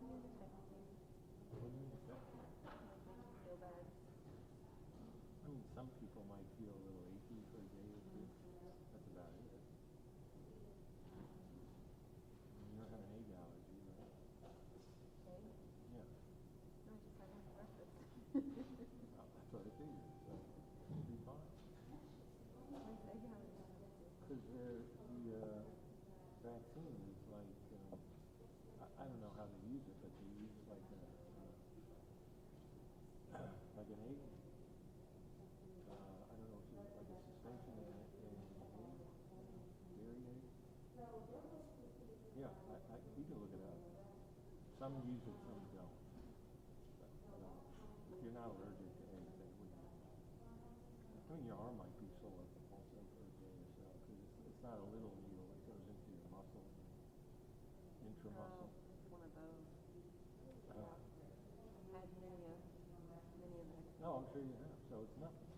You're just texting. What do you mean affecting? Like, make you feel bad. I mean, some people might feel a little achy for a day or two. That's about it. You don't have an egg allergy, right? Egg? Yeah. No, I just had one for breakfast. Well, that's what I figured. So, it'll be fine. When's egg allergy? Because the vaccine is like, I don't know how they use it, but they use like like an egg. I don't know if it's like a suspension in an egg, dairy egg. Yeah, you can look it up. Some use it, some don't. But, if you're not allergic to eggs, then it wouldn't. I mean, your arm might be sore also for a day or so, because it's not a little needle, it goes into your muscle, intramuscle. Oh, it's one of those. Yeah. I've had many of them. No, I'm sure you have, so it's nothing.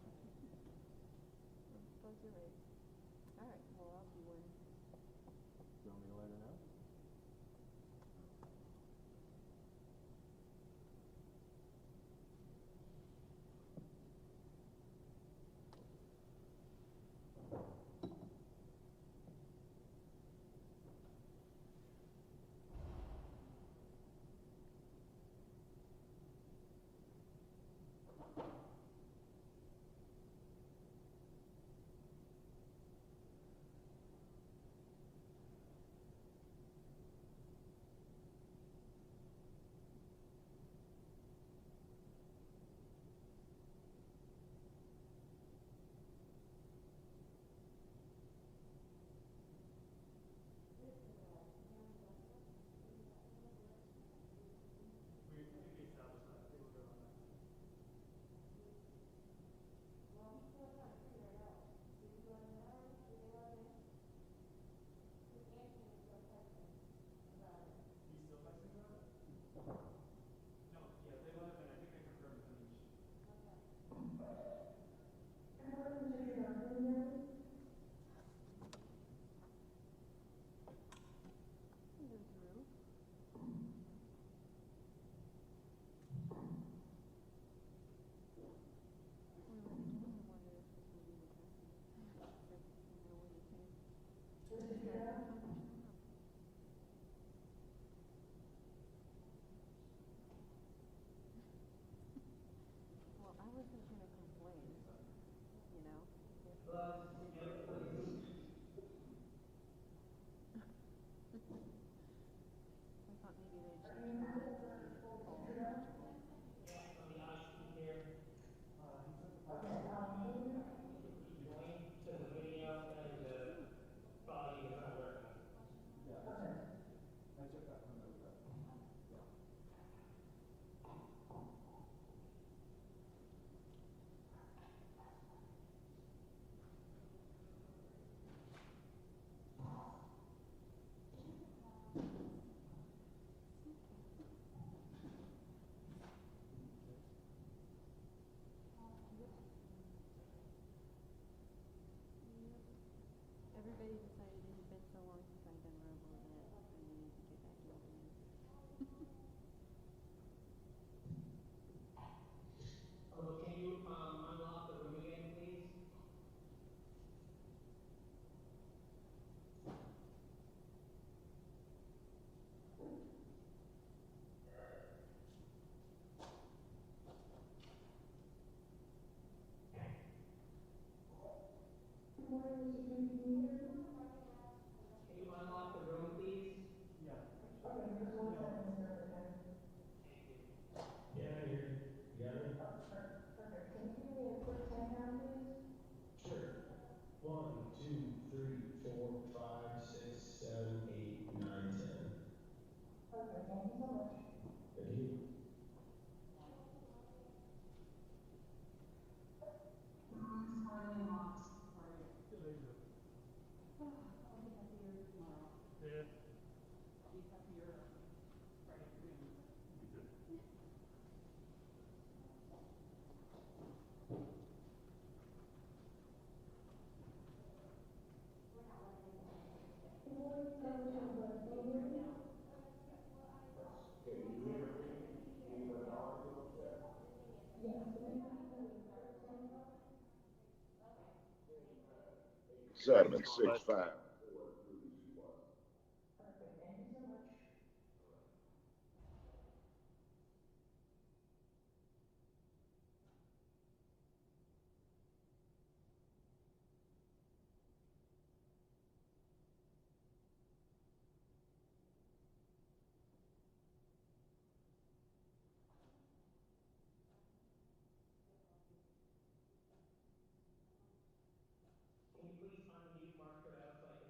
I suppose you're right. All right, well, I'll do one. You want me to let her know? 7 and 6-5. Perfect, thank you so much. Can you please unmute Mark Trudell so I can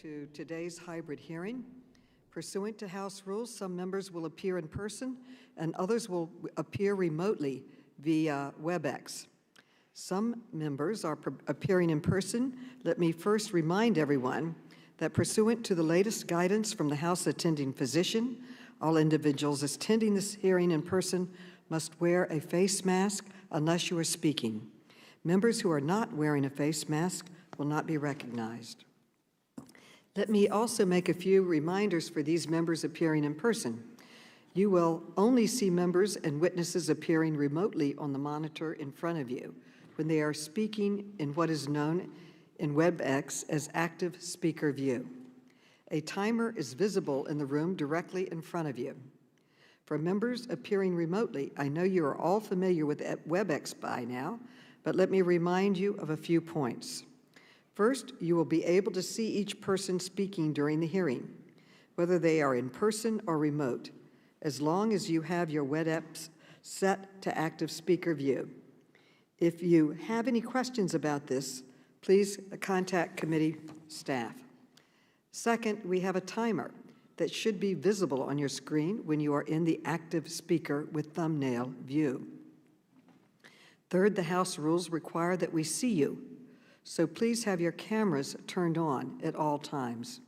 to today's hybrid hearing. Pursuant to House rules, some members will appear in person and others will appear remotely via WebEx. Some members are appearing in person. Let me first remind everyone that pursuant to the latest guidance from the House attending physician, all individuals attending this hearing in person must wear a face mask unless you are speaking. Members who are not wearing a face mask will not be recognized. Let me also make a few reminders for these members appearing in person. You will only see members and witnesses appearing remotely on the monitor in front of you when they are speaking in what is known in WebEx as active speaker view. A timer is visible in the room directly in front of you. For members appearing remotely, I know you are all familiar with WebEx by now, but let me remind you of a few points. First, you will be able to see each person speaking during the hearing, whether they are in person or remote, as long as you have your WebEx set to active speaker view. If you have any questions about this, please contact committee staff. Second, we have a timer that should be visible on your screen when you are in the active speaker with thumbnail view. Third, the House rules require that we see you, so please have your cameras turned on at all times.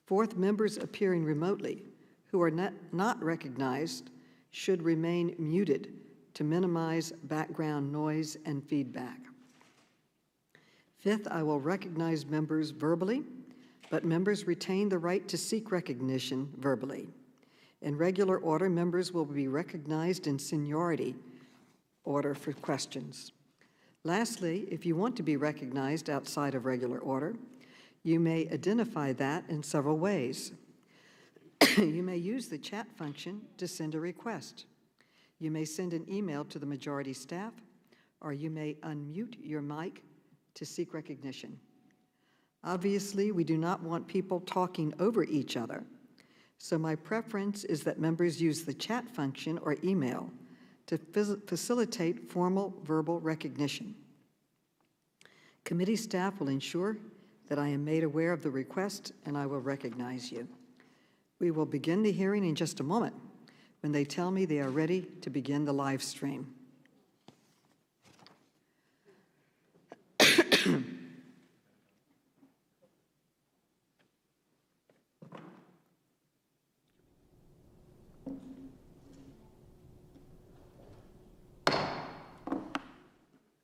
Fourth, members appearing remotely who are not recognized should remain muted to minimize background noise and feedback. Fifth, I will recognize members verbally, but members retain the right to seek recognition verbally. In regular order, members will be recognized in seniority order for questions. Lastly, if you want to be recognized outside of regular order, you may identify that in several ways. You may use the chat function to send a request. You may send an email to the majority staff, or you may unmute your mic to seek recognition. Obviously, we do not want people talking over each other, so my preference is that members use the chat function or email to facilitate formal verbal recognition. Committee staff will ensure that I am made aware of the request and I will recognize you. We will begin the hearing in just a moment when they tell me they are ready to begin the live stream.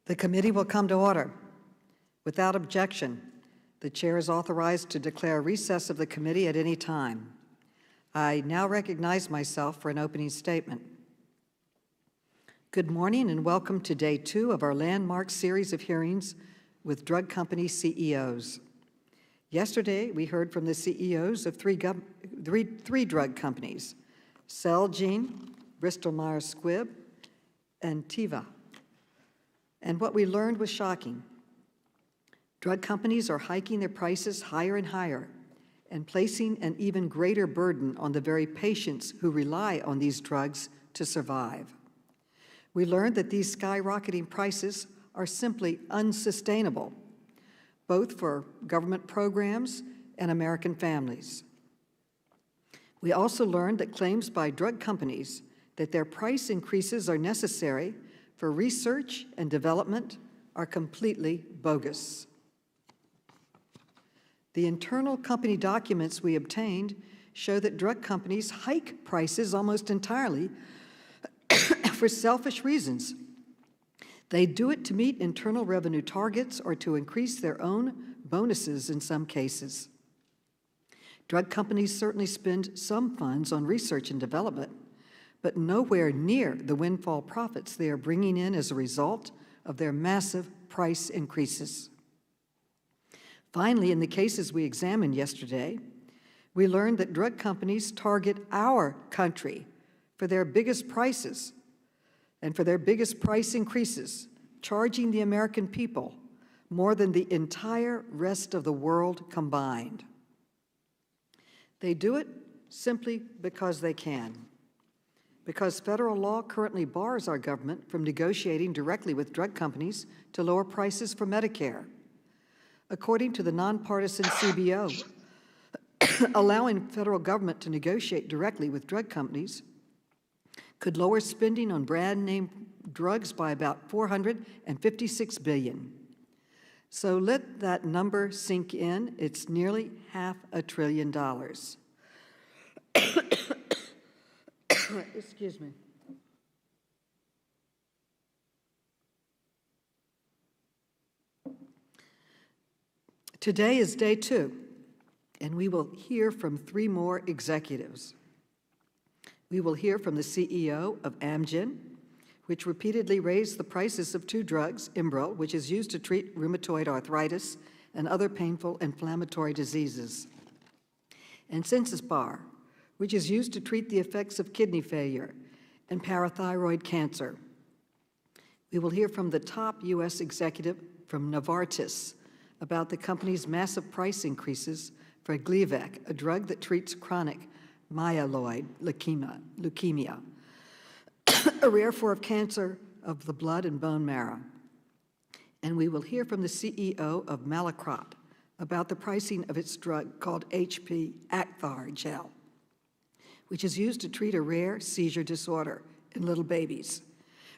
The committee will come to order. Without objection, the chair is authorized to declare a recess of the committee at any time. I now recognize myself for an opening statement. Good morning and welcome to day 2 of our landmark series of hearings with drug company CEOs. Yesterday, we heard from the CEOs of three drug companies, Celgene, Bristol-Myers Squibb, and Teva. And what we learned was shocking. Drug companies are hiking their prices higher and higher and placing an even greater burden on the very patients who rely on these drugs to survive. We learned that these skyrocketing prices are simply unsustainable, both for government programs and American families. We also learned that claims by drug companies that their price increases are necessary for research and development are completely bogus. The internal company documents we obtained show that drug companies hike prices almost entirely for selfish reasons. They do it to meet internal revenue targets or to increase their own bonuses in some cases. Drug companies certainly spend some funds on research and development, but nowhere near the windfall profits they are bringing in as a result of their massive price increases. Finally, in the cases we examined yesterday, we learned that drug companies target our country for their biggest prices and for their biggest price increases, charging the American people more than the entire rest of the world combined. They do it simply because they can. Because federal law currently bars our government from negotiating directly with drug companies to lower prices for Medicare. According to the nonpartisan CBO, allowing federal government to negotiate directly with drug companies could lower spending on brand name drugs by about $456 billion. So let that number sink in. It's nearly $500 billion. Excuse me. Today is day 2, and we will hear from 3 more executives. We will hear from the CEO of Amgen, which repeatedly raised the prices of 2 drugs, Imbro, which is used to treat rheumatoid arthritis and other painful inflammatory diseases, and Bar, which is used to treat the effects of kidney failure and parathyroid cancer. We will hear from the top U.S. executive from Novartis about the company's massive price increases for Gleevec, a drug that treats chronic myeloid leukemia, a rare form of cancer of the blood and bone marrow. And we will hear from the CEO of Mallinckrodt about the pricing of its drug called HP Acthar Gel, which is used to treat a rare seizure disorder in little babies.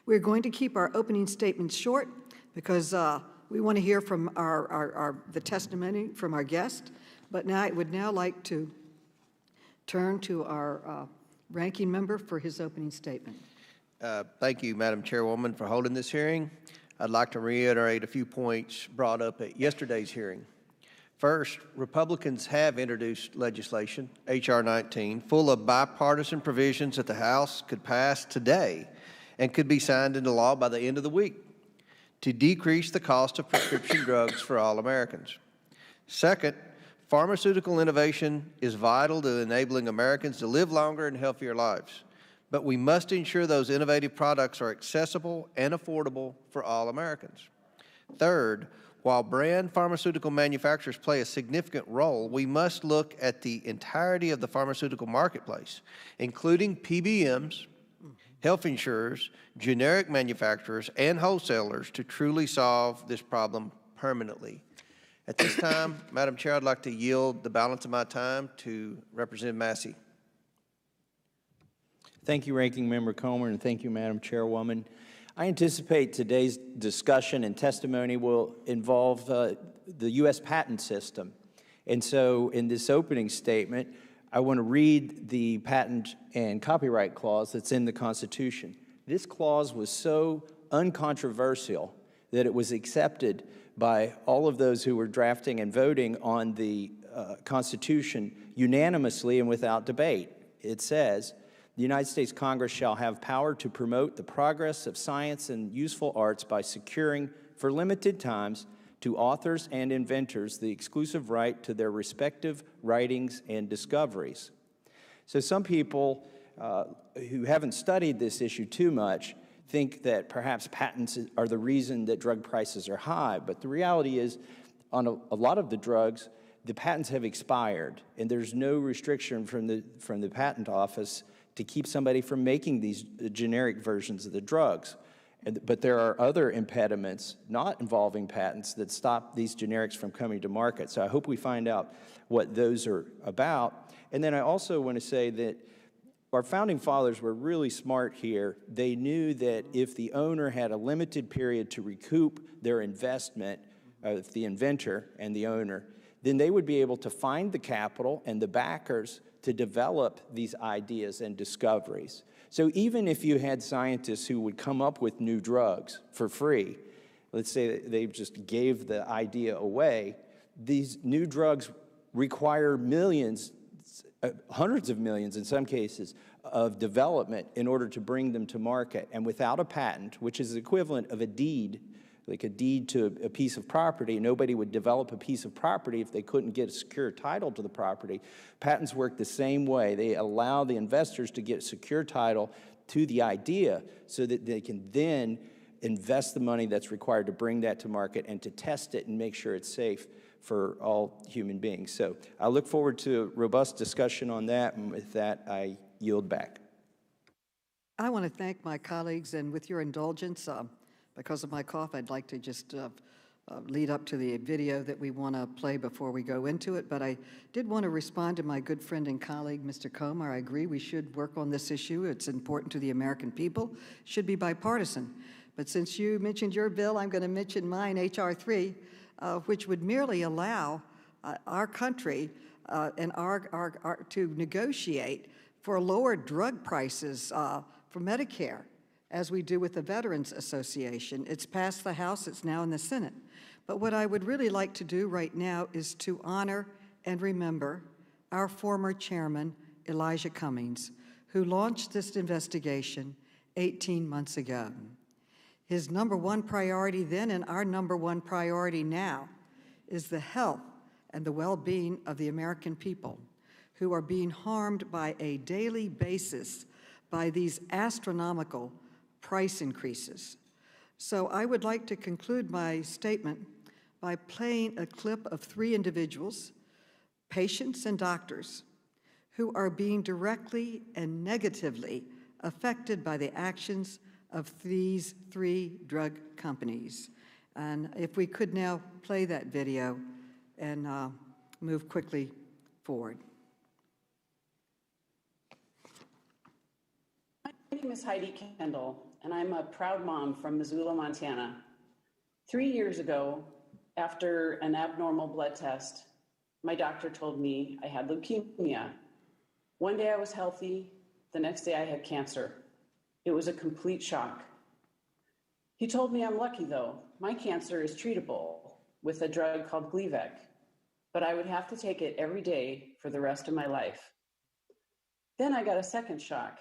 We're going to keep our opening statements short because we want to hear from the testimony from our guest, but now I would now like to turn to our ranking member for his opening statement. Thank you, Madam Chairwoman, for holding this hearing. I'd like to reiterate a few points brought up at yesterday's hearing. First, Republicans have introduced legislation, H.R. 19, full of bipartisan provisions that the House could pass today and could be signed into law by the end of the week to decrease the cost of prescription drugs for all Americans. Second, pharmaceutical innovation is vital to enabling Americans to live longer and healthier lives, but we must ensure those innovative products are accessible and affordable for all Americans. Third, while brand pharmaceutical manufacturers play a significant role, we must look at the entirety of the pharmaceutical marketplace, including PBMs, health insurers, generic manufacturers, and wholesalers to truly solve this problem permanently. At this time, Madam Chair, I'd like to yield the balance of my time to Representative Massey. Thank you, Ranking Member Comer, and thank you, Madam Chairwoman. I anticipate today's discussion and testimony will involve the U.S. patent system. And so in this opening statement, I want to read the patent and copyright clause that's in the Constitution. This clause was so uncontroversial that it was accepted by all of those who were drafting and voting on the Constitution unanimously and without debate. It says, the United States Congress shall have power to promote the progress of science and useful arts by securing, for limited times, to authors and inventors the exclusive right to their respective writings and discoveries. So some people who haven't studied this issue too much think that perhaps patents are the reason that drug prices are high, but the reality is on a lot of the drugs, the patents have expired, and there's no restriction from the patent office to keep somebody from making these generic versions of the drugs. But there are other impediments not involving patents that stop these generics from coming to market. So I hope we find out what those are about. And then I also want to say that our founding fathers were really smart here. They knew that if the owner had a limited period to recoup their investment, if the inventor and the owner, then they would be able to find the capital and the backers to develop these ideas and discoveries. So even if you had scientists who would come up with new drugs for free, let's say they just gave the idea away, these new drugs require millions, hundreds of millions in some cases, of development in order to bring them to market. And without a patent, which is the equivalent of a deed, like a deed to a piece of property, nobody would develop a piece of property if they couldn't get a secure title to the property. Patents work the same way. They allow the investors to get secure title to the idea so that they can then invest the money that's required to bring that to market and to test it and make sure it's safe for all human beings. So I look forward to a robust discussion on that, and with that, I yield back. I want to thank my colleagues, and with your indulgence, because of my cough, I'd like to just lead up to the video that we want to play before we go into it, but I did want to respond to my good friend and colleague, Mr. Comer. I agree we should work on this issue. It's important to the American people. It should be bipartisan. But since you mentioned your bill, I'm going to mention mine, H.R. 3, which would merely allow our country and to negotiate for lower drug prices for Medicare, as we do with the Veterans Association. It's passed the House, it's now in the Senate. But what I would really like to do right now is to honor and remember our former chairman, Elijah Cummings, who launched this investigation 18 months ago. His number one priority then and our number one priority now is the health and the well-being of the American people who are being harmed by a daily basis by these astronomical price increases. So I would like to conclude my statement by playing a clip of 3 individuals, patients and doctors, who are being directly and negatively affected by the actions of these 3 drug companies. And if we could now play that video and move quickly forward. My name is Heidi Kendall, and I'm a proud mom from Missoula, Montana. 3 years ago, after an abnormal blood test, my doctor told me I had leukemia. One day I was healthy, the next day I had cancer. It was a complete shock. He told me I'm lucky though. My cancer is treatable with a drug called Gleevec, but I would have to take it every day for the rest of my life. Then I got a second shock.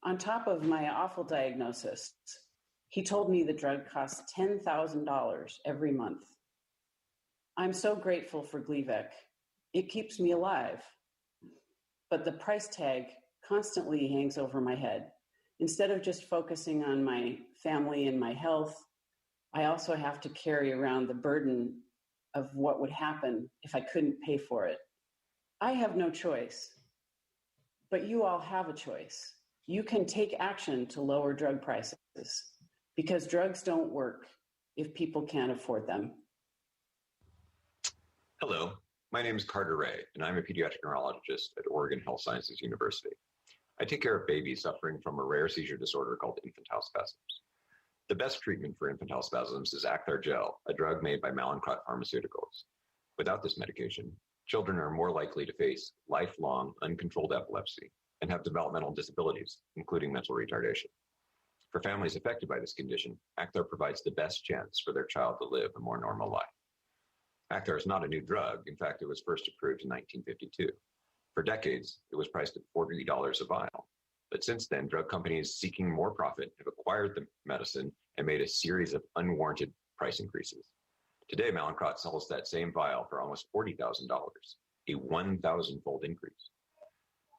On top of my awful diagnosis, he told me the drug costs $10,000 every month. I'm so grateful for Gleevec. It keeps me alive. But the price tag constantly hangs over my head. Instead of just focusing on my family and my health, I also have to carry around the burden of what would happen if I couldn't pay for it. I have no choice, but you all have a choice. You can take action to lower drug prices because drugs don't work if people can't afford them. Hello, my name is Carter Ray, and I'm a pediatric neurologist at Oregon Health Sciences University. I take care of babies suffering from a rare seizure disorder called infantile spasms. The best treatment for infantile spasms is Acthar Gel, a drug made by Mallinckrodt Pharmaceuticals. Without this medication, children are more likely to face lifelong uncontrolled epilepsy and have developmental disabilities, including mental retardation. For families affected by this condition, Acthar provides the best chance for their child to live a more normal life. Acthar is not a new drug. In fact, it was first approved in 1952. For decades, it was priced at $40 a vial. But since then, drug companies seeking more profit have acquired the medicine and made a series of unwarranted price increases. Today, Mallinckrodt sells that same vial for almost $40,000, a 1,000-fold increase.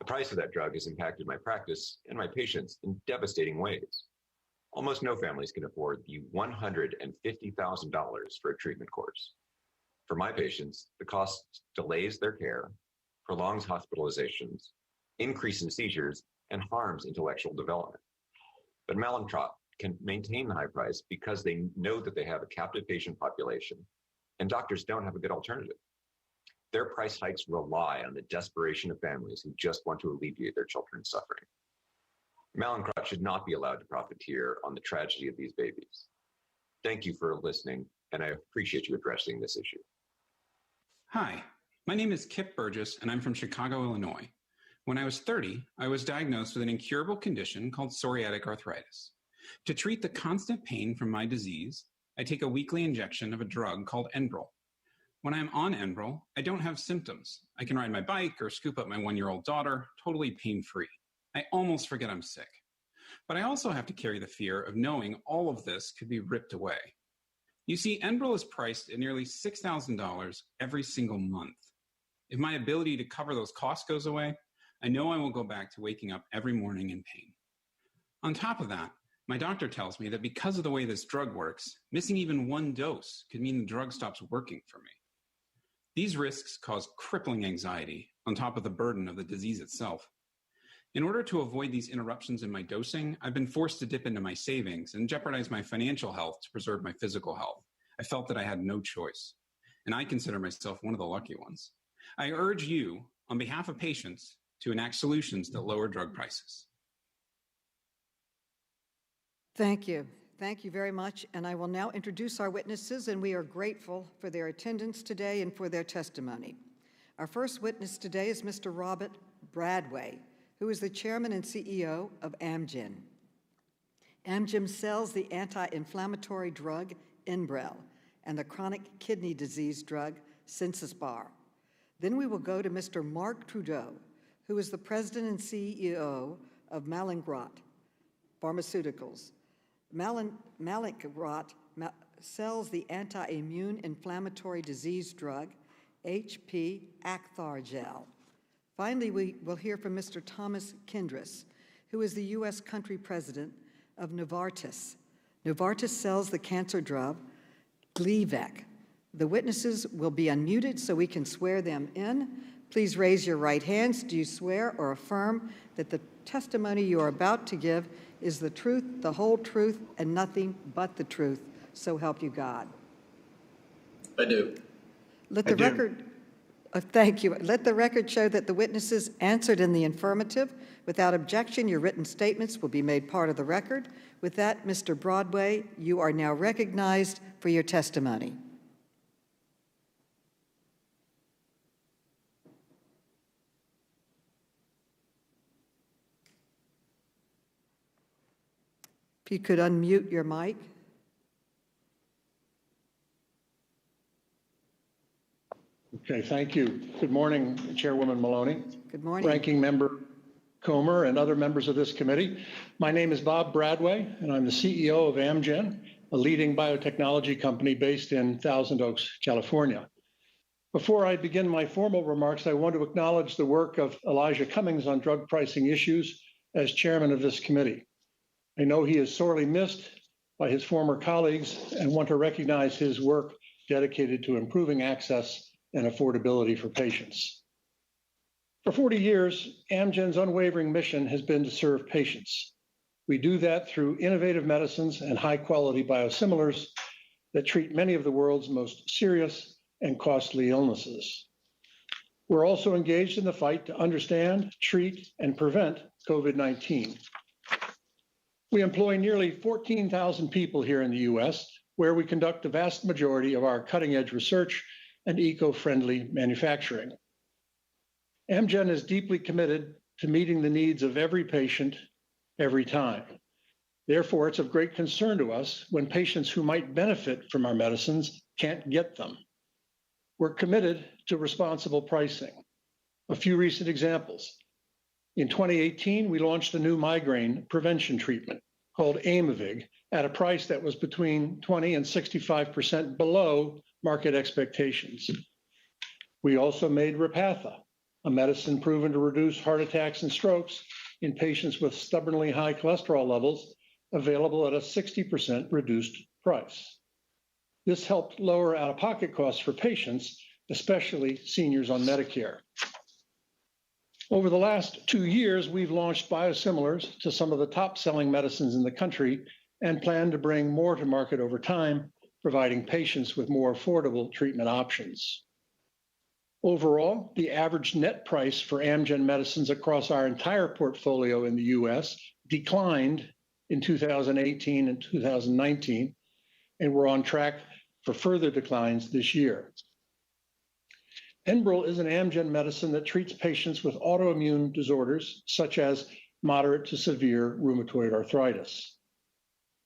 The price of that drug has impacted my practice and my patients in devastating ways. Almost no families can afford the $150,000 for a treatment course. For my patients, the cost delays their care, prolongs hospitalizations, increases seizures, and harms intellectual development. But Mallinckrodt can maintain the high price because they know that they have a captive patient population, and doctors don't have a good alternative. Their price hikes rely on the desperation of families who just want to alleviate their children's suffering. Mallinckrodt should not be allowed to profiteer on the tragedy of these babies. Thank you for listening, and I appreciate you addressing this issue. Hi, my name is Kip Burgess, and I'm from Chicago, Illinois. When I was 30, I was diagnosed with an incurable condition called psoriatic arthritis. To treat the constant pain from my disease, I take a weekly injection of a drug called Enbrel. When I'm on Enbrel, I don't have symptoms. I can ride my bike or scoop up my 1-year-old daughter, totally pain-free. I almost forget I'm sick. But I also have to carry the fear of knowing all of this could be ripped away. You see, Enbrel is priced at nearly $6,000 every single month. If my ability to cover those costs goes away, I know I will go back to waking up every morning in pain. On top of that, my doctor tells me that because of the way this drug works, missing even one dose could mean the drug stops working for me. These risks cause crippling anxiety on top of the burden of the disease itself. In order to avoid these interruptions in my dosing, I've been forced to dip into my savings and jeopardize my financial health to preserve my physical health. I felt that I had no choice, and I consider myself one of the lucky ones. I urge you, on behalf of patients, to enact solutions that lower drug prices. Thank you. Thank you very much. And I will now introduce our witnesses, and we are grateful for their attendance today and for their testimony. Our first witness today is Mr. Robert Bradway, who is the chairman and CEO of Amgen. Amgen sells the anti-inflammatory drug Enbrel and the chronic kidney disease drug Sensipar. Then we will go to Mr. Mark Trudeau, who is the president and CEO of Mallinckrodt Pharmaceuticals. Mallinckrodt sells the anti-immune inflammatory disease drug HP Acthar Gel. Finally, we will hear from Mr. Thomas Kindris, who is the U.S. country president of Novartis. Novartis sells the cancer drug Gleevec. The witnesses will be unmuted so we can swear them in. Please raise your right hands. Do you swear or affirm that the testimony you are about to give is the truth, the whole truth, and nothing but the truth? So help you God. I do. Let the record, thank you. Let the record show that the witnesses answered in the affirmative. Without objection, your written statements will be made part of the record. With that, Mr. Bradway, you are now recognized for your testimony. If you could unmute your mic. Okay, thank you. Good morning, Chairwoman Maloney. Good morning. Ranking Member Comer and other members of this committee. My name is Bob Bradway, and I'm the CEO of Amgen, a leading biotechnology company based in Thousand Oaks, California. Before I begin my formal remarks, I want to acknowledge the work of Elijah Cummings on drug pricing issues as chairman of this committee. I know he is sorely missed by his former colleagues and want to recognize his work dedicated to improving access and affordability for patients. For 40 years, Amgen's unwavering mission has been to serve patients. We do that through innovative medicines and high-quality biosimilars that treat many of the world's most serious and costly illnesses. We're also engaged in the fight to understand, treat, and prevent COVID-19. We employ nearly 14,000 people here in the U.S., where we conduct the vast majority of our cutting-edge research and eco-friendly manufacturing. Amgen is deeply committed to meeting the needs of every patient, every time. Therefore, it's of great concern to us when patients who might benefit from our medicines can't get them. We're committed to responsible pricing. A few recent examples. In 2018, we launched a new migraine prevention treatment called Aimovig at a price that was between 20 and 65% below market expectations. We also made Repatha, a medicine proven to reduce heart attacks and strokes in patients with stubbornly high cholesterol levels, available at a 60% reduced price. This helped lower out-of-pocket costs for patients, especially seniors on Medicare. Over the last 2 years, we've launched biosimilars to some of the top-selling medicines in the country and plan to bring more to market over time, providing patients with more affordable treatment options. Overall, the average net price for Amgen medicines across our entire portfolio in the U.S. declined in 2018 and 2019, and we're on track for further declines this year. Enbrel is an Amgen medicine that treats patients with autoimmune disorders, such as moderate to severe rheumatoid arthritis.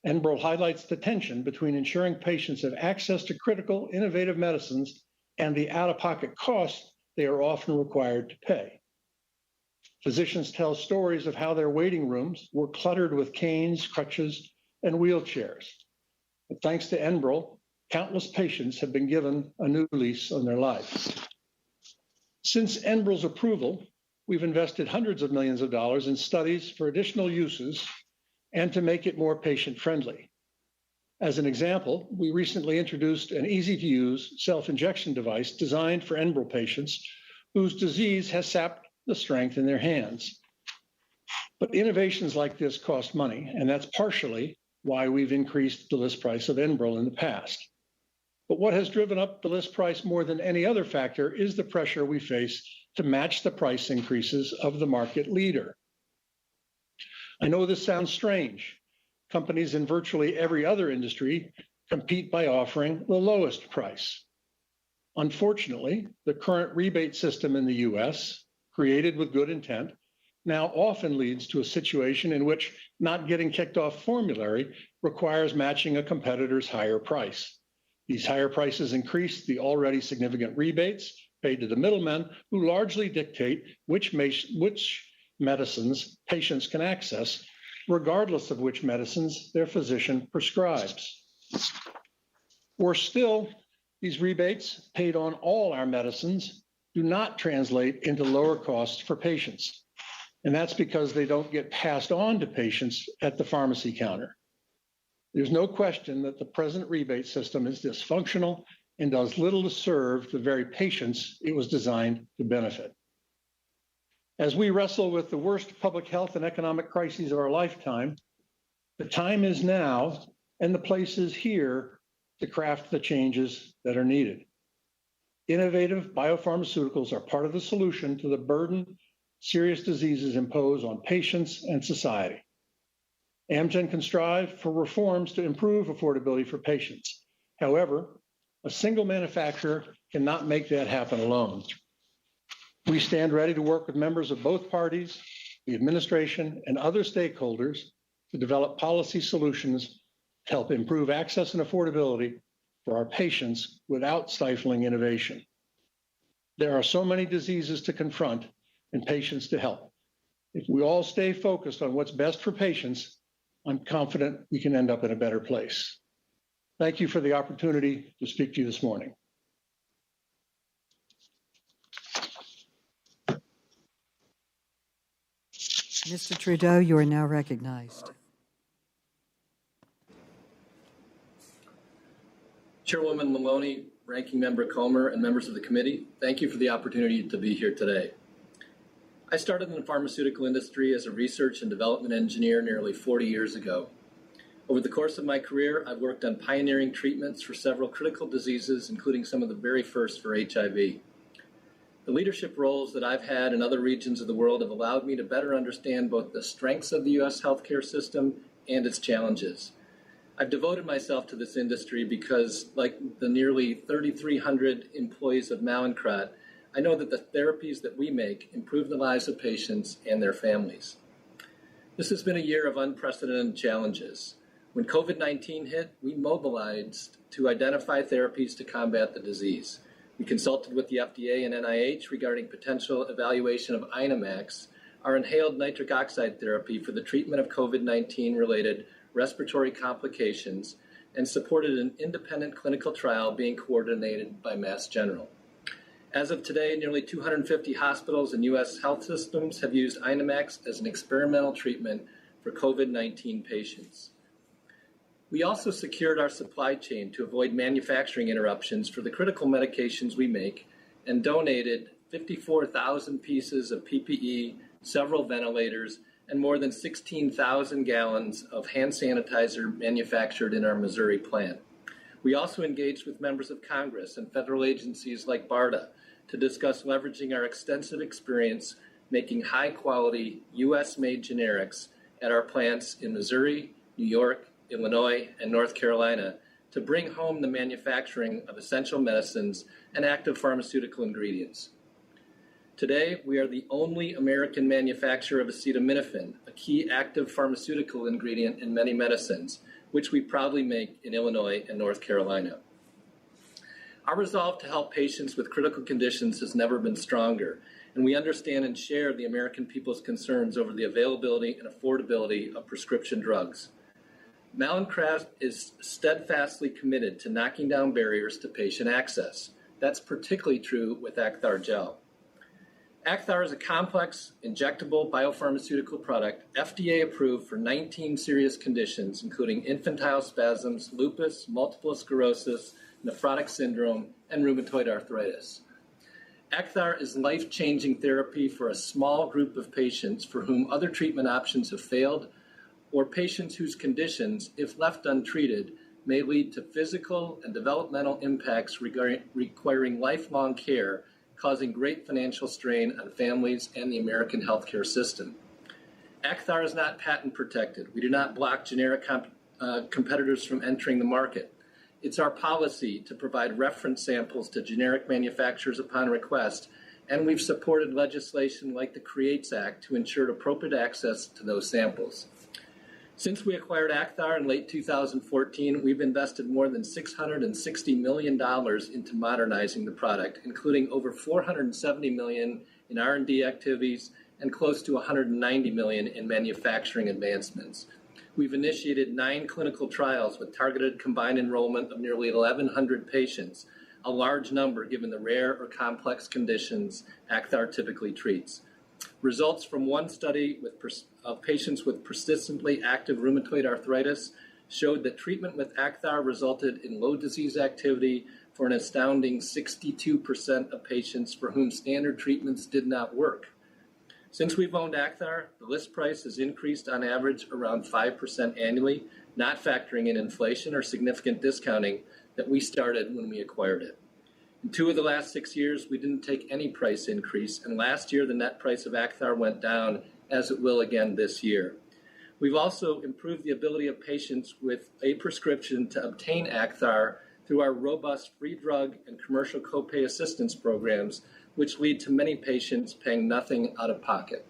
Enbrel highlights the tension between ensuring patients have access to critical, innovative medicines and the out-of-pocket costs they are often required to pay. Physicians tell stories of how their waiting rooms were cluttered with canes, crutches, and wheelchairs. But thanks to Enbrel, countless patients have been given a new lease on their lives. Since Enbrel's approval, we've invested hundreds of millions of dollars in studies for additional uses and to make it more patient-friendly. As an example, we recently introduced an easy-to-use self-injection device designed for Enbrel patients whose disease has sapped the strength in their hands. But innovations like this cost money, and that's partially why we've increased the list price of Enbrel in the past. But what has driven up the list price more than any other factor is the pressure we face to match the price increases of the market leader. I know this sounds strange. Companies in virtually every other industry compete by offering the lowest price. Unfortunately, the current rebate system in the US, created with good intent, now often leads to a situation in which not getting kicked off formulary requires matching a competitor's higher price. These higher prices increase the already significant rebates paid to the middlemen, who largely dictate which medicines patients can access, regardless of which medicines their physician prescribes. Worse still, these rebates paid on all our medicines do not translate into lower costs for patients. And that's because they don't get passed on to patients at the pharmacy counter. There's no question that the present rebate system is dysfunctional and does little to serve the very patients it was designed to benefit. As we wrestle with the worst public health and economic crises of our lifetime, the time is now and the place is here to craft the changes that are needed. Innovative biopharmaceuticals are part of the solution to the burden serious diseases impose on patients and society. Amgen can strive for reforms to improve affordability for patients. However, a single manufacturer cannot make that happen alone. We stand ready to work with members of both parties, the administration, and other stakeholders to develop policy solutions to help improve access and affordability for our patients without stifling innovation. There are so many diseases to confront and patients to help. If we all stay focused on what's best for patients, I'm confident we can end up in a better place. Thank you for the opportunity to speak to you this morning. Mr. Trudeau, you are now recognized. Chairwoman Maloney, Ranking Member Comer, and members of the committee, thank you for the opportunity to be here today. I started in the pharmaceutical industry as a research and development engineer nearly 40 years ago. Over the course of my career, I've worked on pioneering treatments for several critical diseases, including some of the very first for HIV. The leadership roles that I've had in other regions of the world have allowed me to better understand both the strengths of the U.S. healthcare system and its challenges. I've devoted myself to this industry because, like the nearly 3,300 employees of Mallinckrodt, I know that the therapies that we make improve the lives of patients and their families. This has been a year of unprecedented challenges. When COVID-19 hit, we mobilized to identify therapies to combat the disease. We consulted with the FDA and NIH regarding potential evaluation of INOMAX, our inhaled nitric oxide therapy for the treatment of COVID-19 related respiratory complications, and supported an independent clinical trial being coordinated by Mass General. As of today, nearly 250 hospitals and U.S. health systems have used INOMAX as an experimental treatment for COVID-19 patients. We also secured our supply chain to avoid manufacturing interruptions for the critical medications we make and donated 54,000 pieces of PPE, several ventilators, and more than 16,000 gallons of hand sanitizer manufactured in our Missouri plant. We also engaged with members of Congress and federal agencies like BARDA to discuss leveraging our extensive experience making high-quality U.S.-made generics at our plants in Missouri, New York, Illinois, and North Carolina to bring home the manufacturing of essential medicines and active pharmaceutical ingredients. Today, we are the only American manufacturer of acetaminophen, a key active pharmaceutical ingredient in many medicines, which we proudly make in Illinois and North Carolina. Our resolve to help patients with critical conditions has never been stronger, and we understand and share the American people's concerns over the availability and affordability of prescription drugs. Mallinckrodt is steadfastly committed to knocking down barriers to patient access. That's particularly true with Acthar Gel. Acthar is a complex, injectable biopharmaceutical product FDA approved for 19 serious conditions, including infantile spasms, lupus, multiple sclerosis, nephrotic syndrome, and rheumatoid arthritis. Acthar is life-changing therapy for a small group of patients for whom other treatment options have failed, or patients whose conditions, if left untreated, may lead to physical and developmental impacts requiring lifelong care, causing great financial strain on families and the American healthcare system. Acthar is not patent protected. We do not block generic competitors from entering the market. It's our policy to provide reference samples to generic manufacturers upon request, and we've supported legislation like the CREATES Act to ensure appropriate access to those samples. Since we acquired Acthar in late 2014, we've invested more than $660 million into modernizing the product, including over $470 million in R&D activities and close to $190 million in manufacturing advancements. We've initiated 9 clinical trials with targeted combined enrollment of nearly 1,100 patients, a large number given the rare or complex conditions Acthar typically treats. Results from one study of patients with persistently active rheumatoid arthritis showed that treatment with Acthar resulted in low disease activity for an astounding 62% of patients for whom standard treatments did not work. Since we've owned Acthar, the list price has increased on average around 5% annually, not factoring in inflation or significant discounting that we started when we acquired it. In 2 of the last 6 years, we didn't take any price increase, and last year the net price of Acthar went down, as it will again this year. We've also improved the ability of patients with a prescription to obtain Acthar through our robust free drug and commercial copay assistance programs, which lead to many patients paying nothing out of pocket.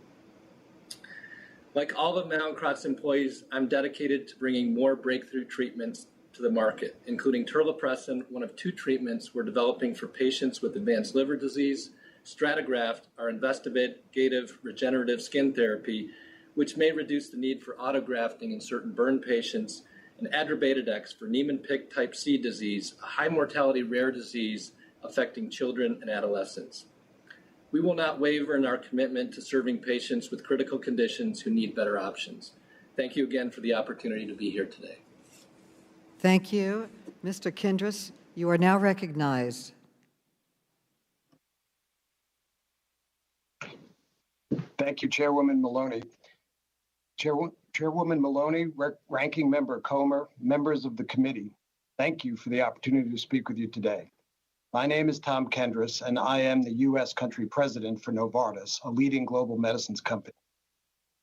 Like all of Mallinckrodt's employees, I'm dedicated to bringing more breakthrough treatments to the market, including terlipressin, one of 2 treatments we're developing for patients with advanced liver disease, Stratigraft, our investigative regenerative skin therapy, which may reduce the need for autografting in certain burn patients, and Adrobetadex for Niemann-Pick type C disease, a high mortality rare disease affecting children and adolescents. We will not waver in our commitment to serving patients with critical conditions who need better options. Thank you again for the opportunity to be here today. Thank you. Mr. Kindress, you are now recognized. Thank you, Chairwoman Maloney. Chairwoman Maloney, Ranking Member Comer, members of the committee, thank you for the opportunity to speak with you today. My name is Tom Kendris, and I am the U.S. Country President for Novartis, a leading global medicines company.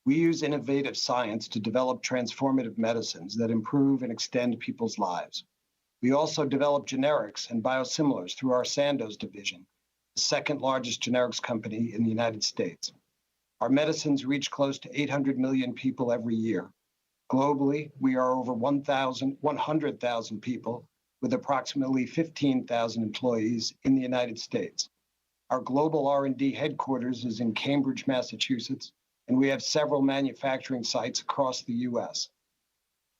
We use innovative science to develop transformative medicines that improve and extend people's lives. We also develop generics and biosimilars through our Sandoz division, the second largest generics company in the United States. Our medicines reach close to 800 million people every year. Globally, we are over 100,000 people with approximately 15,000 employees in the United States. Our global R&D headquarters is in Cambridge, Massachusetts, and we have several manufacturing sites across the U.S.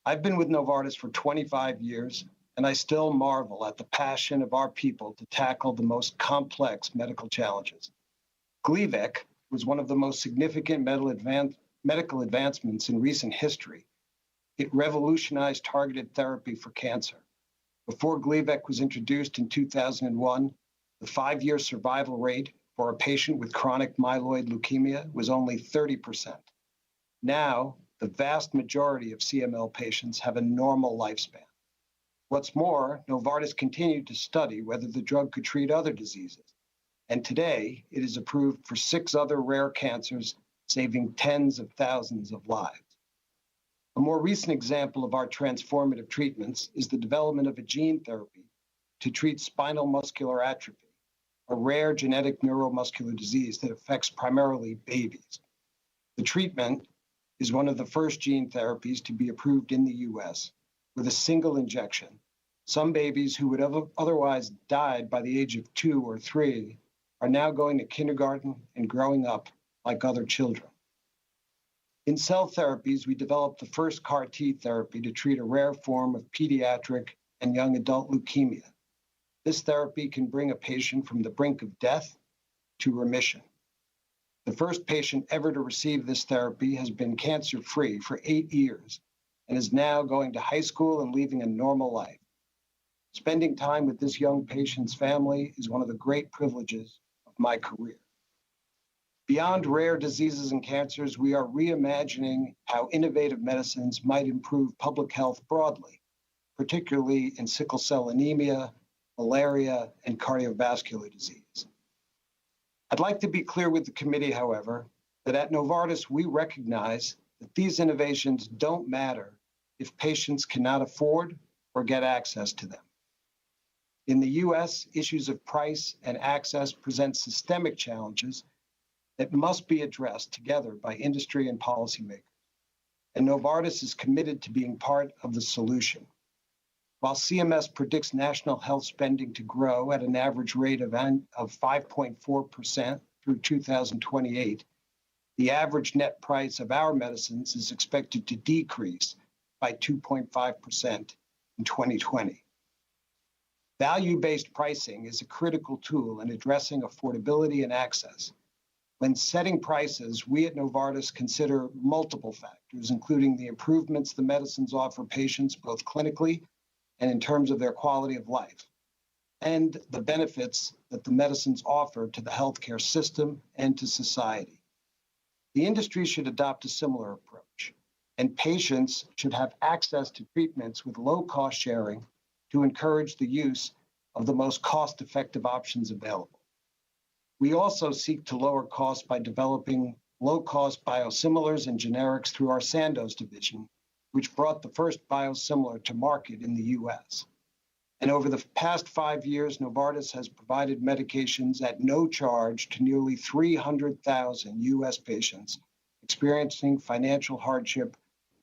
I've been with Novartis for 25 years, and I still marvel at the passion of our people to tackle the most complex medical challenges. Gleevec was one of the most significant medical advancements in recent history. It revolutionized targeted therapy for cancer. Before Gleevec was introduced in 2001, the 5-year survival rate for a patient with chronic myeloid leukemia was only 30%. Now, the vast majority of CML patients have a normal lifespan. What's more, Novartis continued to study whether the drug could treat other diseases. And today, it is approved for 6 other rare cancers, saving tens of thousands of lives. A more recent example of our transformative treatments is the development of a gene therapy to treat spinal muscular atrophy, a rare genetic neuromuscular disease that affects primarily babies. The treatment is one of the first gene therapies to be approved in the U.S. with a single injection. Some babies who would have otherwise died by the age of 2 or 3 are now going to kindergarten and growing up like other children. In cell therapies, we developed the first CAR T therapy to treat a rare form of pediatric and young adult leukemia. This therapy can bring a patient from the brink of death to remission. The first patient ever to receive this therapy has been cancer-free for 8 years and is now going to high school and leading a normal life. Spending time with this young patient's family is one of the great privileges of my career. Beyond rare diseases and cancers, we are reimagining how innovative medicines might improve public health broadly. particularly in sickle cell anemia, malaria, and cardiovascular disease. I'd like to be clear with the committee, however, that at Novartis, we recognize that these innovations don't matter if patients cannot afford or get access to them. In the US, issues of price and access present systemic challenges that must be addressed together by industry and policymakers. And Novartis is committed to being part of the solution. While CMS predicts national health spending to grow at an average rate of 5.4% through 2028, the average net price of our medicines is expected to decrease by 2.5% in 2020. Value-based pricing is a critical tool in addressing affordability and access. When setting prices, we at Novartis consider multiple factors, including the improvements the medicines offer patients both clinically and in terms of their quality of life, and the benefits that the medicines offer to the healthcare system and to society. The industry should adopt a similar approach, and patients should have access to treatments with low cost sharing to encourage the use of the most cost-effective options available. We also seek to lower costs by developing low-cost biosimilars and generics through our Sandoz division, which brought the first biosimilar to market in the US. And over the past 5 years, Novartis has provided medications at no charge to nearly 300,000 US patients experiencing financial hardship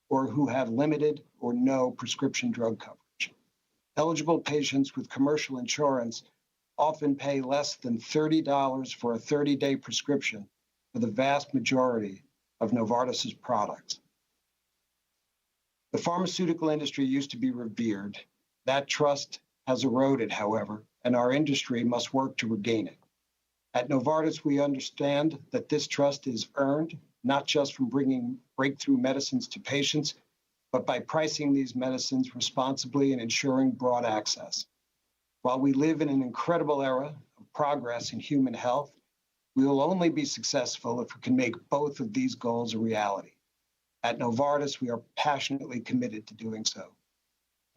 or who have limited or no prescription drug coverage. Eligible patients with commercial insurance often pay less than $30 for a 30-day prescription for the vast majority of Novartis's products. The pharmaceutical industry used to be revered. That trust has eroded, however, and our industry must work to regain it. At Novartis, we understand that this trust is earned not just from bringing breakthrough medicines to patients, but by pricing these medicines responsibly and ensuring broad access. While we live in an incredible era of progress in human health, we will only be successful if we can make both of these goals a reality. At Novartis, we are passionately committed to doing so.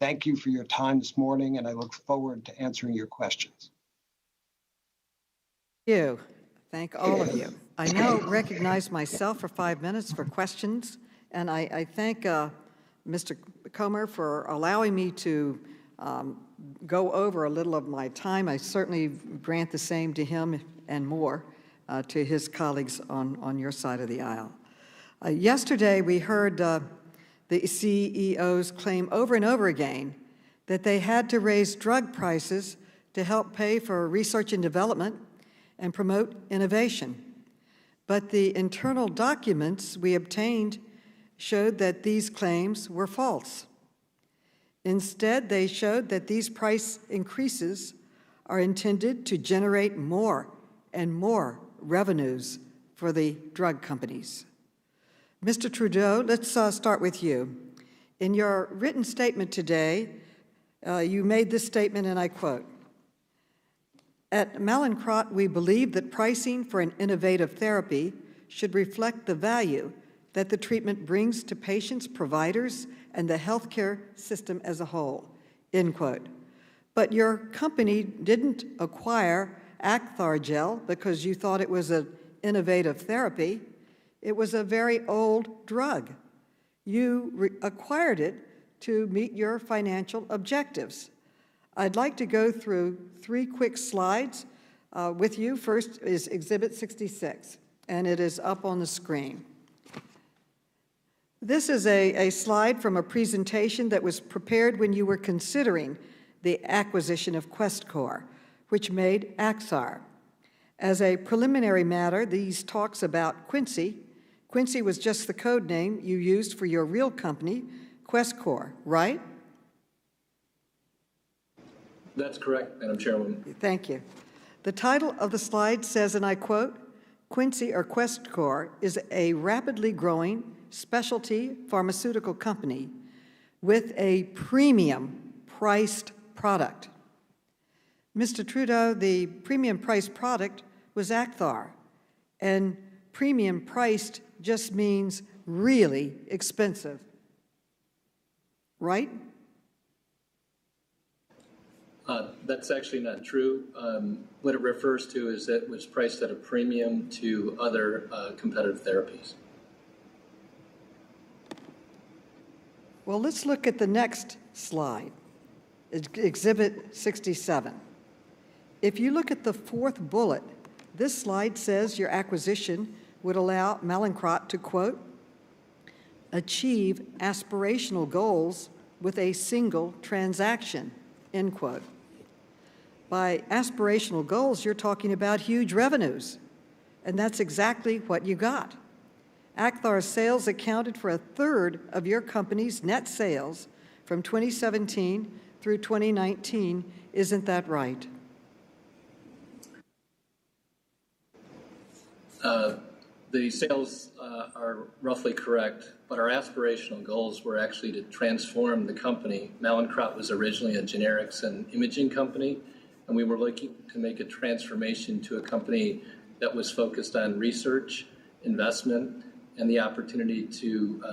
Thank you for your time this morning, and I look forward to answering your questions. Thank you. Thank all of you. I now recognize myself for 5 minutes for questions, and I thank Mr. Comer for allowing me to go over a little of my time. I certainly grant the same to him and more to his colleagues on your side of the aisle. Yesterday, we heard the CEOs claim over and over again that they had to raise drug prices to help pay for research and development and promote innovation. But the internal documents we obtained showed that these claims were false. Instead, they showed that these price increases are intended to generate more and more revenues for the drug companies. Mr. Trudeau, let's start with you. In your written statement today, you made this statement, and I quote, "At Mallinckrodt, we believe that pricing for an innovative therapy should reflect the value that the treatment brings to patients, providers, and the healthcare system as a whole," end quote. But your company didn't acquire Acthar gel because you thought it was an innovative therapy. It was a very old drug. You acquired it to meet your financial objectives. I'd like to go through 3 quick slides with you. First is Exhibit 66, and it is up on the screen. This is a slide from a presentation that was prepared when you were considering the acquisition of Questcor, which made Acthar. As a preliminary matter, these talks about Quincy was just the code name you used for your real company, Questcor, right? That's correct, Madam Chairwoman. Thank you. The title of the slide says, and I quote, "Quincy or Questcor is a rapidly growing specialty pharmaceutical company with a premium priced product." Mr. Trudeau, the premium priced product was Acthar, and premium priced just means really expensive, right? That's actually not true. What it refers to is that it was priced at a premium to other competitive therapies. Well, let's look at the next slide, Exhibit 67. If you look at the fourth bullet, this slide says your acquisition would allow Mallinckrodt to, quote, achieve aspirational goals with a single transaction, end quote. By aspirational goals, you're talking about huge revenues, and that's exactly what you got. Acthar's sales accounted for 1/3 of your company's net sales from 2017 through 2019. Isn't that right? The sales are roughly correct, but our aspirational goals were actually to transform the company. Mallinckrodt was originally a generics and imaging company, and we were looking to make a transformation to a company that was focused on research, investment, and the opportunity to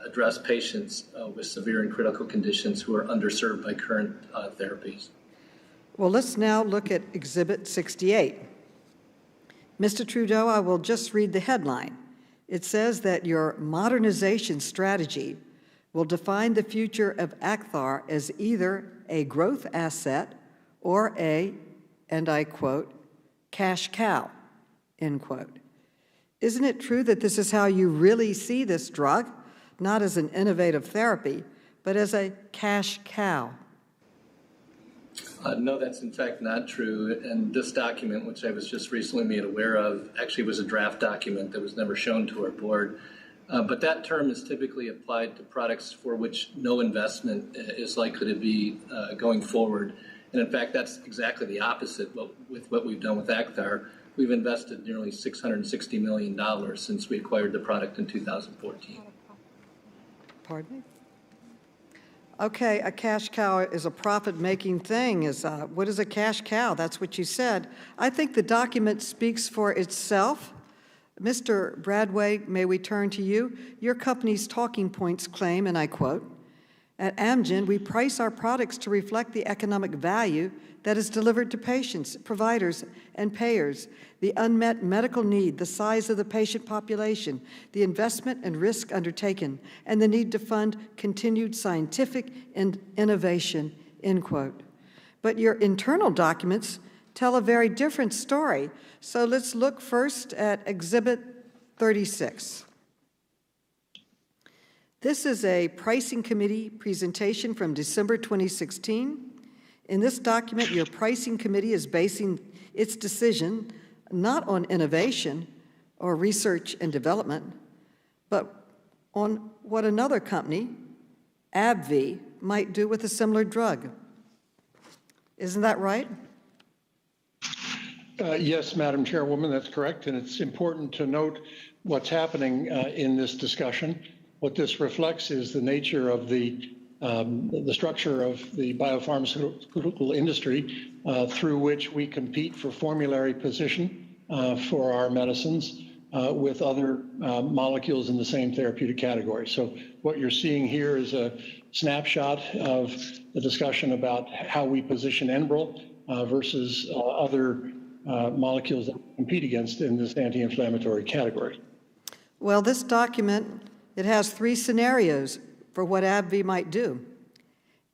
address patients with severe and critical conditions who are underserved by current therapies. Well, let's now look at Exhibit 68. Mr. Trudeau, I will just read the headline. It says that your modernization strategy will define the future of Acthar as either a growth asset or a, and I quote, cash cow, end quote. Isn't it true that this is how you really see this drug, not as an innovative therapy, but as a cash cow? No, that's in fact not true. And this document, which I was just recently made aware of, actually was a draft document that was never shown to our board. But that term is typically applied to products for which no investment is likely to be going forward. And in fact, that's exactly the opposite with what we've done with Acthar. We've invested nearly $660 million since we acquired the product in 2014. Pardon me? Okay, a cash cow is a profit-making thing. What is a cash cow? That's what you said. I think the document speaks for itself. Mr. Bradway, may we turn to you? Your company's talking points claim, and I quote, at Amgen, we price our products to reflect the economic value that is delivered to patients, providers, and payers, the unmet medical need, the size of the patient population, the investment and risk undertaken, and the need to fund continued scientific and innovation, end quote. But your internal documents tell a very different story. So let's look first at Exhibit 36. This is a pricing committee presentation from December 2016. In this document, your pricing committee is basing its decision not on innovation or research and development, but on what another company, AbbVie, might do with a similar drug. Isn't that right? Yes, Madam Chairwoman, that's correct. And it's important to note what's happening in this discussion. What this reflects is the nature of the structure of the biopharmaceutical industry through which we compete for formulary position for our medicines with other molecules in the same therapeutic category. So what you're seeing here is a snapshot of the discussion about how we position Enbrel versus other molecules that we compete against in this anti-inflammatory category. Well, this document, it has 3 scenarios for what AbbVie might do,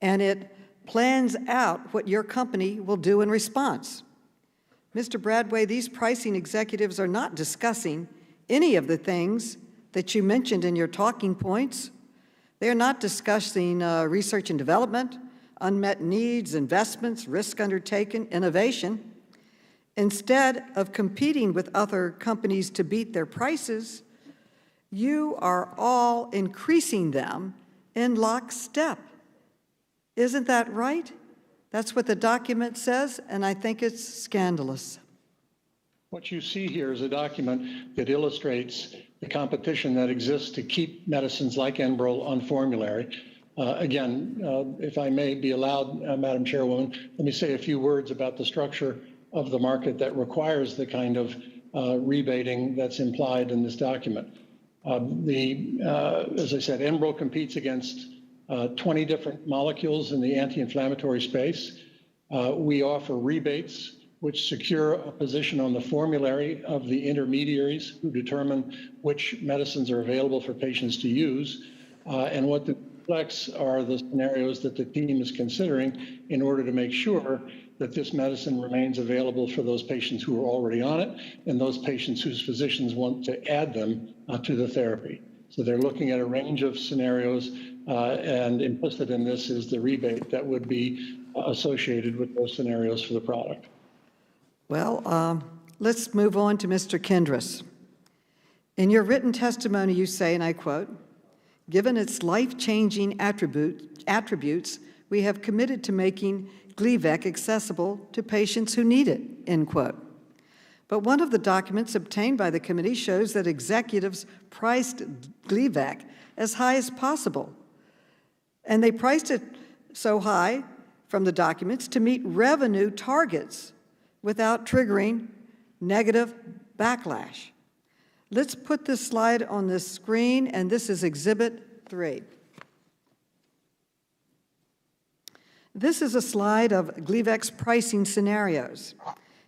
and it plans out what your company will do in response. Mr. Bradway, these pricing executives are not discussing any of the things that you mentioned in your talking points. They're not discussing research and development, unmet needs, investments, risk undertaken, innovation. Instead of competing with other companies to beat their prices, you are all increasing them in lockstep. Isn't that right? That's what the document says, and I think it's scandalous. What you see here is a document that illustrates the competition that exists to keep medicines like Enbrel on formulary. Again, if I may be allowed, Madam Chairwoman, let me say a few words about the structure of the market that requires the kind of rebating that's implied in this document. As I said, Enbrel competes against 20 different molecules in the anti-inflammatory space. We offer rebates, which secure a position on the formulary of the intermediaries who determine which medicines are available for patients to use. And what the reflects are the scenarios that the team is considering in order to make sure that this medicine remains available for those patients who are already on it and those patients whose physicians want to add them to the therapy. So they're looking at a range of scenarios, and implicit in this is the rebate that would be associated with those scenarios for the product. Well, let's move on to Mr. Kendris. In your written testimony, you say, and I quote, "Given its life-changing attributes, we have committed to making Gleevec accessible to patients who need it," end quote. But one of the documents obtained by the committee shows that executives priced Gleevec as high as possible. And they priced it so high from the documents to meet revenue targets without triggering negative backlash. Let's put this slide on the screen, and this is Exhibit 3. This is a slide of Gleevec's pricing scenarios,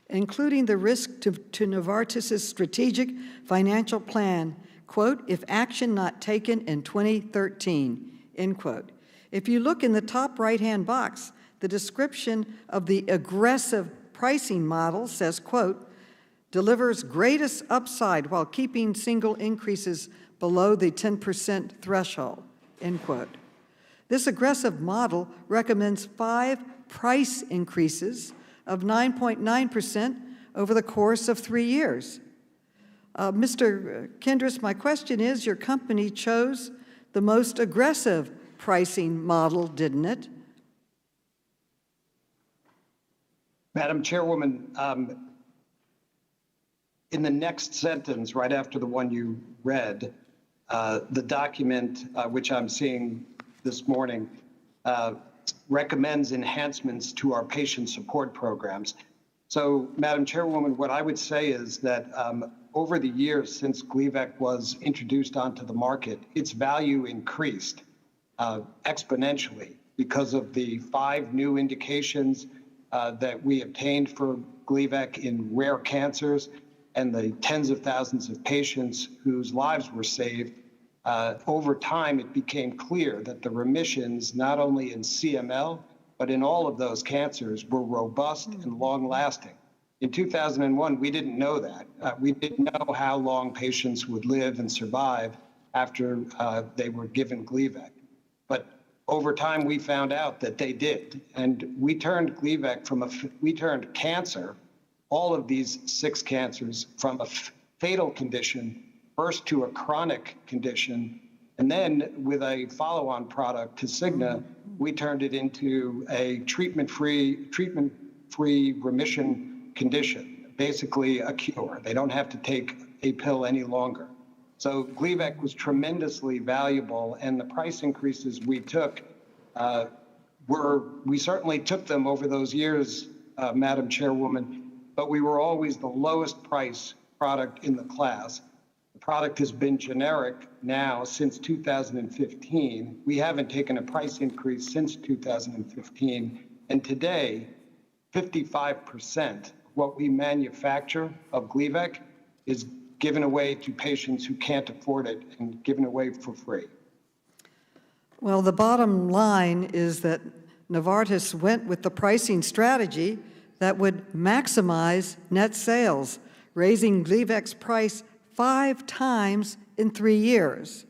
including the risk to Novartis' strategic financial plan, quote, "if action not taken in 2013," end quote. If you look in the top right-hand box, the description of the aggressive pricing model says, quote, "delivers greatest upside while keeping single increases below the 10% threshold," end quote. This aggressive model recommends 5 price increases of 9.9% over the course of 3 years. Mr. Kendris, my question is, your company chose the most aggressive pricing model, didn't it? Madam Chairwoman, in the next sentence, right after the one you read, the document which I'm seeing this morning recommends enhancements to our patient support programs. So, Madam Chairwoman, what I would say is that over the years since Gleevec was introduced onto the market, its value increased exponentially because of the 5 new indications that we obtained for Gleevec in rare cancers and the tens of thousands of patients whose lives were saved. Over time, it became clear that the remissions, not only in CML, but in all of those cancers, were robust and long-lasting. In 2001, we didn't know that. We didn't know how long patients would live and survive after they were given Gleevec. But over time, we found out that they did. And we turned Gleevec we turned cancer, all of these 6 cancers, from a fatal condition first to a chronic condition, and then with a follow-on product, Tasigna, we turned it into a treatment-free remission condition, basically a cure. They don't have to take a pill any longer. So Gleevec was tremendously valuable, and the price increases we took we certainly took them over those years, Madam Chairwoman, but we were always the lowest price product in the class. The product has been generic now since 2015. We haven't taken a price increase since 2015. And today, 55% of what we manufacture of Gleevec is given away to patients who can't afford it and given away for free. Well, the bottom line is that Novartis went with the pricing strategy that would maximize net sales, raising Gleevec's price 5 times in 3 years.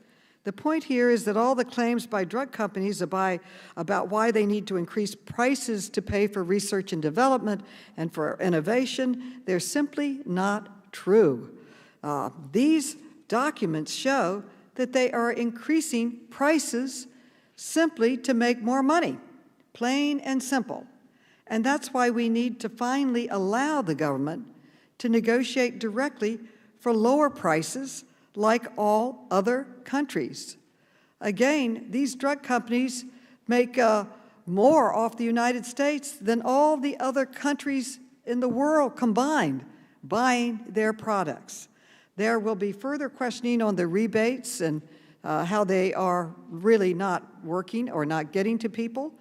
The point here is that all the claims by drug companies about why they need to increase prices to pay for research and development and for innovation, they're simply not true. These documents show that they are increasing prices simply to make more money, plain and simple. And that's why we need to finally allow the government to negotiate directly for lower prices like all other countries. Again, these drug companies make more off the United States than all the other countries in the world combined buying their products. There will be further questioning on the rebates and how they are really not working or not getting to people.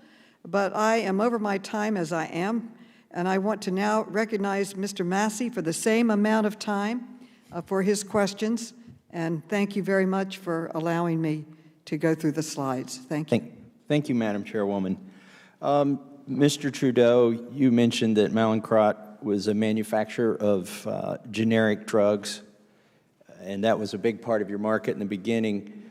but I am over my time as I am, and I want to now recognize Mr. Massey for the same amount of time for his questions, and thank you very much for allowing me to go through the slides. Thank you. Thank you, Madam Chairwoman. Mr. Trudeau, you mentioned that Mallinckrodt was a manufacturer of generic drugs, and that was a big part of your market in the beginning.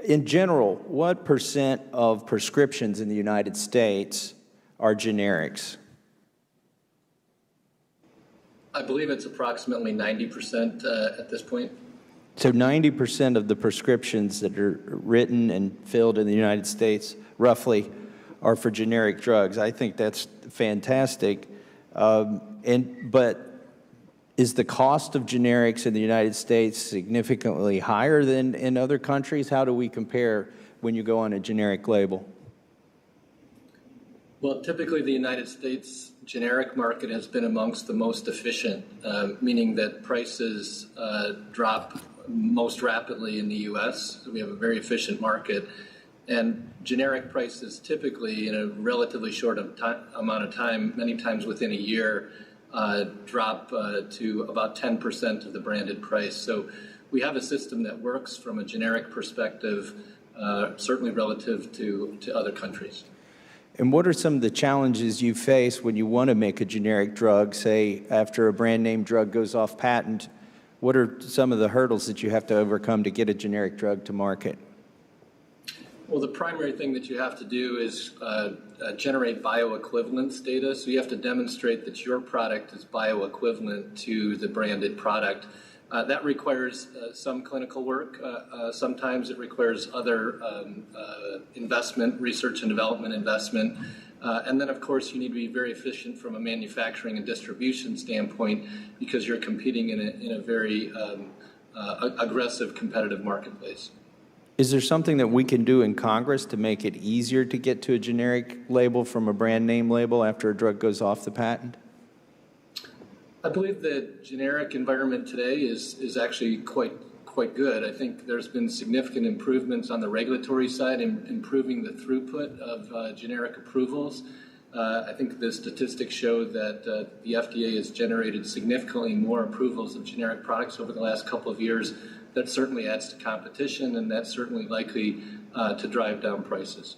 In general, what % of prescriptions in the United States are generics? I believe it's approximately 90% at this point. So 90% of the prescriptions that are written and filled in the United States, roughly, are for generic drugs. I think that's fantastic. But is the cost of generics in the United States significantly higher than in other countries? How do we compare when you go on a generic label? Well, typically the United States generic market has been amongst the most efficient, meaning that prices drop most rapidly in the U.S. So we have a very efficient market. And generic prices typically, in a relatively short amount of time, many times within a year, drop to about 10% of the branded price. So we have a system that works from a generic perspective, certainly relative to other countries. And what are some of the challenges you face when you want to make a generic drug, say after a brand name drug goes off patent? What are some of the hurdles that you have to overcome to get a generic drug to market? Well, the primary thing that you have to do is generate bioequivalence data. So you have to demonstrate that your product is bioequivalent to the branded product. That requires some clinical work. Sometimes it requires other investment, research and development investment. And then, of course, you need to be very efficient from a manufacturing and distribution standpoint because you're competing in a very aggressive competitive marketplace. Is there something that we can do in Congress to make it easier to get to a generic label from a brand name label after a drug goes off the patent? I believe the generic environment today is actually quite good. I think there's been significant improvements on the regulatory side in improving the throughput of generic approvals. I think the statistics show that the FDA has generated significantly more approvals of generic products over the last couple of years. That certainly adds to competition, and that's certainly likely to drive down prices.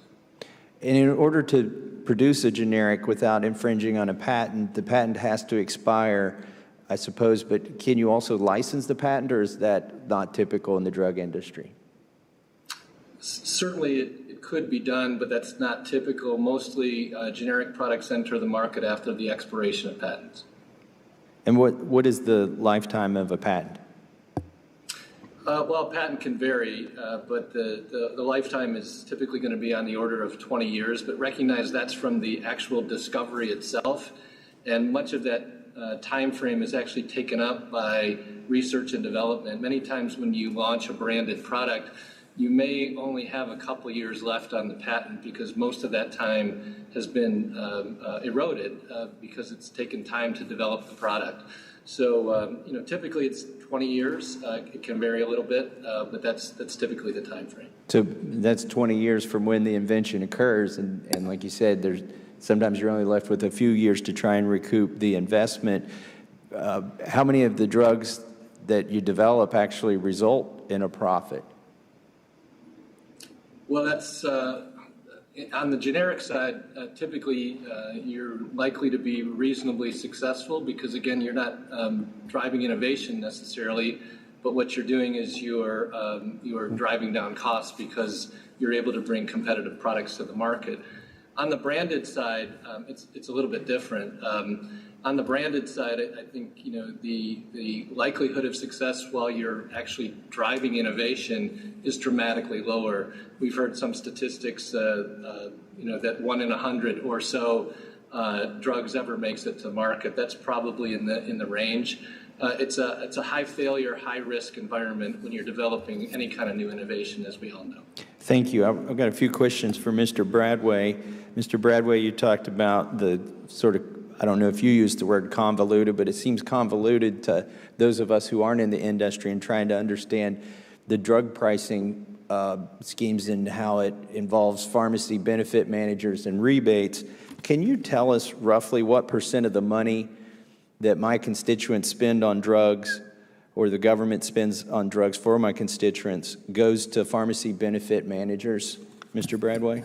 And in order to produce a generic without infringing on a patent, the patent has to expire, I suppose, but can you also license the patent, or is that not typical in the drug industry? Certainly it could be done, but that's not typical. Mostly generic products enter the market after the expiration of patents. And what is the lifetime of a patent? Well, a patent can vary, but the lifetime is typically going to be on the order of 20 years, but recognize that's from the actual discovery itself, and much of that time frame is actually taken up by research and development. Many times when you launch a branded product, you may only have a couple of years left on the patent because most of that time has been eroded because it's taken time to develop the product. So, typically it's 20 years. It can vary a little bit, but that's typically the time frame. So that's 20 years from when the invention occurs, and like you said, sometimes you're only left with a few years to try and recoup the investment. How many of the drugs that you develop actually result in a profit? Well, that's on the generic side, typically you're likely to be reasonably successful because, again, you're not driving innovation necessarily, but what you're doing is you're driving down costs because you're able to bring competitive products to the market. On the branded side, it's a little bit different. On the branded side, I think the likelihood of success while you're actually driving innovation is dramatically lower. We've heard some statistics, that 1 in 100 or so drugs ever makes it to market. That's probably in the range. It's a high failure, high risk environment when you're developing any kind of new innovation, as we all know. Thank you. I've got a few questions for Mr. Bradway. Mr. Bradway, you talked about the sort of, I don't know if you used the word convoluted, but it seems convoluted to those of us who aren't in the industry and trying to understand the drug pricing schemes and how it involves pharmacy benefit managers and rebates. Can you tell us roughly what % of the money that my constituents spend on drugs or the government spends on drugs for my constituents goes to pharmacy benefit managers, Mr. Bradway?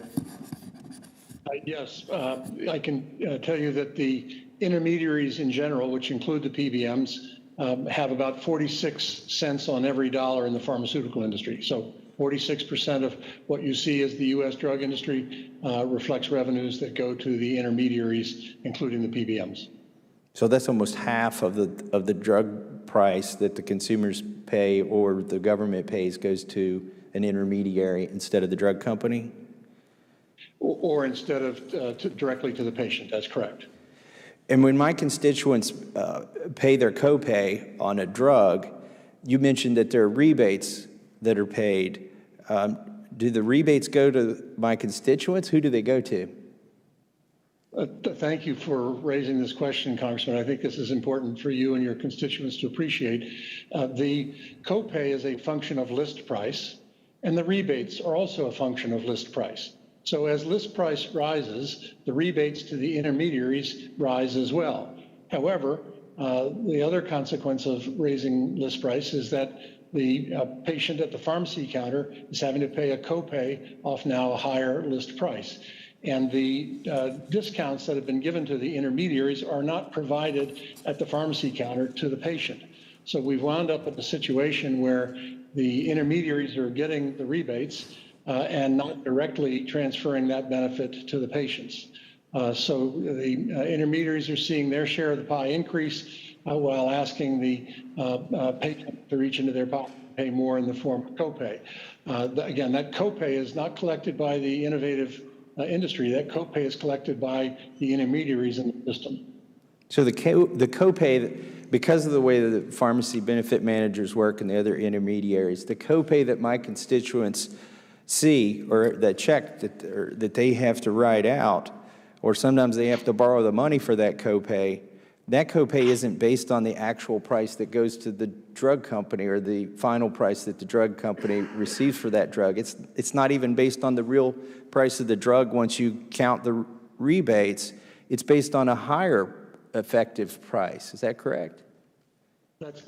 Yes, I can tell you that the intermediaries in general, which include the PBMs, have about 46 cents on every dollar in the pharmaceutical industry. So 46% of what you see as the U.S. drug industry reflects revenues that go to the intermediaries, including the PBMs. So that's almost half of the drug price that the consumers pay or the government pays goes to an intermediary instead of the drug company? Or instead of directly to the patient, that's correct. And when my constituents pay their copay on a drug, you mentioned that there are rebates that are paid. Do the rebates go to my constituents? Who do they go to? Thank you for raising this question, Congressman. I think this is important for you and your constituents to appreciate. The copay is a function of list price, and the rebates are also a function of list price. So as list price rises, the rebates to the intermediaries rise as well. However, the other consequence of raising list price is that the patient at the pharmacy counter is having to pay a copay off now a higher list price. And the discounts that have been given to the intermediaries are not provided at the pharmacy counter to the patient. So we've wound up with a situation where the intermediaries are getting the rebates and not directly transferring that benefit to the patients. So the intermediaries are seeing their share of the pie increase while asking the patient to reach into their pocket and pay more in the form of copay. Again, that copay is not collected by the innovative industry. That copay is collected by the intermediaries in the system. So the copay, because of the way that the pharmacy benefit managers work and the other intermediaries, the copay that my constituents see, or that check that they have to write out, or sometimes they have to borrow the money for that copay isn't based on the actual price that goes to the drug company or the final price that the drug company receives for that drug. It's not even based on the real price of the drug once you count the rebates. It's based on a higher effective price. Is that correct?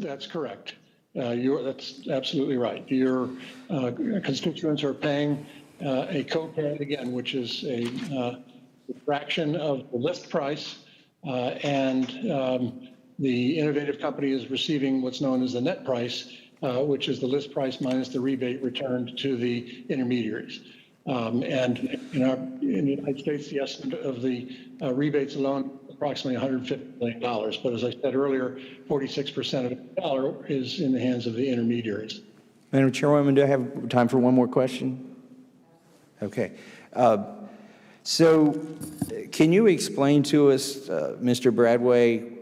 That's correct. That's absolutely right. Your constituents are paying a copay, again, which is a fraction of the list price, and the innovative company is receiving what's known as the net price, which is the list price minus the rebate returned to the intermediaries. And in the United States, the estimate of the rebates alone approximately $150 million. But as I said earlier, 46% of the dollar is in the hands of the intermediaries. Madam Chairwoman, do I have time for one more question? Okay. So can you explain to us, Mr. Bradway,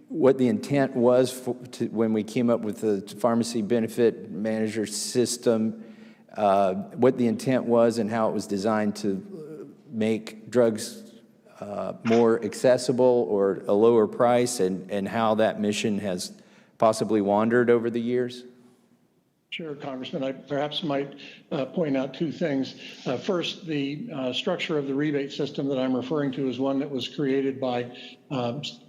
what the intent was when we came up with the pharmacy benefit manager system, what the intent was and how it was designed to make drugs more accessible or a lower price, and how that mission has possibly wandered over the years? Sure, Congressman. I perhaps might point out two things. First, the structure of the rebate system that I'm referring to is one that was created by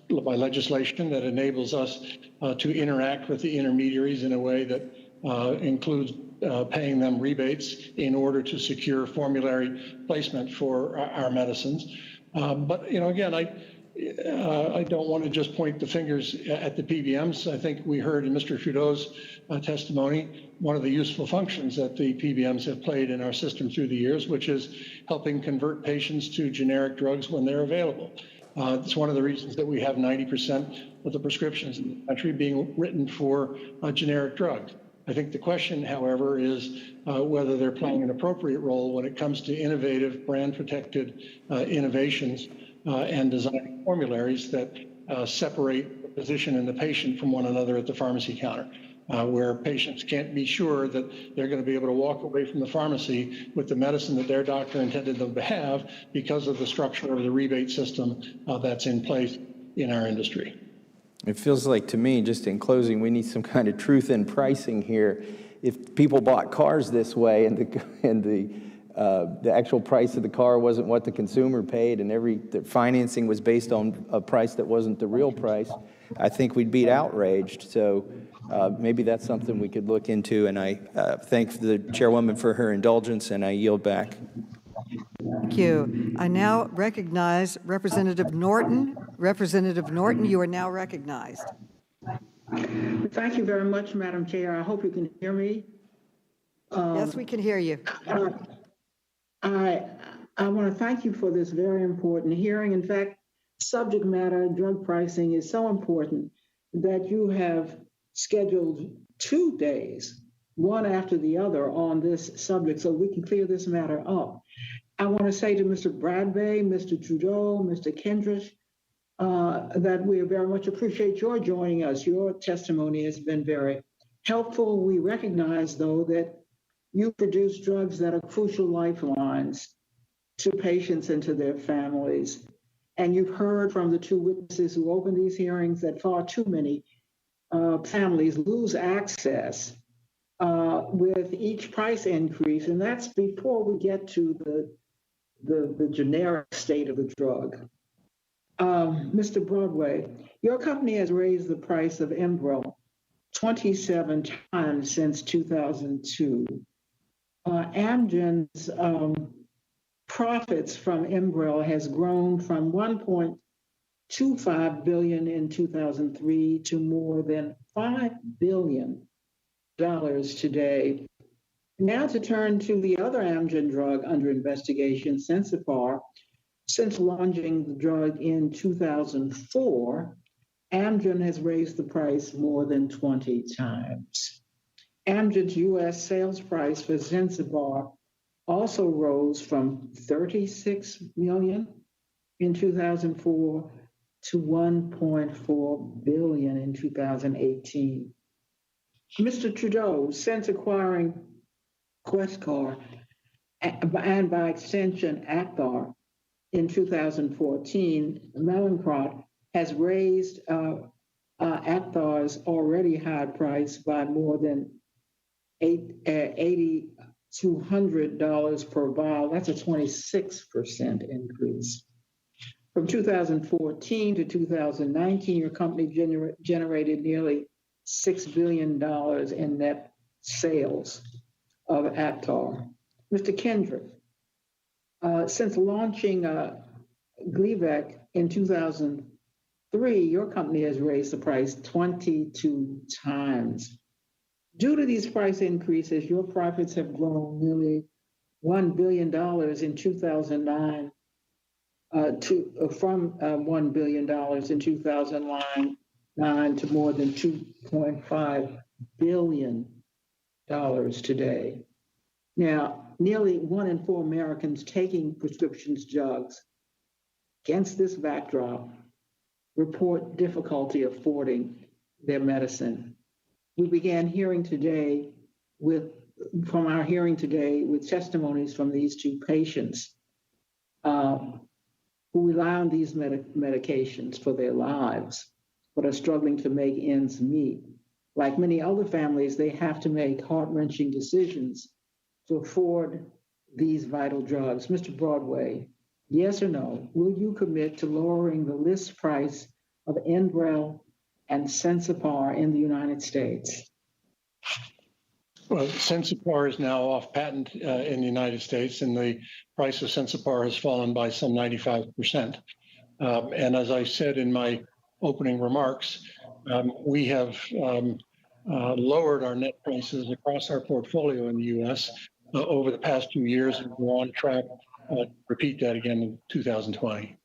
legislation that enables us to interact with the intermediaries in a way that includes paying them rebates in order to secure formulary placement for our medicines. But, again, I don't want to just point the fingers at the PBMs. I think we heard in Mr. Trudeau's testimony one of the useful functions that the PBMs have played in our system through the years, which is helping convert patients to generic drugs when they're available. It's one of the reasons that we have 90% of the prescriptions in the country being written for a generic drug. I think the question, however, is whether they're playing an appropriate role when it comes to innovative, brand-protected innovations and designing formularies that separate the physician and the patient from one another at the pharmacy counter, where patients can't be sure that they're going to be able to walk away from the pharmacy with the medicine that their doctor intended them to have because of the structure of the rebate system that's in place in our industry. It feels like to me, just in closing, we need some kind of truth in pricing here. if people bought cars this way and the actual price of the car wasn't what the consumer paid and the financing was based on a price that wasn't the real price, I think we'd be outraged. So maybe that's something we could look into, and I thank the chairwoman for her indulgence, and I yield back. Thank you. I now recognize Representative Norton. Representative Norton, you are now recognized. Thank you very much, Madam Chair. I hope you can hear me. Yes, we can hear you. I want to thank you for this very important hearing. In fact, subject matter, drug pricing is so important that you have scheduled 2 days, one after the other, on this subject so we can clear this matter up. I want to say to Mr. Bradway, Mr. Trudeau, Mr. Kendrick, that we very much appreciate your joining us. Your testimony has been very helpful. We recognize, though, that you produce drugs that are crucial lifelines to patients and to their families. And you've heard from the 2 witnesses who opened these hearings that far too many families lose access with each price increase. And that's before we get to the generic state of the drug. Mr. Broadway, your company has raised the price of Enbrel 27 times since 2002. Amgen's profits from Enbrel has grown from $1.25 billion in 2003 to more than $5 billion today. Now to turn to the other Amgen drug under investigation, Sensipar. Since launching the drug in 2004, Amgen has raised the price more than 20 times. Amgen's U.S. sales price for Sensipar also rose from $36 million in 2004 to $1.4 billion in 2018. Mr. Trudeau, since acquiring Questcor and by extension Acthar in 2014, Mallinckrodt has raised Acthar's already high price by more than $8,200 per vial. That's a 26% increase. From 2014 to 2019, your company generated nearly $6 billion in net sales of Acthar. Mr. Kendrick, since launching Gleevec in 2003, your company has raised the price 22 times. Due to these price increases, your profits have grown nearly $1 billion in 2009 from $1 billion in 2009 to more than $2.5 billion today. Now, nearly 1 in 4 Americans taking prescription drugs against this backdrop report difficulty affording their medicine. We began hearing today with testimonies from these 2 patients who rely on these medications for their lives, but are struggling to make ends meet. Like many other families, they have to make heart-wrenching decisions to afford these vital drugs. Mr. Broadway, yes or no, will you commit to lowering the list price of Enbrel and Sensipar in the United States? Well, Sensipar is now off patent in the United States, and the price of Sensipar has fallen by some 95%. And as I said in my opening remarks, we have lowered our net prices across our portfolio in the U.S. Over the past 2 years, and we're on track to repeat that again in 2020.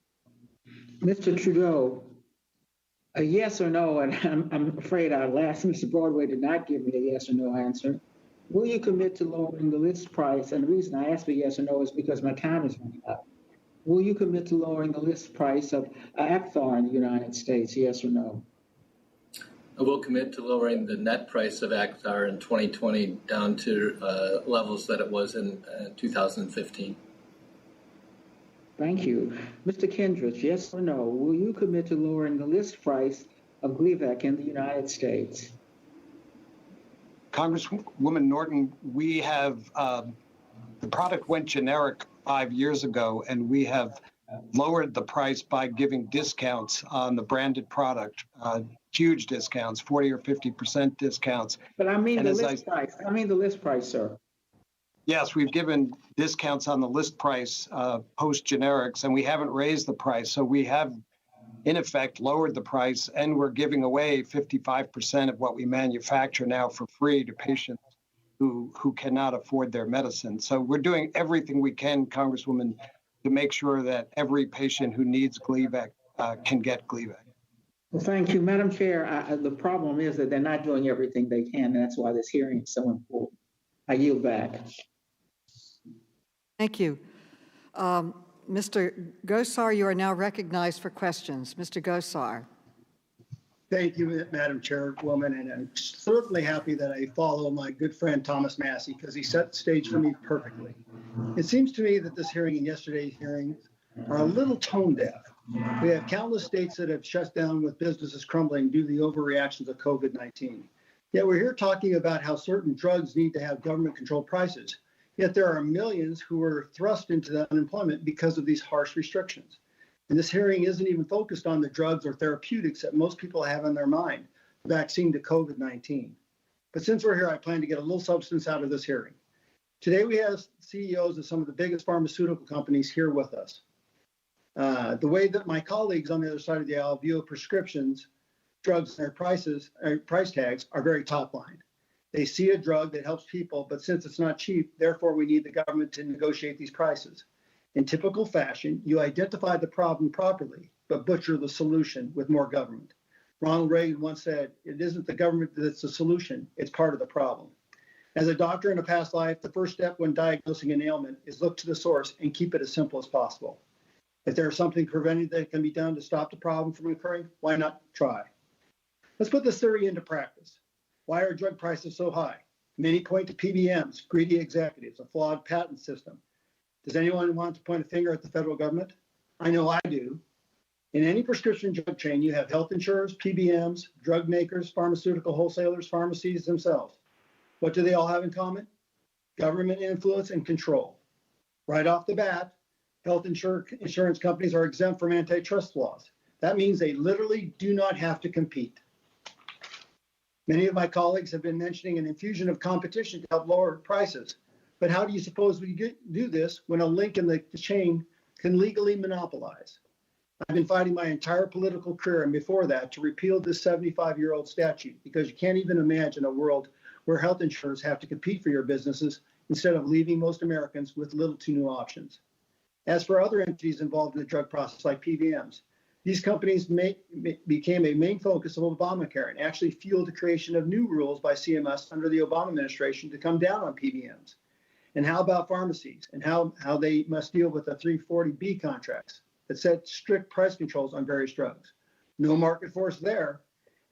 Mr. Trudeau, a yes or no, and I'm afraid our last Mr. Broadway did not give me a yes or no answer. Will you commit to lowering the list price? And the reason I asked for yes or no is because my time is running out. Will you commit to lowering the list price of Acthar in the United States, yes or no? I will commit to lowering the net price of Acthar in 2020 down to levels that it was in 2015. Thank you. Mr. Kendrick, yes or no, will you commit to lowering the list price of Gleevec in the United States? Congresswoman Norton, we have, the product went generic 5 years ago, and we have lowered the price by giving discounts on the branded product, huge discounts, 40 or 50% discounts. But I mean the list price. I mean the list price, sir. Yes, we've given discounts on the list price post generics, and we haven't raised the price. So we have, in effect, lowered the price, and we're giving away 55% of what we manufacture now for free to patients who cannot afford their medicine. So we're doing everything we can, Congresswoman, to make sure that every patient who needs Gleevec can get Gleevec. Well, thank you, Madam Chair. The problem is that they're not doing everything they can, and that's why this hearing is so important. I yield back. Thank you. Mr. Gosar, you are now recognized for questions. Mr. Gosar. Thank you, Madam Chairwoman, and I'm certainly happy that I follow my good friend Thomas Massey because he set the stage for me perfectly. It seems to me that this hearing and yesterday's hearings are a little tone deaf. We have countless states that have shut down with businesses crumbling due to the overreactions of COVID-19. Yet we're here talking about how certain drugs need to have government-controlled prices. Yet there are millions who are thrust into the unemployment because of these harsh restrictions. And this hearing isn't even focused on the drugs or therapeutics that most people have in their mind, the vaccine to COVID-19. But since we're here, I plan to get a little substance out of this hearing. Today, we have CEOs of some of the biggest pharmaceutical companies here with us. The way that my colleagues on the other side of the aisle view prescriptions, drugs, and their price tags are very top line. They see a drug that helps people, but since it's not cheap, therefore we need the government to negotiate these prices. In typical fashion, you identify the problem properly, but butcher the solution with more government. Ronald Reagan once said, "It isn't the government that's the solution, it's part of the problem." As a doctor in a past life, the first step when diagnosing an ailment is look to the source and keep it as simple as possible. If there is something preventative that can be done to stop the problem from occurring, why not try? Let's put this theory into practice. Why are drug prices so high? Many point to PBMs, greedy executives, a flawed patent system. Does anyone want to point a finger at the federal government? I know I do. In any prescription drug chain, you have health insurers, PBMs, drug makers, pharmaceutical wholesalers, pharmacies themselves. What do they all have in common? Government influence and control. Right off the bat, health insurance companies are exempt from antitrust laws. That means they literally do not have to compete. Many of my colleagues have been mentioning an infusion of competition to help lower prices. But how do you suppose we do this when a link in the chain can legally monopolize? I've been fighting my entire political career and before that to repeal this 75-year-old statute because you can't even imagine a world where health insurers have to compete for your businesses instead of leaving most Americans with little to no options. As for other entities involved in the drug process like PBMs, these companies became a main focus of Obamacare and actually fueled the creation of new rules by CMS under the Obama administration to come down on PBMs. And how about pharmacies and how they must deal with the 340B contracts that set strict price controls on various drugs? No market force there.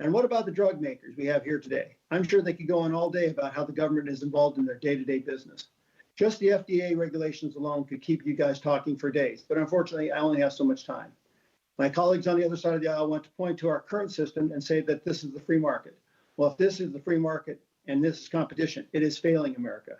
And what about the drug makers we have here today? I'm sure they could go on all day about how the government is involved in their day-to-day business. Just the FDA regulations alone could keep you guys talking for days, but unfortunately, I only have so much time. My colleagues on the other side of the aisle want to point to our current system and say that this is the free market. Well, if this is the free market and this is competition, it is failing America.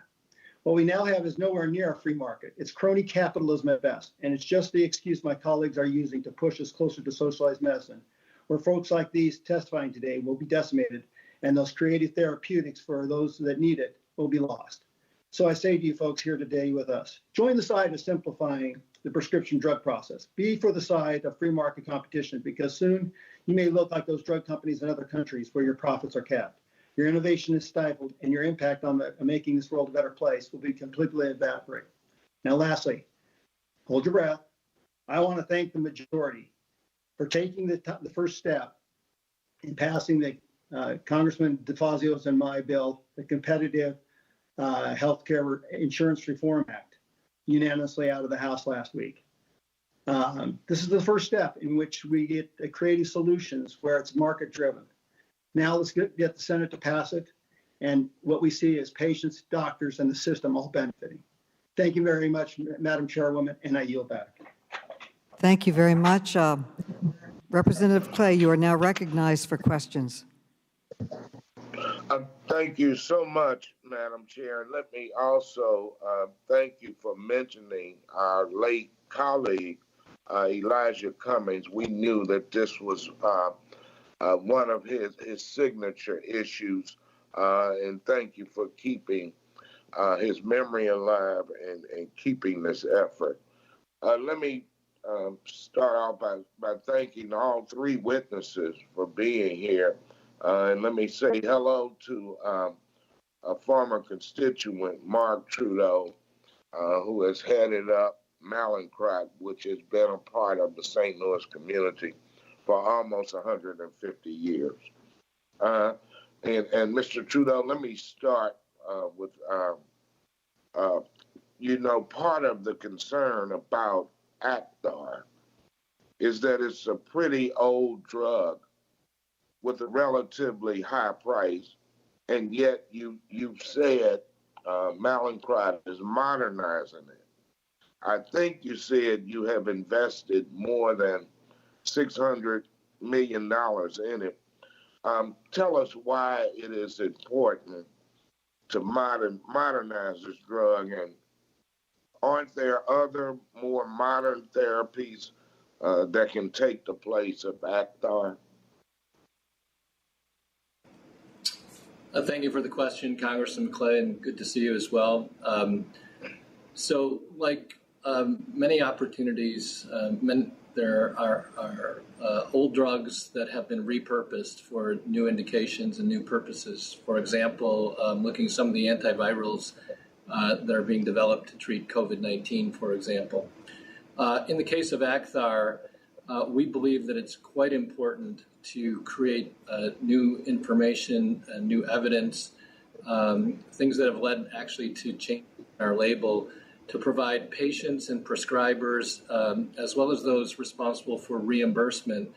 What we now have is nowhere near a free market. It's crony capitalism at best, and it's just the excuse my colleagues are using to push us closer to socialized medicine, where folks like these testifying today will be decimated, and those creative therapeutics for those that need it will be lost. So I say to you folks here today with us, join the side of simplifying the prescription drug process. Be for the side of free market competition, because soon you may look like those drug companies in other countries where your profits are capped. Your innovation is stifled, and your impact on making this world a better place will be completely evaporate. Now, lastly, hold your breath. I want to thank the majority for taking the first step in passing the Congressman DeFazio's and my bill, the Competitive Healthcare Insurance Reform Act, unanimously out of the House last week. This is the first step in which we get creative solutions where it's market-driven. Now let's get the Senate to pass it, and what we see is patients, doctors, and the system all benefiting. Thank you very much, Madam Chairwoman, and I yield back. Thank you very much. Representative Clay, you are now recognized for questions. Thank Thank you so much, Madam Chair. And let me also thank you for mentioning our late colleague, Elijah Cummings. We knew that this was one of his signature issues, and thank you for keeping his memory alive and keeping this effort. Let me start off by thanking all three witnesses for being here. And let me say hello to a former constituent, Mark Trudeau, who has headed up Mallinckrodt, which has been a part of the St. Louis community for almost 150 years. And Mr. Trudeau, let me start with, part of the concern about Acthar is that it's a pretty old drug with a relatively high price, and yet you've said Mallinckrodt is modernizing it. I think you said you have invested more than $600 million in it. Tell us why it is important to modernize this drug, and aren't there other more modern therapies that can take the place of Acthar? Thank you for the question, Congressman Clay, and good to see you as well. So, like many opportunities, there are old drugs that have been repurposed for new indications and new purposes. For example, looking at some of the antivirals that are being developed to treat COVID-19, for example. In the case of Acthar, we believe that it's quite important to create new information and new evidence, things that have led actually to change our label to provide patients and prescribers, as well as those responsible for reimbursement,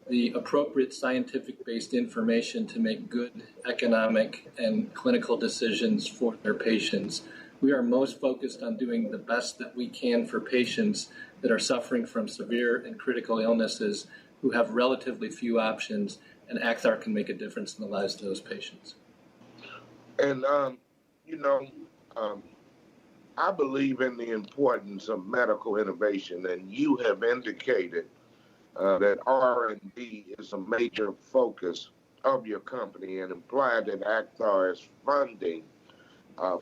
the appropriate scientific-based information to make good economic and clinical decisions for their patients. We are most focused on doing the best that we can for patients that are suffering from severe and critical illnesses who have relatively few options, and Acthar can make a difference in the lives of those patients. And, I believe in the importance of medical innovation, and you have indicated that R&D is a major focus of your company and implied that Acthar is funding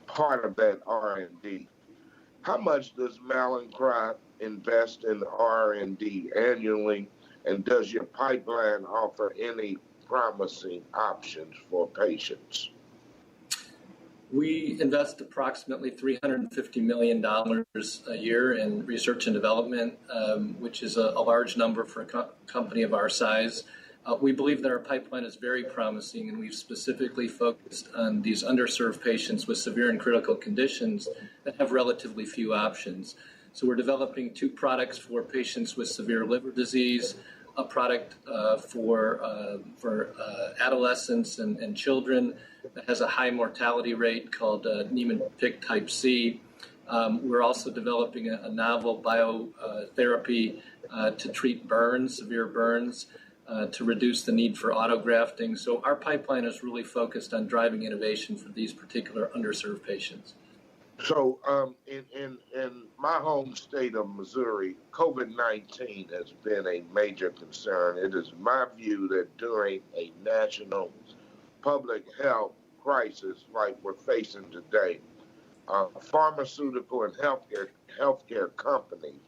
part of that R&D. How much does Mallinckrodt invest in R&D annually, and does your pipeline offer any promising options for patients? We invest approximately $350 million a year in research and development, which is a large number for a company of our size. We believe that our pipeline is very promising, and we've specifically focused on these underserved patients with severe and critical conditions that have relatively few options. So we're developing 2 products for patients with severe liver disease, a product for adolescents and children that has a high mortality rate called Niemann-Pick type C. We're also developing a novel biotherapy to treat burns, severe burns, to reduce the need for autografting. So our pipeline is really focused on driving innovation for these particular underserved patients. So in my home state of Missouri, COVID-19 has been a major concern. It is my view that during a national public health crisis like we're facing today, pharmaceutical and healthcare companies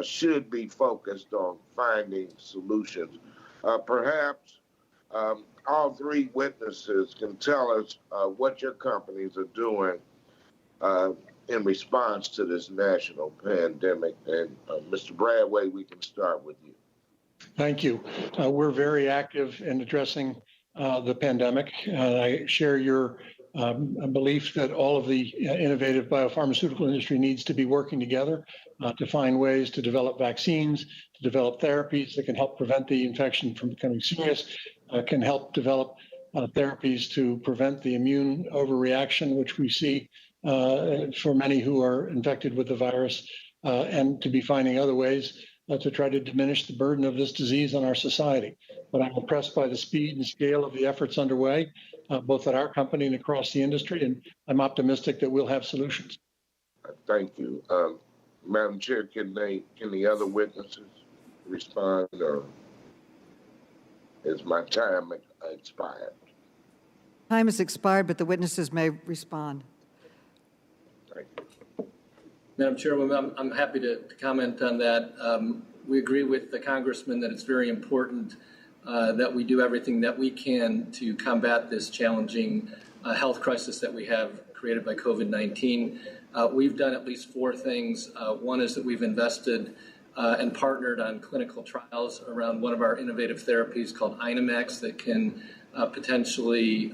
should be focused on finding solutions. Perhaps all 3 witnesses can tell us what your companies are doing in response to this national pandemic. And Mr. Bradway, we can start with you. Thank you. We're very active in addressing the pandemic. I share your belief that all of the innovative biopharmaceutical industry needs to be working together to find ways to develop vaccines, to develop therapies that can help prevent the infection from becoming serious, can help develop therapies to prevent the immune overreaction, which we see for many who are infected with the virus, and to be finding other ways to try to diminish the burden of this disease on our society. but I'm impressed by the speed and scale of the efforts underway, both at our company and across the industry, and I'm optimistic that we'll have solutions. Thank you. Madam Chair, can the other witnesses respond, or is my time expired? Time has expired, but the witnesses may respond. Thank you. Madam Chairwoman, I'm happy to comment on that. We agree with the Congressman that it's very important that we do everything that we can to combat this challenging health crisis that we have created by COVID-19. We've done at least 4 things. One is that we've invested and partnered on clinical trials around one of our innovative therapies called Inamax that can potentially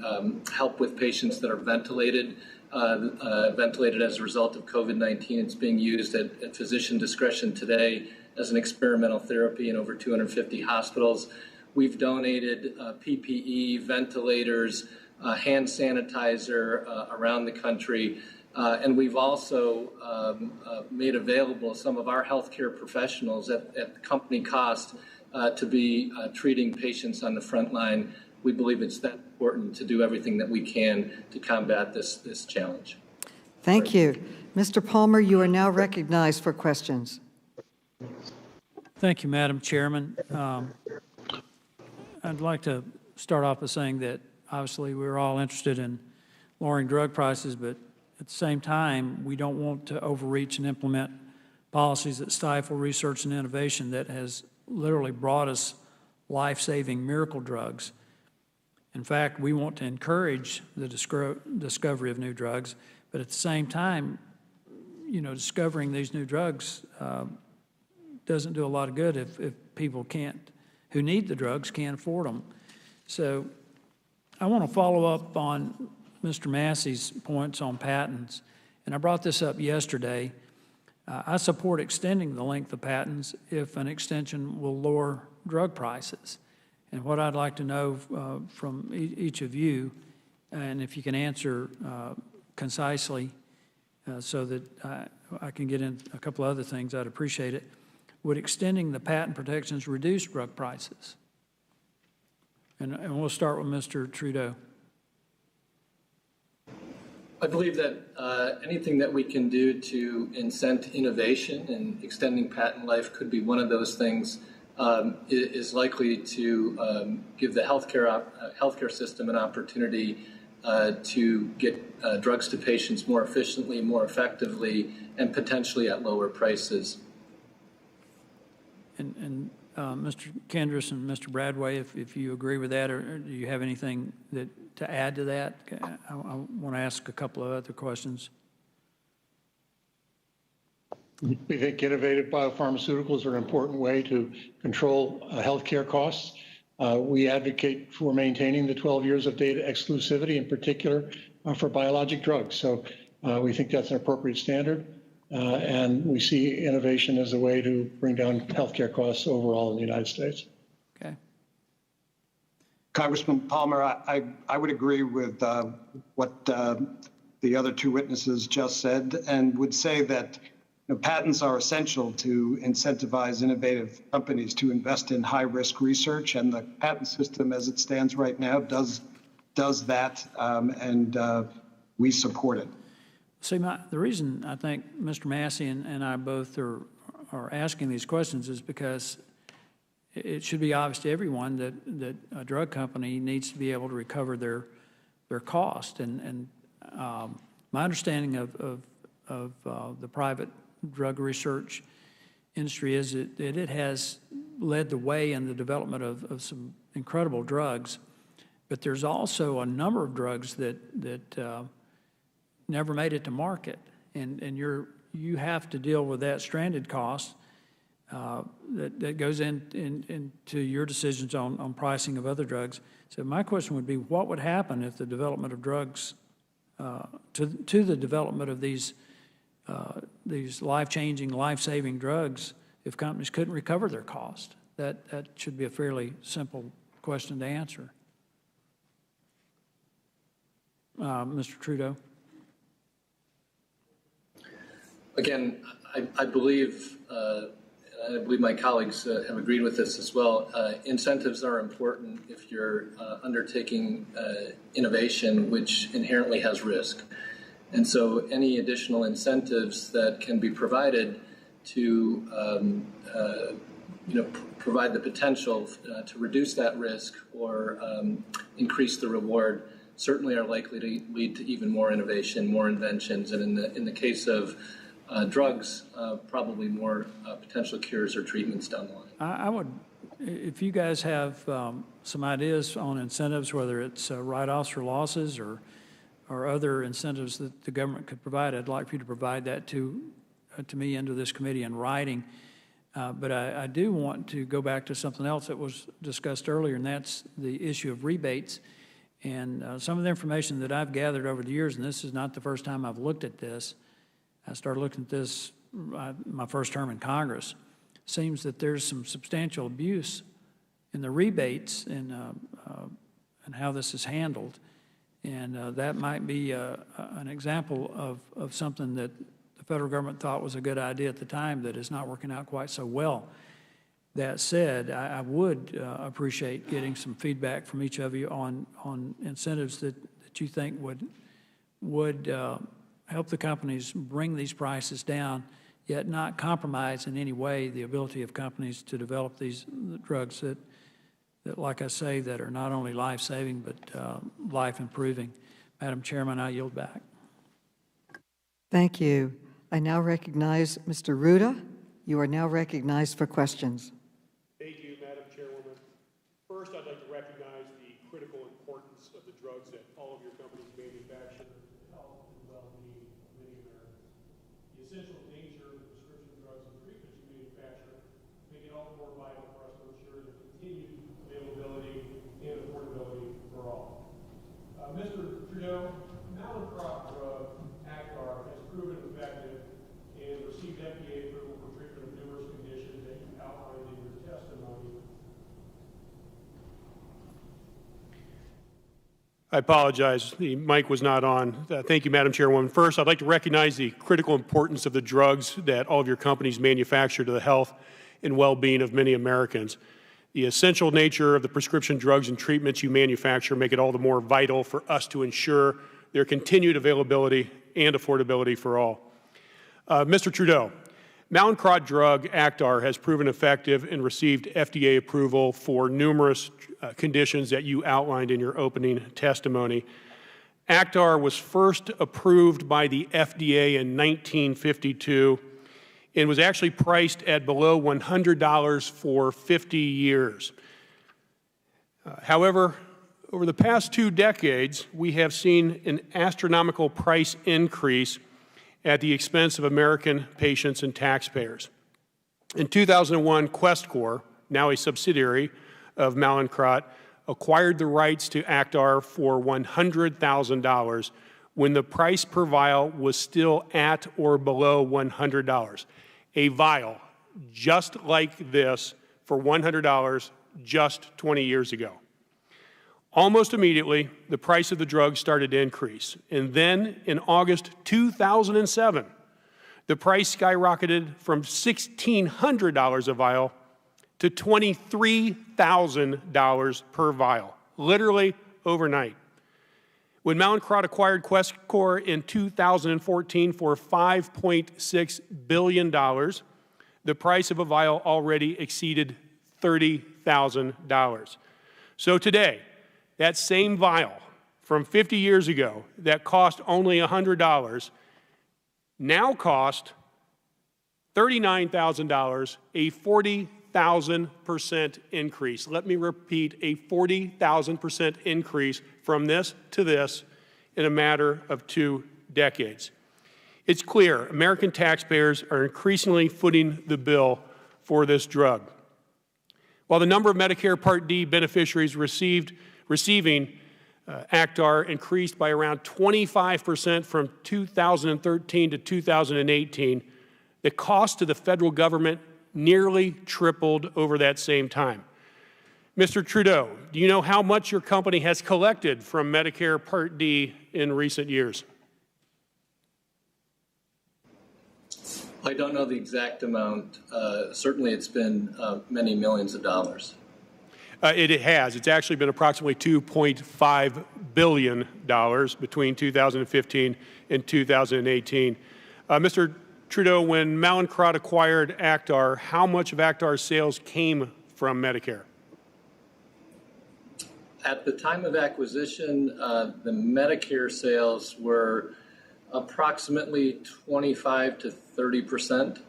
help with patients that are ventilated as a result of COVID-19. It's being used at physician discretion today as an experimental therapy in over 250 hospitals. We've donated PPE, ventilators, hand sanitizer around the country. And we've also made available some of our healthcare professionals at company cost to be treating patients on the front line. We believe it's that important to do everything that we can to combat this challenge. Thank you. Mr. Palmer, you are now recognized for questions. Thank you, Madam Chairman. I'd like to start off by saying that obviously we're all interested in lowering drug prices, but at the same time, we don't want to overreach and implement policies that stifle research and innovation that has literally brought us life-saving miracle drugs. In fact, we want to encourage the discovery of new drugs, but at the same time, discovering these new drugs doesn't do a lot of good if people who need the drugs can't afford them. So I want to follow up on Mr. Massey's points on patents, and I brought this up yesterday. I support extending the length of patents if an extension will lower drug prices. And what I'd like to know from each of you, and if you can answer concisely so that I can get in a couple other things, I'd appreciate it. Would extending the patent protections reduce drug prices? And we'll start with Mr. Trudeau. I believe that anything that we can do to incent innovation and extending patent life could be one of those things. Is likely to give the healthcare system an opportunity to get drugs to patients more efficiently, more effectively, and potentially at lower prices. And Mr. Kendriss and Mr. Bradway, if you agree with that, or do you have anything to add to that? I want to ask a couple of other questions. We think innovative biopharmaceuticals are an important way to control healthcare costs. We advocate for maintaining the 12 years of data exclusivity, in particular for biologic drugs. So we think that's an appropriate standard. And we see innovation as a way to bring down healthcare costs overall in the United States. Okay. Congressman Palmer, I would agree with what the other 2 witnesses just said, and would say that patents are essential to incentivize innovative companies to invest in high-risk research, and the patent system as it stands right now does that, and we support it. See, the reason I think Mr. Massey and I both are asking these questions is because it should be obvious to everyone that a drug company needs to be able to recover their cost. And my understanding of the private drug research industry is that it has led the way in the development of some incredible drugs, but there's also a number of drugs that never made it to market, and you have to deal with that stranded cost that goes into your decisions on pricing of other drugs. So my question would be, what would happen if the development of drugs to the development of these life-changing, life-saving drugs, if companies couldn't recover their cost? That should be a fairly simple question to answer. Mr. Trudeau. Again, I believe I believe my colleagues have agreed with this as well. Incentives are important if you're undertaking innovation, which inherently has risk. And so any additional incentives that can be provided to provide the potential to reduce that risk or increase the reward certainly are likely to lead to even more innovation, more inventions, and in the case of drugs, probably more potential cures or treatments down the line. I would, if you guys have some ideas on incentives, whether it's write-offs or losses or other incentives that the government could provide, I'd like for you to provide that to me and to this committee in writing. But I do want to go back to something else that was discussed earlier, and that's the issue of rebates. And some of the information that I've gathered over the years, and this is not the first time I've looked at this, I started looking at this my first term in Congress, seems that there's some substantial abuse in the rebates and how this is handled. And that might be an example of something that the federal government thought was a good idea at the time that is not working out quite so well. That said, I would appreciate getting some feedback from each of you on incentives that you think would help the companies bring these prices down, yet not compromise in any way the ability of companies to develop these drugs that like I say, that are not only life-saving but life-improving. Madam Chairman, I yield back. Thank you. I now recognize Mr. Ruda. You are now recognized for questions. Thank you, Madam Chairwoman. First, I'd like to recognize the critical importance of the drugs that all of your companies manufacture to the health and well-being of many Americans. The essential nature of the prescription drugs and treatments you manufacture make it all the more vital for us to ensure the continued availability and affordability for all. Mr. Trudeau, Mallinckrodt drug, Actar, has proven effective and received FDA approval for treatment of numerous conditions that you outlined in your testimony. I apologize, the mic was not on. Thank you, Madam Chairwoman. First, I'd like to recognize the critical importance of the drugs that all of your companies manufacture to the health and well-being of many Americans. The essential nature of the prescription drugs and treatments you manufacture make it all the more vital for us to ensure their continued availability and affordability for all. Mr. Trudeau, Mallinckrodt drug, Actar, has proven effective and received FDA approval for numerous conditions that you outlined in your opening testimony. Actar was first approved by the FDA in 1952 and was actually priced at below $100 for 50 years. However, over the past 2 decades, we have seen an astronomical price increase at the expense of American patients and taxpayers. In 2001, Questcor, now a subsidiary of Mallinckrodt, acquired the rights to Actar for $100,000 when the price per vial was still at or below $100. A vial just like this for $100 just 20 years ago. Almost immediately, the price of the drug started to increase. And then in August 2007, the price skyrocketed from $1,600 a vial to $23,000 per vial, literally overnight. When Mallinckrodt acquired Questcor in 2014 for $5.6 billion, the price of a vial already exceeded $30,000. So today, that same vial from 50 years ago that cost only $100 now cost $39,000, a 40,000% increase. Let me repeat, a 40,000% increase from this to this in a matter of 2 decades. It's clear American taxpayers are increasingly footing the bill for this drug. While the number of Medicare Part D beneficiaries receiving Actar increased by around 25% from 2013 to 2018, the cost to the federal government nearly tripled over that same time. Mr. Trudeau, do you know how much your company has collected from Medicare Part D in recent years? I don't know the exact amount. Certainly it's been many millions of dollars. It has. It's actually been approximately $2.5 billion between 2015 and 2018. Mr. Trudeau, when Mallinckrodt acquired Actar, how much of Actar's sales came from Medicare? At the time of acquisition, the Medicare sales were approximately 25 to 30%.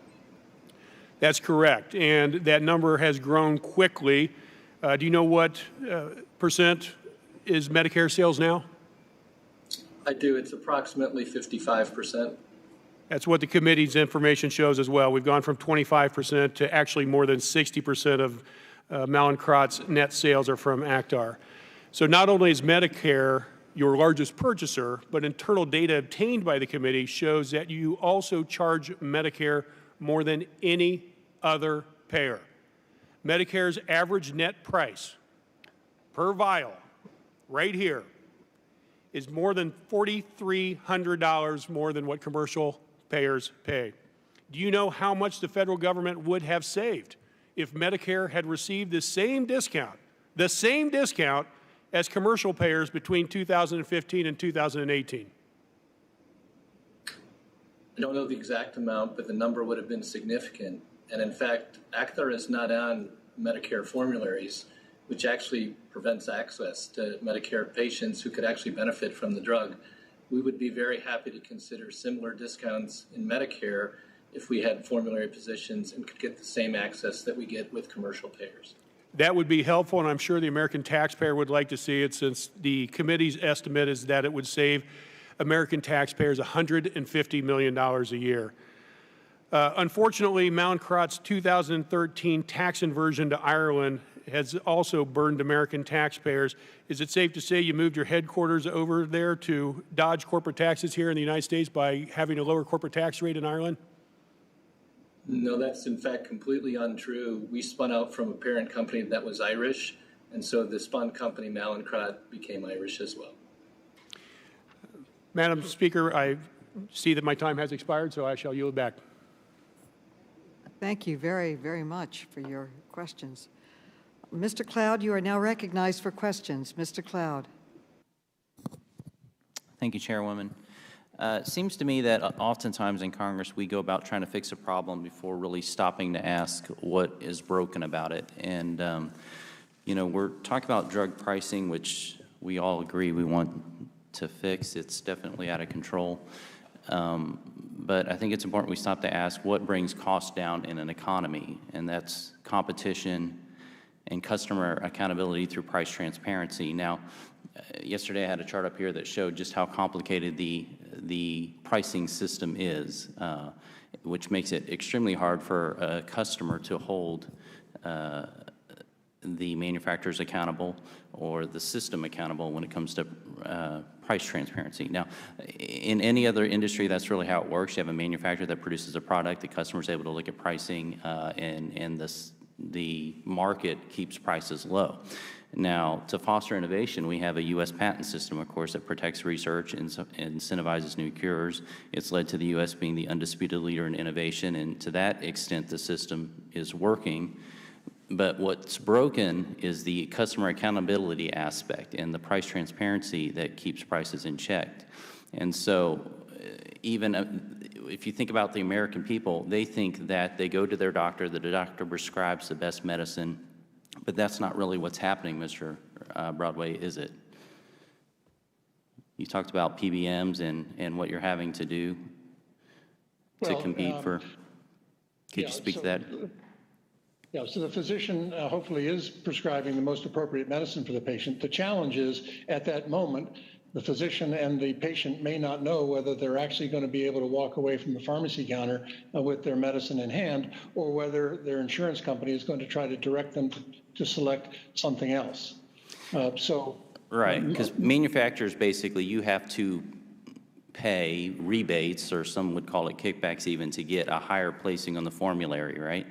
That's correct, and that number has grown quickly. Do you know what percent is Medicare sales now? I do. It's approximately 55%. That's what the committee's information shows as well. We've gone from 25% to actually more than 60% of Mallinckrodt's net sales are from Actar. So not only is Medicare your largest purchaser, but internal data obtained by the committee shows that you also charge Medicare more than any other payer. Medicare's average net price per vial, right here, is more than $4,300 more than what commercial payers pay. Do you know how much the federal government would have saved if Medicare had received the same discount as commercial payers between 2015 and 2018? I don't know the exact amount, but the number would have been significant. And in fact, Actar is not on Medicare formularies, which actually prevents access to Medicare patients who could actually benefit from the drug. We would be very happy to consider similar discounts in Medicare if we had formulary positions and could get the same access that we get with commercial payers. That would be helpful, and I'm sure the American taxpayer would like to see it, since the committee's estimate is that it would save American taxpayers $150 million a year. Unfortunately, Mallinckrodt's 2013 tax inversion to Ireland has also burned American taxpayers. Is it safe to say you moved your headquarters over there to dodge corporate taxes here in the United States by having a lower corporate tax rate in Ireland? No, that's in fact completely untrue. We spun out from a parent company that was Irish, and so the spun company Mallinckrodt became Irish as well. Madam Speaker, I see that my time has expired, so I shall yield back. Thank you very, very much for your questions. Mr. Cloud, you are now recognized for questions. Mr. Cloud. Thank you, Chairwoman. It seems to me that oftentimes in Congress we go about trying to fix a problem before really stopping to ask what is broken about it. And, you know, we're talking about drug pricing, which we all agree we want to fix. It's definitely out of control. But I think it's important we stop to ask what brings costs down in an economy, and that's competition and customer accountability through price transparency. Now, yesterday I had a chart up here that showed just how complicated the pricing system is, which makes it extremely hard for a customer to hold the manufacturers accountable or the system accountable when it comes to price transparency. Now, in any other industry, that's really how it works. You have a manufacturer that produces a product, the customer's able to look at pricing, and the market keeps prices low. Now, to foster innovation, we have a U.S. patent system, of course, that protects research and incentivizes new cures. It's led to the U.S. being the undisputed leader in innovation, and to that extent, the system is working. But what's broken is the customer accountability aspect and the price transparency that keeps prices in check. And so even if you think about the American people, they think that they go to their doctor, the doctor prescribes the best medicine, but that's not really what's happening, Mr. Broadway, is it? You talked about PBMs and what you're having to do to compete for. Could you speak to that? Yeah, so the physician hopefully is prescribing the most appropriate medicine for the patient. The challenge is, at that moment, the physician and the patient may not know whether they're actually going to be able to walk away from the pharmacy counter with their medicine in hand, or whether their insurance company is going to try to direct them to select something else. Right, because manufacturers, basically, you have to pay rebates, or some would call it kickbacks even, to get a higher placing on the formulary, right?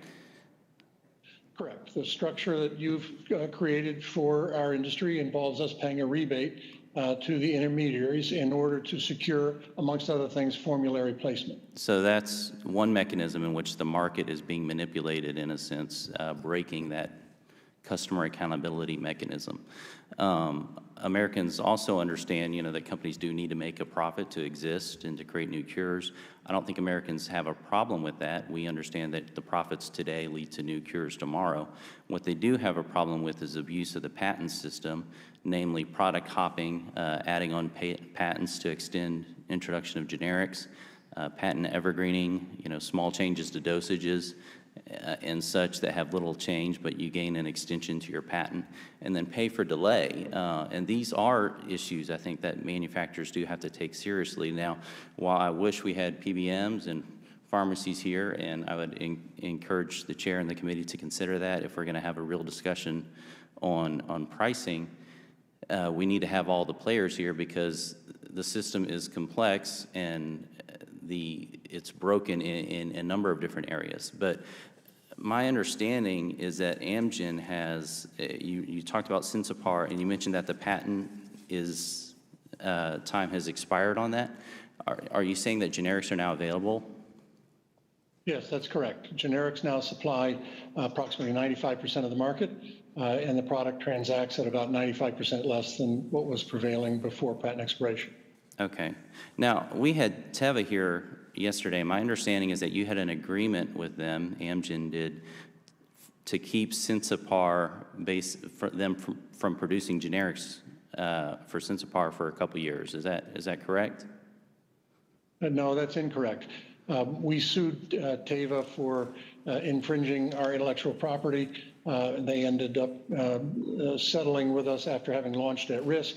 Correct. The structure that you've created for our industry involves us paying a rebate to the intermediaries in order to secure, amongst other things, formulary placement. So that's one mechanism in which the market is being manipulated, in a sense, breaking that customer accountability mechanism. Americans also understand, that companies do need to make a profit to exist and to create new cures. I don't think Americans have a problem with that. We understand that the profits today lead to new cures tomorrow. What they do have a problem with is abuse of the patent system, namely product hopping, adding on patents to extend introduction of generics, patent evergreening, small changes to dosages, and such that have little change, but you gain an extension to your patent, and then pay for delay. And these are issues, I think, that manufacturers do have to take seriously. Now, while I wish we had PBMs and pharmacies here, and I would encourage the chair and the committee to consider that if we're going to have a real discussion on pricing, we need to have all the players here because the system is complex and it's broken in a number of different areas. But my understanding is that Amgen has, you talked about Sensipar, and you mentioned that the patent time has expired on that. Are you saying that generics are now available? Yes, that's correct. Generics now supply approximately 95% of the market, and the product transacts at about 95% less than what was prevailing before patent expiration. Okay. Now, we had Teva here yesterday. My understanding is that you had an agreement with them, Amgen did, to keep Sensipar from producing generics for Sensipar for a couple years. Is that correct? No, that's incorrect. We sued Teva for infringing our intellectual property. They ended up settling with us after having launched at risk,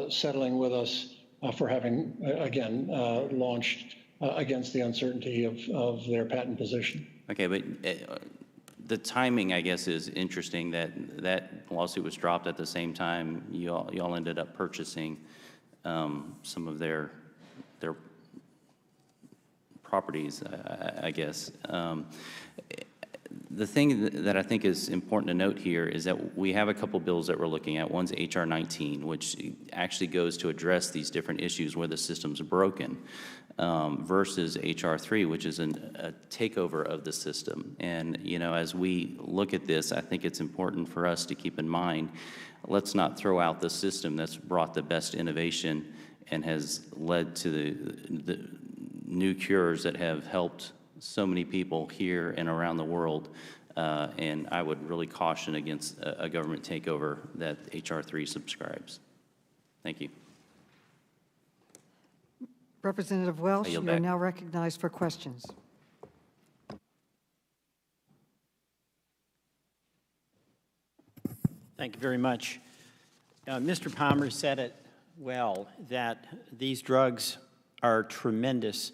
settling with us for having, again, launched against the uncertainty of their patent position. Okay, but the timing, I guess, is interesting that lawsuit was dropped at the same time you all ended up purchasing some of their properties, I guess. The thing that I think is important to note here is that we have a couple bills that we're looking at. One's HR 19, which actually goes to address these different issues where the system's broken, versus HR 3, which is a takeover of the system. And, as we look at this, I think it's important for us to keep in mind, let's not throw out the system that's brought the best innovation and has led to the new cures that have helped so many people here and around the world, and I would really caution against a government takeover that HR 3 subscribes. Thank you. Representative Welsh, you are now recognized for questions. Thank you very much. Mr. Palmer said it well, that these drugs are tremendous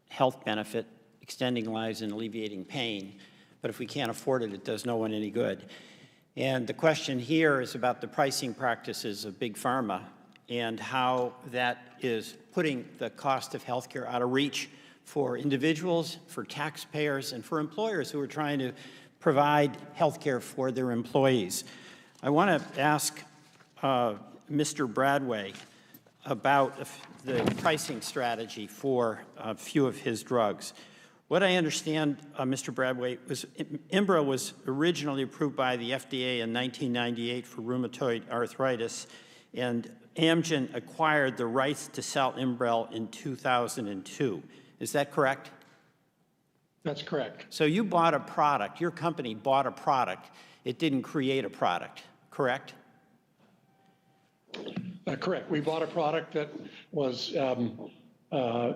health benefit, extending lives and alleviating pain, but if we can't afford it, it does no one any good. And the question here is about the pricing practices of big pharma and how that is putting the cost of healthcare out of reach for individuals, for taxpayers, and for employers who are trying to provide healthcare for their employees. I want to ask Mr. Bradway about the pricing strategy for a few of his drugs. What I understand, Mr. Bradway, was Imbra was originally approved by the FDA in 1998 for rheumatoid arthritis, and Amgen acquired the rights to sell Imbra in 2002. Is that correct? That's correct. So you bought a product, your company bought a product, it didn't create a product, correct? Correct. We bought a product that was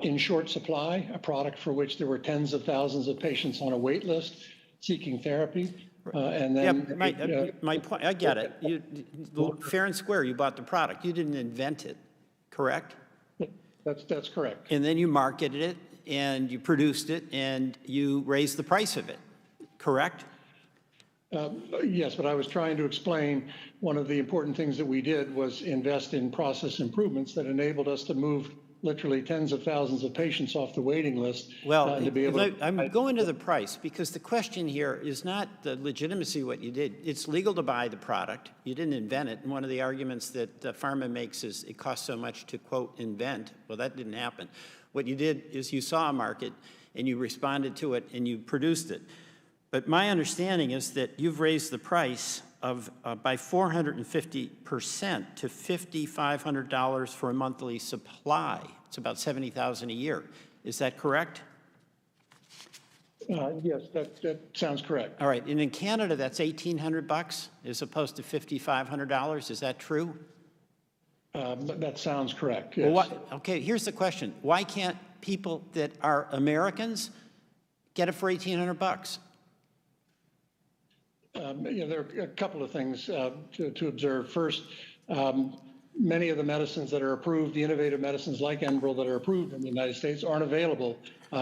in short supply, a product for which there were tens of thousands of patients on a wait list seeking therapy. And then my point, I get it. Fair and square, you bought the product. You didn't invent it, correct? That's correct. And then you marketed it, and you produced it, and you raised the price of it, correct? Yes, but I was trying to explain one of the important things that we did was invest in process improvements that enabled us to move literally tens of thousands of patients off the waiting list. Well, and to be able I'm going to the price because the question here is not the legitimacy of what you did. It's legal to buy the product. You didn't invent it. And one of the arguments that pharma makes is it costs so much to, quote, invent. Well, that didn't happen. What you did is you saw a market and you responded to it and you produced it. But my understanding is that you've raised the price of by 450% to $5,500 for a monthly supply. It's about $70,000 a year. Is that correct? Yes, that sounds correct. All right, and in Canada, that's $1,800 as opposed to $5,500. Is that true? That sounds correct. Yes. Well, okay, here's the question: why can't people that are Americans get it for $1,800? There are a couple of things to observe. First, many of the medicines that are approved, the innovative medicines like Enbrel that are approved in the United States, aren't available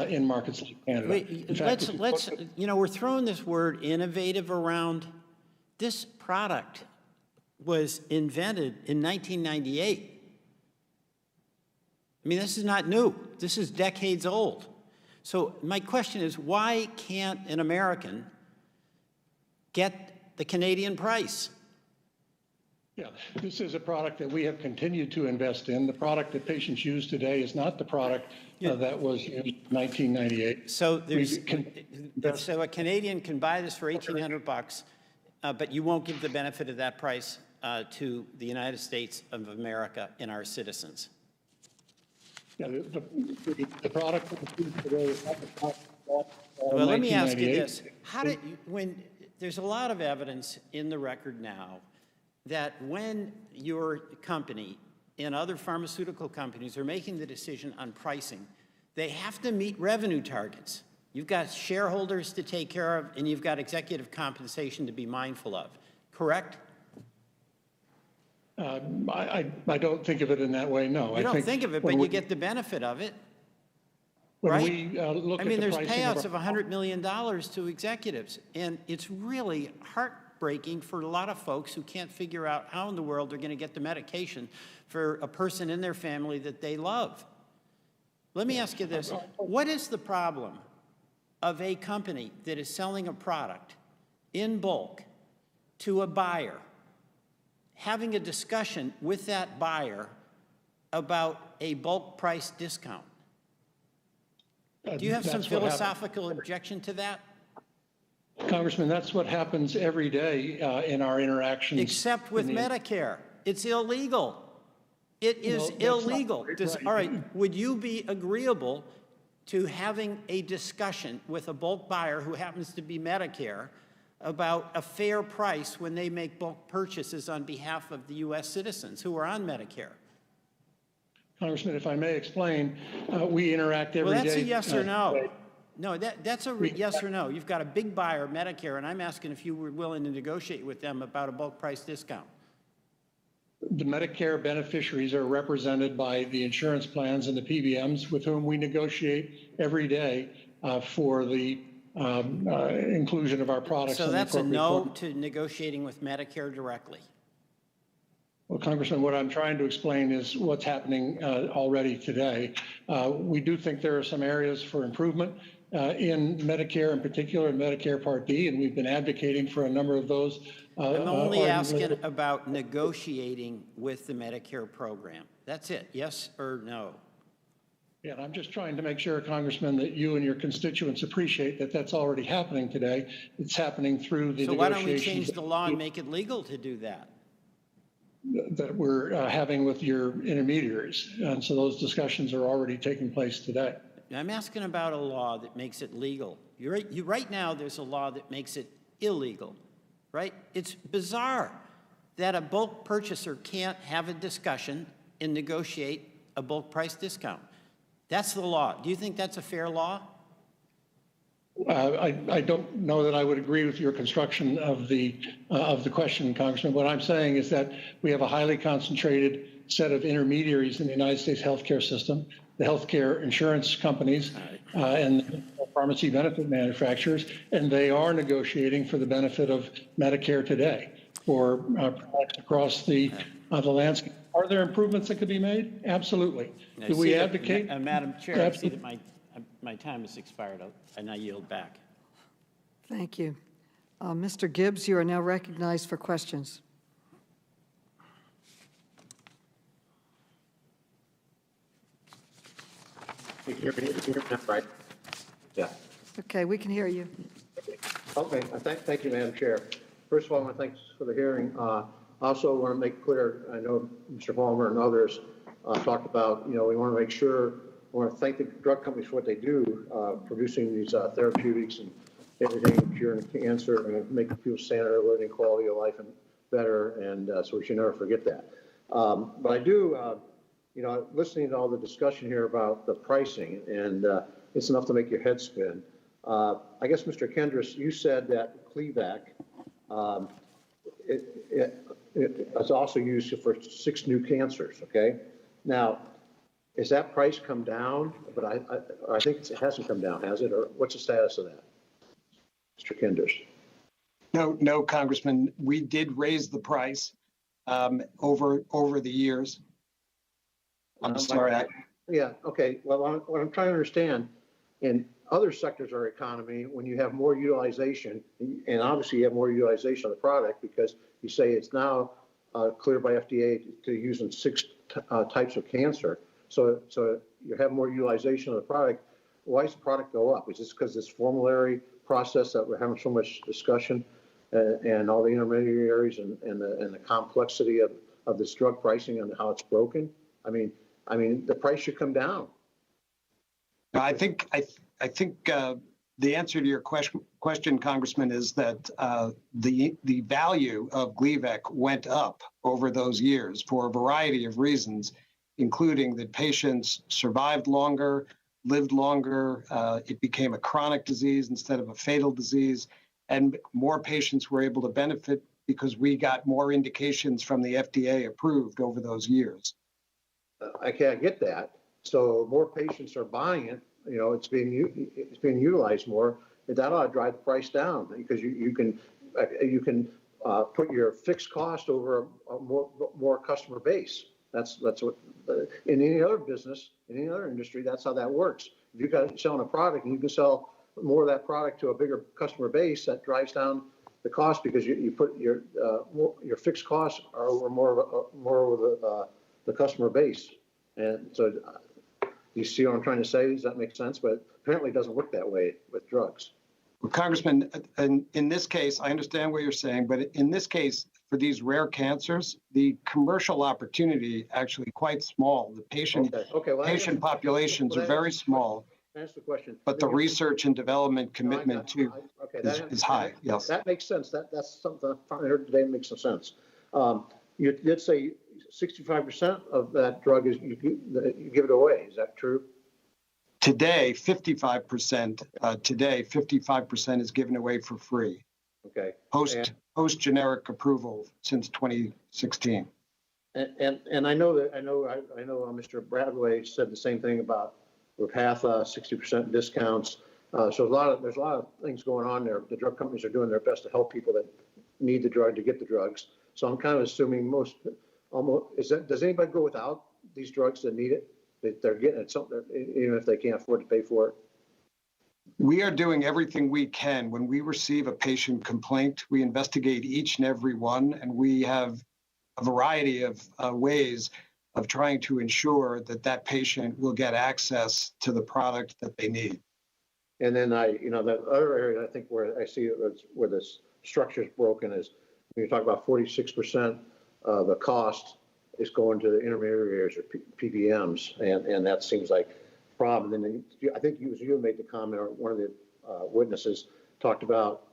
in markets like Canada. Wait, let's we're throwing this word innovative around. This product was invented in 1998. I mean, this is not new. This is decades old. So my question is, why can't an American get the Canadian price? Yeah, this is a product that we have continued to invest in. The product that patients use today is not the product that was used in 1998. So so a Canadian can buy this for $1,800, but you won't give the benefit of that price to the United States of America and our citizens. Yeah, the product that was used today is not the product well, let me ask you this: how did when there's a lot of evidence in the record now that when your company and other pharmaceutical companies are making the decision on pricing, they have to meet revenue targets. You've got shareholders to take care of, and you've got executive compensation to be mindful of, correct? I don't think of it in that way, no. You don't think of it, but you get the benefit of it, right? I mean, there's payouts of $100 million to executives, and it's really heartbreaking for a lot of folks who can't figure out how in the world they're going to get the medication for a person in their family that they love. Let me ask you this. What is the problem of a company that is selling a product in bulk to a buyer, having a discussion with that buyer about a bulk price discount? Do you have some philosophical objection to that? Congressman, that's what happens every day in our interactions. Except with Medicare. It's illegal. It is illegal. All right, would you be agreeable to having a discussion with a bulk buyer who happens to be Medicare about a fair price when they make bulk purchases on behalf of the U.S. citizens who are on Medicare? Congressman, if I may explain, we interact every day. Well, that's a yes or no. No, that's a yes or no. You've got a big buyer, Medicare, and I'm asking if you were willing to negotiate with them about a bulk price discount. The Medicare beneficiaries are represented by the insurance plans and the PBMs with whom we negotiate every day for the inclusion of our products. So that's a no to negotiating with Medicare directly. Well, Congressman, what I'm trying to explain is what's happening already today. We do think there are some areas for improvement in Medicare, in particular in Medicare Part D, and we've been advocating for a number of those. I'm only asking about negotiating with the Medicare program. That's it, yes or no? Yeah, and I'm just trying to make sure, Congressman, that you and your constituents appreciate that that's already happening today. It's happening through the negotiations. So why don't we change the law and make it legal to do that? That we're having with your intermediaries. And so those discussions are already taking place today. I'm asking about a law that makes it legal. Right now, there's a law that makes it illegal, right? It's bizarre that a bulk purchaser can't have a discussion and negotiate a bulk price discount. That's the law. Do you think that's a fair law? I don't know that I would agree with your construction of the question, Congressman. What I'm saying is that we have a highly concentrated set of intermediaries in the United States healthcare system, the healthcare insurance companies and pharmacy benefit manufacturers, and they are negotiating for the benefit of Medicare today for products across the landscape Are there improvements that could be made? Absolutely. I Do see we that- advocate? Madam Chair, I see Absolutely. that my time has expired, and I yield back. Thank you. Mr. Gibbs, you are now recognized for questions. You hear me now, right? Yeah. Okay, we can hear you. Okay, thank you, Madam Chair. First of all, I want to thank for the hearing. Also want to make clear, I know Mr. Palmer and others talked about, we want to make sure, I want to thank the drug companies for what they do, producing these therapeutics and everything, curing cancer and making people's standard of living, quality of life and better, and so we should never forget that. But I do, listening to all the discussion here about the pricing, and it's enough to make your head spin. I guess, Mr. Kendris, you said that Clevac, it's also used for 6 new cancers, okay? Now, has that price come down? But I think it hasn't come down, has it? Or what's the status of that, Mr. Kendris? No, Congressman. We did raise the price over the years. I'm sorry. Yeah, okay. Well, what I'm trying to understand, in other sectors of our economy, when you have more utilization, and obviously you have more utilization of the product because you say it's now cleared by FDA to use in 6 types of cancer. So you have more utilization of the product. Why does the product go up? Is this because this formulary process that we're having so much discussion and all the intermediaries and the complexity of this drug pricing and how it's broken? I mean, the price should come down. I think the answer to your question, Congressman, is that the value of Gleevec went up over those years for a variety of reasons, including that patients survived longer, lived longer, it became a chronic disease instead of a fatal disease, and more patients were able to benefit because we got more indications from the FDA approved over those years. I can't get that. So more patients are buying it. It's being utilized more. And that ought to drive the price down because you can put your fixed cost over a more customer base. That's what in any other business, in any other industry, that's how that works. If you've got selling a product and you can sell more of that product to a bigger customer base, that drives down the cost because you put your fixed costs are over more over the customer base. And so you see what I'm trying to say? Does that make sense? But apparently it doesn't work that way with drugs. Well, Congressman, in this case, I understand what you're saying, but in this case, for these rare cancers, the commercial opportunity actually quite small. The patient populations are very small. That's the question. But the research and development commitment is high. Yes, that makes sense. That's something I heard today makes some sense. You did say 65% of that drug is you give it away. Is that true? Today, 55% is given away for free. Okay. Post generic approval since 2016. And I know Mr. Bradway said the same thing about Repatha, 60% discounts. So there's a lot of things going on there. The drug companies are doing their best to help people that need the drug to get the drugs. So I'm kind of assuming does anybody go without these drugs that need it? That they're getting it, even if they can't afford to pay for it? We are doing everything we can. When we receive a patient complaint, we investigate each and every one, and we have a variety of ways of trying to ensure that patient will get access to the product that they need. And then that other area I think where I see where this structure is broken is when you talk about 46% of the cost is going to the intermediaries or PBMs, and that seems like a problem. And then I think you made the comment, or one of the witnesses talked about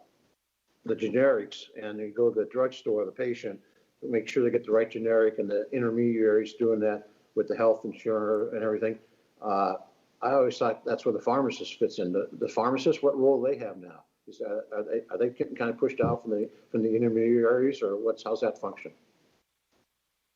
the generics, and you go to the drugstore, the patient, make sure they get the right generic, and the intermediaries doing that with the health insurer and everything. I always thought that's where the pharmacist fits in. The pharmacist, what role do they have now? Are they getting kind of pushed out from the intermediaries, or how's that function?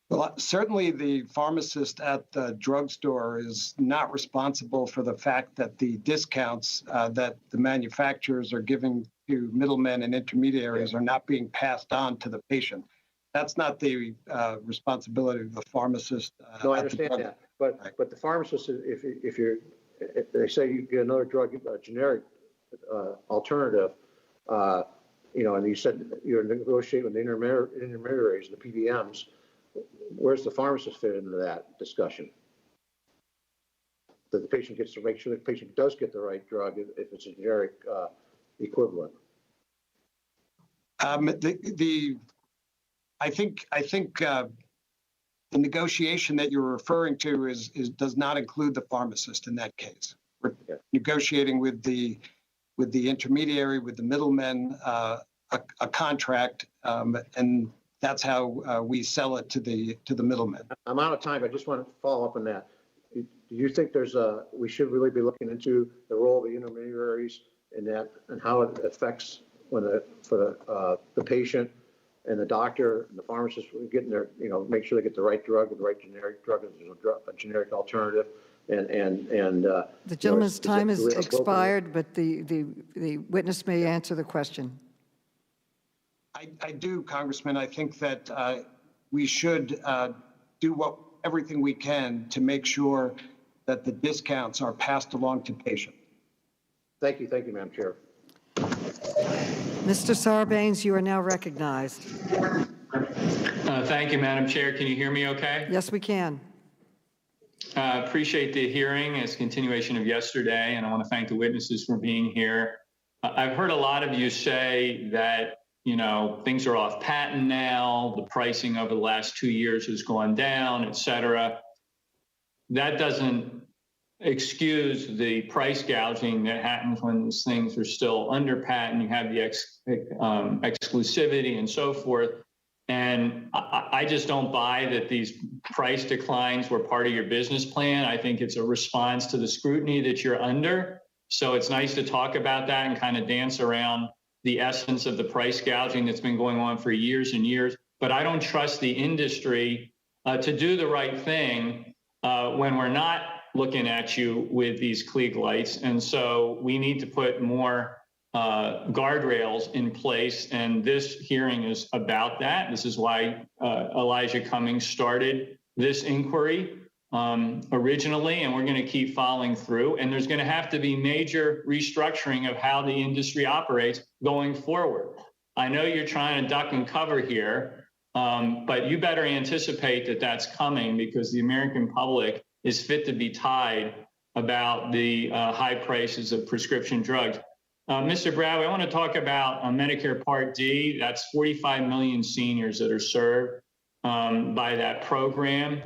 Well, certainly the pharmacist at the drugstore is not responsible for the fact that the discounts that the manufacturers are giving to middlemen and intermediaries are not being passed on to the patient. That's not the responsibility of the pharmacist. No, I at the understand drug. that, but the pharmacist, if they say you get another drug, a generic alternative, and you said you're negotiating with the intermediaries, the PBMs, where's the pharmacist fit into that discussion? That the patient gets to make sure the patient does get the right drug if it's a generic equivalent. I think the negotiation that you're referring to does not include the pharmacist in that case. We're negotiating with the intermediary, with the middlemen, a contract, and that's how we sell it to the middlemen. I'm out of time. I just want to follow up on that. Do you think we should really be looking into the role of the intermediaries in that and how it affects for the patient and the doctor and the pharmacist getting their, make sure they get the right drug, the right generic drug, and there's a generic alternative, and the gentleman's time has expired, but the witness may answer the question. I do, Congressman. I think that we should do everything we can to make sure that the discounts are passed along to patients. Thank you, Madam Chair. Mr. Sarbanes, you are now recognized. Thank you, Madam Chair. Can you hear me okay? Yes, we can. Appreciate the hearing as a continuation of yesterday, and I want to thank the witnesses for being here. I've heard a lot of you say that, things are off patent now, the pricing over the last 2 years has gone down, et cetera. That doesn't excuse the price gouging that happens when these things are still under patent. You have the exclusivity and so forth. And I just don't buy that these price declines were part of your business plan. I think it's a response to the scrutiny that you're under. So it's nice to talk about that and kind of dance around the essence of the price gouging that's been going on for years and years. But I don't trust the industry to do the right thing when we're not looking at you with these Klieg lights. And so we need to put more guardrails in place. And this hearing is about that. This is why Elijah Cummings started this inquiry originally, and we're going to keep following through. And there's going to have to be major restructuring of how the industry operates going forward. I know you're trying to duck and cover here, but you better anticipate that that's coming, because the American public is fit to be tied about the high prices of prescription drugs. Mr. Bradway, I want to talk about Medicare Part D. That's 45 million seniors that are served by that program.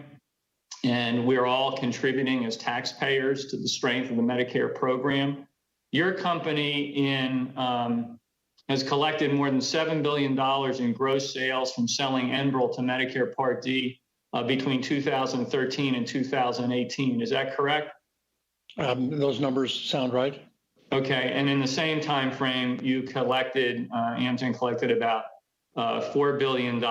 And we're all contributing as taxpayers to the strength of the Medicare program. Your company has collected more than $7 billion in gross sales from selling Enbrel to Medicare Part D between 2013 and 2018. Is that correct? Those numbers sound right. Okay, and in the same time frame, you collected, Amgen collected about $4 billion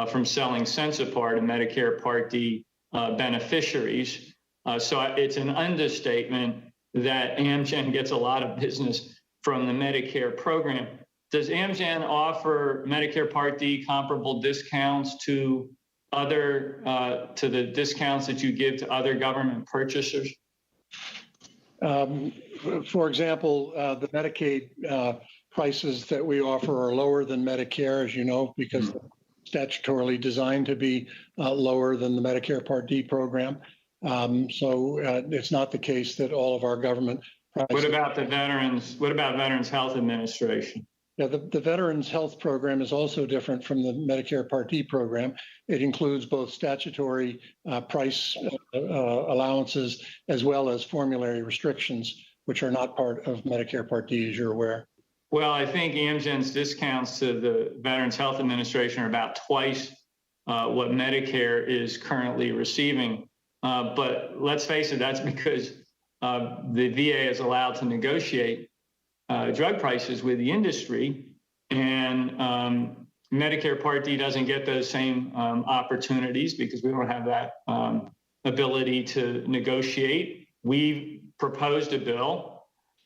from selling Sensipar to Medicare Part D beneficiaries. So it's an understatement that Amgen gets a lot of business from the Medicare program. Does Amgen offer Medicare Part D comparable discounts to the discounts that you give to other government purchasers? For example, the Medicaid prices that we offer are lower than Medicare, as you know, because they're statutorily designed to be lower than the Medicare Part D program. So it's not the case that all of our government prices. What about the veterans? What about Veterans Health Administration? Yeah, the Veterans Health Program is also different from the Medicare Part D program. It includes both statutory price allowances as well as formulary restrictions, which are not part of Medicare Part D, as you're aware. Well, I think Amgen's discounts to the Veterans Health Administration are about twice what Medicare is currently receiving. But let's face it, that's because the VA is allowed to negotiate drug prices with the industry, and Medicare Part D doesn't get those same opportunities because we don't have that ability to negotiate. We proposed a bill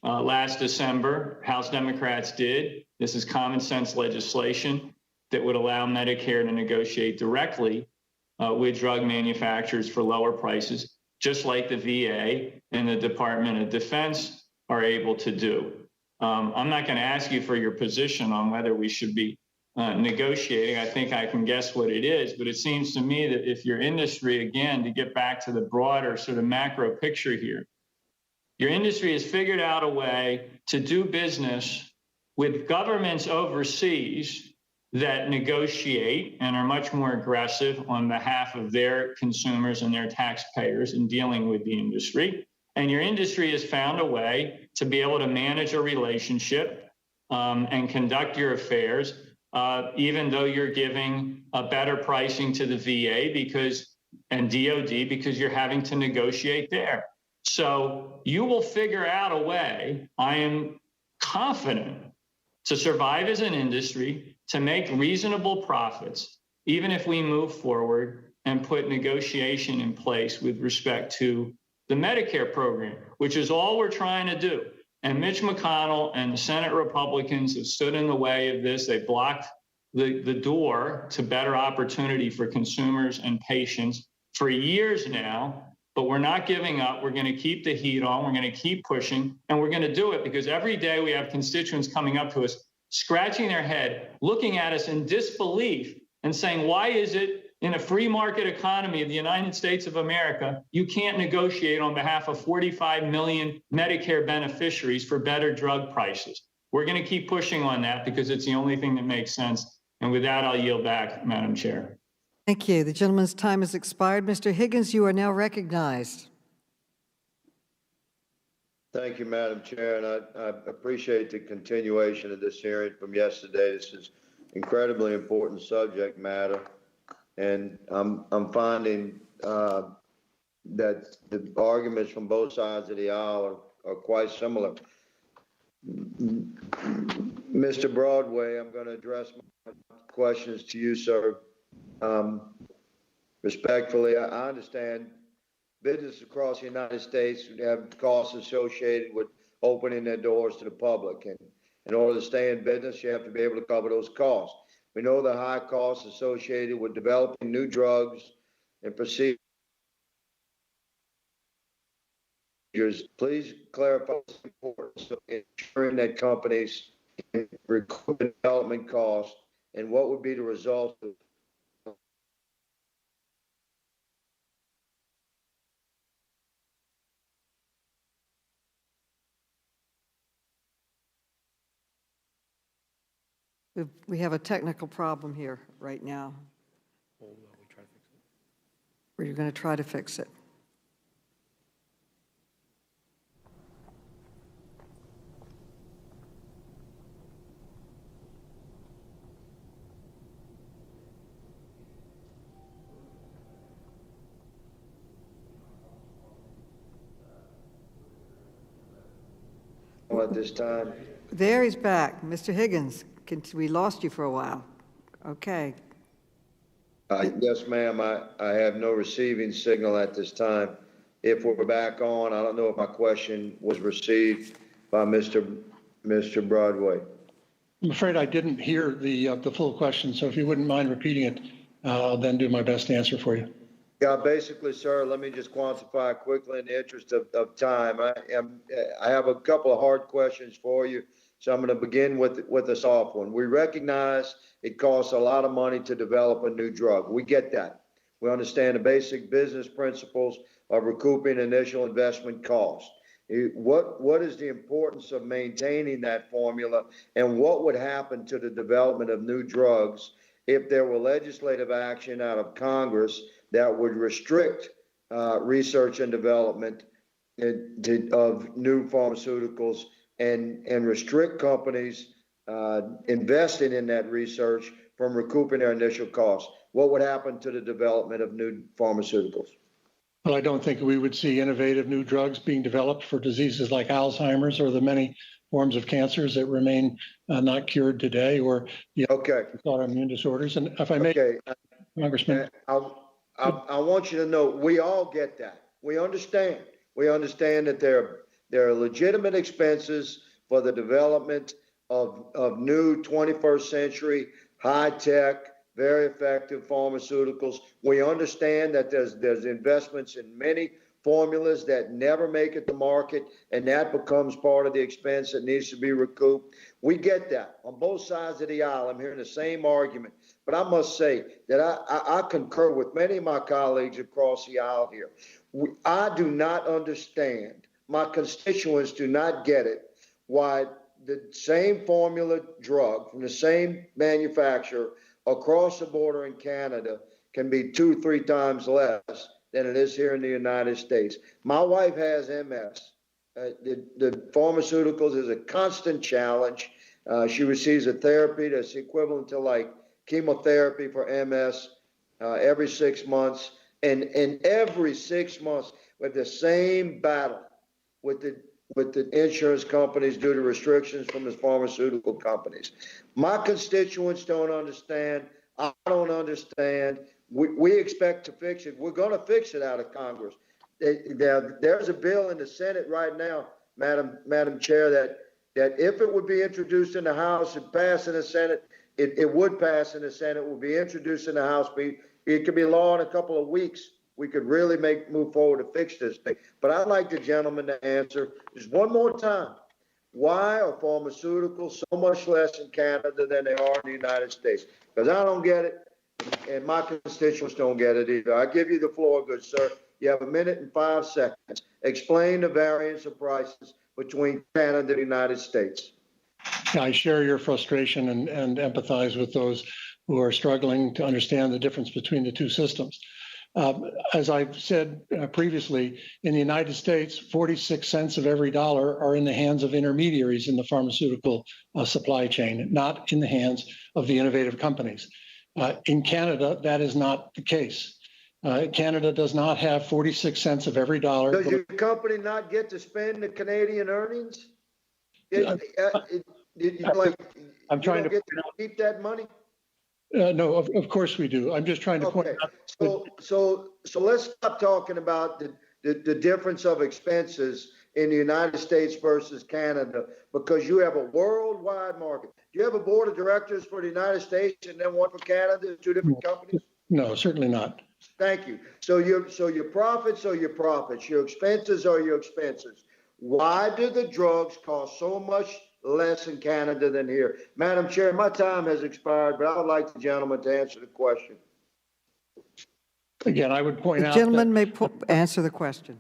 last December. House Democrats did. This is common sense legislation that would allow Medicare to negotiate directly with drug manufacturers for lower prices, just like the VA and the Department of Defense are able to do. I'm not going to ask you for your position on whether we should be negotiating. I think I can guess what it is, but it seems to me that if your industry, again, to get back to the broader sort of macro picture here, your industry has figured out a way to do business with governments overseas that negotiate and are much more aggressive on behalf of their consumers and their taxpayers in dealing with the industry. And your industry has found a way to be able to manage a relationship and conduct your affairs, even though you're giving a better pricing to the VA and DOD because you're having to negotiate there. So you will figure out a way, I am confident, to survive as an industry, to make reasonable profits, even if we move forward and put negotiation in place with respect to the Medicare program, which is all we're trying to do. And Mitch McConnell and the Senate Republicans have stood in the way of this. They blocked the door to better opportunity for consumers and patients for years now, but we're not giving up. We're going to keep the heat on. We're going to keep pushing, and we're going to do it because every day we have constituents coming up to us, scratching their head, looking at us in disbelief and saying, why is it in a free market economy of the United States of America, you can't negotiate on behalf of 45 million Medicare beneficiaries for better drug prices? We're going to keep pushing on that because it's the only thing that makes sense. And with that, I'll yield back, Madam Chair. Thank you. The gentleman's time has expired. Mr. Higgins, you are now recognized. Thank you, Madam Chair, and I appreciate the continuation of this hearing from yesterday. This is incredibly important subject matter, and I'm finding that the arguments from both sides of the aisle are quite similar. Mr. Broadway, I'm going to address my questions to you, sir. Respectfully, I understand business across the United States have costs associated with opening their doors to the public. And in order to stay in business, you have to be able to cover those costs. We know the high costs associated with developing new drugs and procedures. Please clarify the importance of ensuring that companies can recoup development costs and what would be the result of We have a technical problem here right now. We're going to try to fix it. At this time. There he's back. Mr. Higgins, we lost you for a while. Okay. Yes, ma'am. I have no receiving signal at this time. If we're back on, I don't know if my question was received by Mr. Broadway. I'm afraid I didn't hear the full question, so if you wouldn't mind repeating it, I'll then do my best to answer for you. Yeah, basically, sir, let me just quantify quickly in the interest of time. I have a couple of hard questions for you, so I'm going to begin with a soft one. We recognize it costs a lot of money to develop a new drug. We get that. We understand the basic business principles of recouping initial investment costs. What is the importance of maintaining that formula, and what would happen to the development of new drugs if there were legislative action out of Congress that would restrict research and development of new pharmaceuticals and restrict companies investing in that research from recouping their initial costs? What would happen to the development of new pharmaceuticals? Well, I don't think we would see innovative new drugs being developed for diseases like Alzheimer's or the many forms of cancers that remain not cured today, or autoimmune disorders. And if I may, Congressman. I want you to know we all get that. We understand. We understand that there are legitimate expenses for the development of new 21st century, high-tech, very effective pharmaceuticals. We understand that there's investments in many formulas that never make it to market, and that becomes part of the expense that needs to be recouped. We get that on both sides of the aisle. I'm hearing the same argument, but I must say that I concur with many of my colleagues across the aisle here. I do not understand, my constituents do not get it, why the same formula drug from the same manufacturer across the border in Canada can be 2-3 times less than it is here in the United States. My wife has MS. The pharmaceuticals is a constant challenge. She receives a therapy that's equivalent to like chemotherapy for MS every 6 months. And every 6 months with the same battle with the insurance companies due to restrictions from the pharmaceutical companies. My constituents don't understand. I don't understand. We expect to fix it. We're going to fix it out of Congress. There's a bill in the Senate right now, Madam Chair, that if it would be introduced in the House and pass in the Senate, it would pass in the Senate, would be introduced in the House. It could be law in a couple of weeks. We could really move forward to fix this thing. But I'd like the gentleman to answer just one more time. Why are pharmaceuticals so much less in Canada than they are in the United States? Because I don't get it, and my constituents don't get it either. I give you the floor, good sir. You have 1 minute and 5 seconds. Explain the variance of prices between Canada and the United States. I share your frustration and empathize with those who are struggling to understand the difference between the two systems. As I've said previously, in the United States, 46 cents of every dollar are in the hands of intermediaries in the pharmaceutical supply chain, not in the hands of the innovative companies. In Canada, that is not the case. Canada does not have 46 cents of every dollar. Does your company not get to spend the Canadian earnings? I'm trying to get to keep that money. No, of course we do. I'm just trying to point out. So let's stop talking about the difference of expenses in the United States versus Canada, because you have a worldwide market. Do you have a board of directors for the United States and then one for Canada, 2 different companies? No, certainly not. Thank you. So your profits are your profits. Your expenses are your expenses. Why do the drugs cost so much less in Canada than here? Madam Chair, my time has expired, but I would like the gentleman to answer the question. Again, I would point out. The gentleman may answer the question.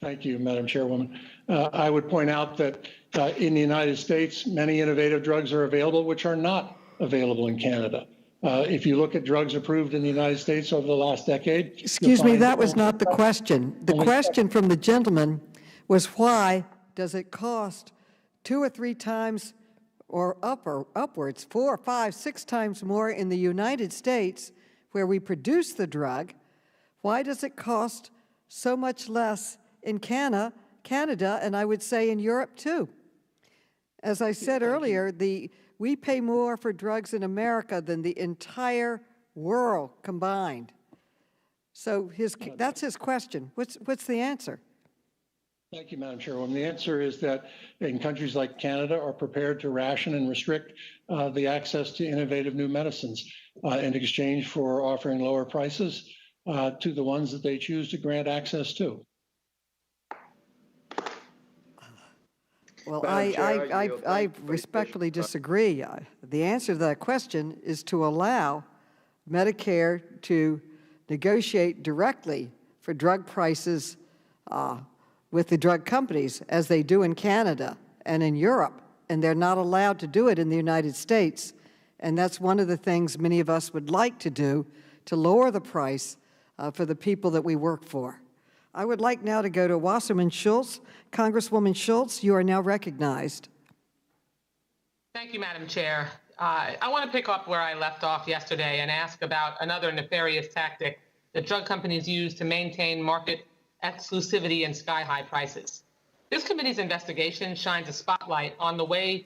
Thank you, Madam Chairwoman. I would point out that in the United States, many innovative drugs are available, which are not available in Canada. If you look at drugs approved in the United States over the last decade. Excuse me, that was not the question. The question from the gentleman was, why does it cost 2 or 3 times or upwards, 4, 5, 6 times more in the United States where we produce the drug? Why does it cost so much less in Canada, and I would say in Europe too? As I said earlier, we pay more for drugs in America than the entire world combined. So that's his question. What's the answer? Thank you, Madam Chairwoman. The answer is that in countries like Canada are prepared to ration and restrict the access to innovative new medicines in exchange for offering lower prices to the ones that they choose to grant access to. Well, I respectfully disagree. The answer to that question is to allow Medicare to negotiate directly for drug prices with the drug companies, as they do in Canada and in Europe, and they're not allowed to do it in the United States. And that's one of the things many of us would like to do, to lower the price for the people that we work for. I would like now to go to Wasserman Schultz. Congresswoman Schultz, you are now recognized. Thank you, Madam Chair. I want to pick up where I left off yesterday and ask about another nefarious tactic that drug companies use to maintain market exclusivity and sky-high prices. This committee's investigation shines a spotlight on the ways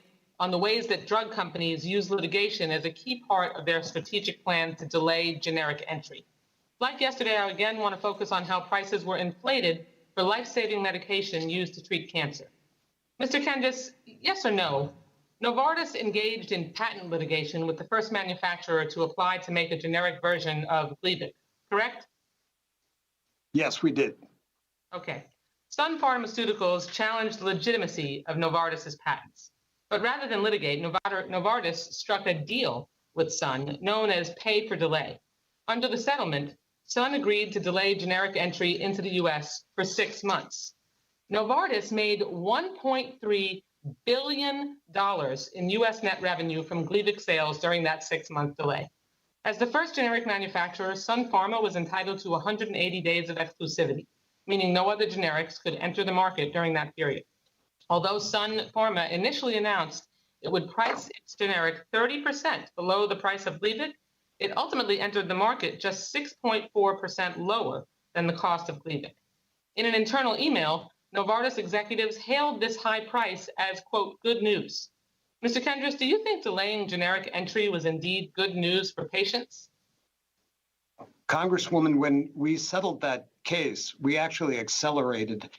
that drug companies use litigation as a key part of their strategic plan to delay generic entry. Like yesterday, I again want to focus on how prices were inflated for life-saving medication used to treat cancer. Mr. Kendrick, yes or no, Novartis engaged in patent litigation with the first manufacturer to apply to make a generic version of Gleevec, correct? Yes, we did. Okay. Sun Pharmaceuticals challenged the legitimacy of Novartis's patents. But rather than litigate, Novartis struck a deal with Sun known as pay for delay. Under the settlement, Sun agreed to delay generic entry into the U.S. for 6 months. Novartis made $1.3 billion in U.S. net revenue from Gleevec sales during that 6-month delay. As the first generic manufacturer, Sun Pharma was entitled to 180 days of exclusivity, meaning no other generics could enter the market during that period. Although Sun Pharma initially announced it would price its generic 30% below the price of Gleevec, it ultimately entered the market just 6.4% lower than the cost of Gleevec. In an internal email, Novartis executives hailed this high price as, quote, good news. Mr. Kendriss, do you think delaying generic entry was indeed good news for patients? Congresswoman, when we settled that case, we actually accelerated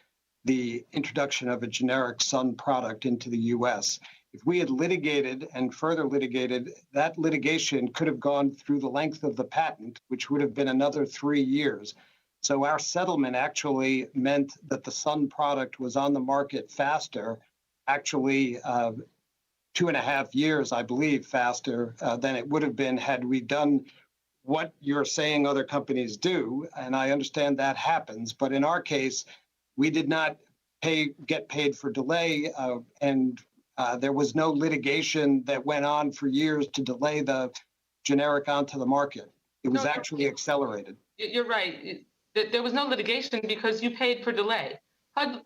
the introduction of a generic Sun product into the U.S. If we had litigated and further litigated, that litigation could have gone through the length of the patent, which would have been another 3 years. So our settlement actually meant that the Sun product was on the market faster, actually 2.5 years, I believe, faster than it would have been had we done what you're saying other companies do. And I understand that happens. But in our case, we did not get paid for delay, and there was no litigation that went on for years to delay the generic onto the market. It was actually accelerated. You're right. There was no litigation because you paid for delay.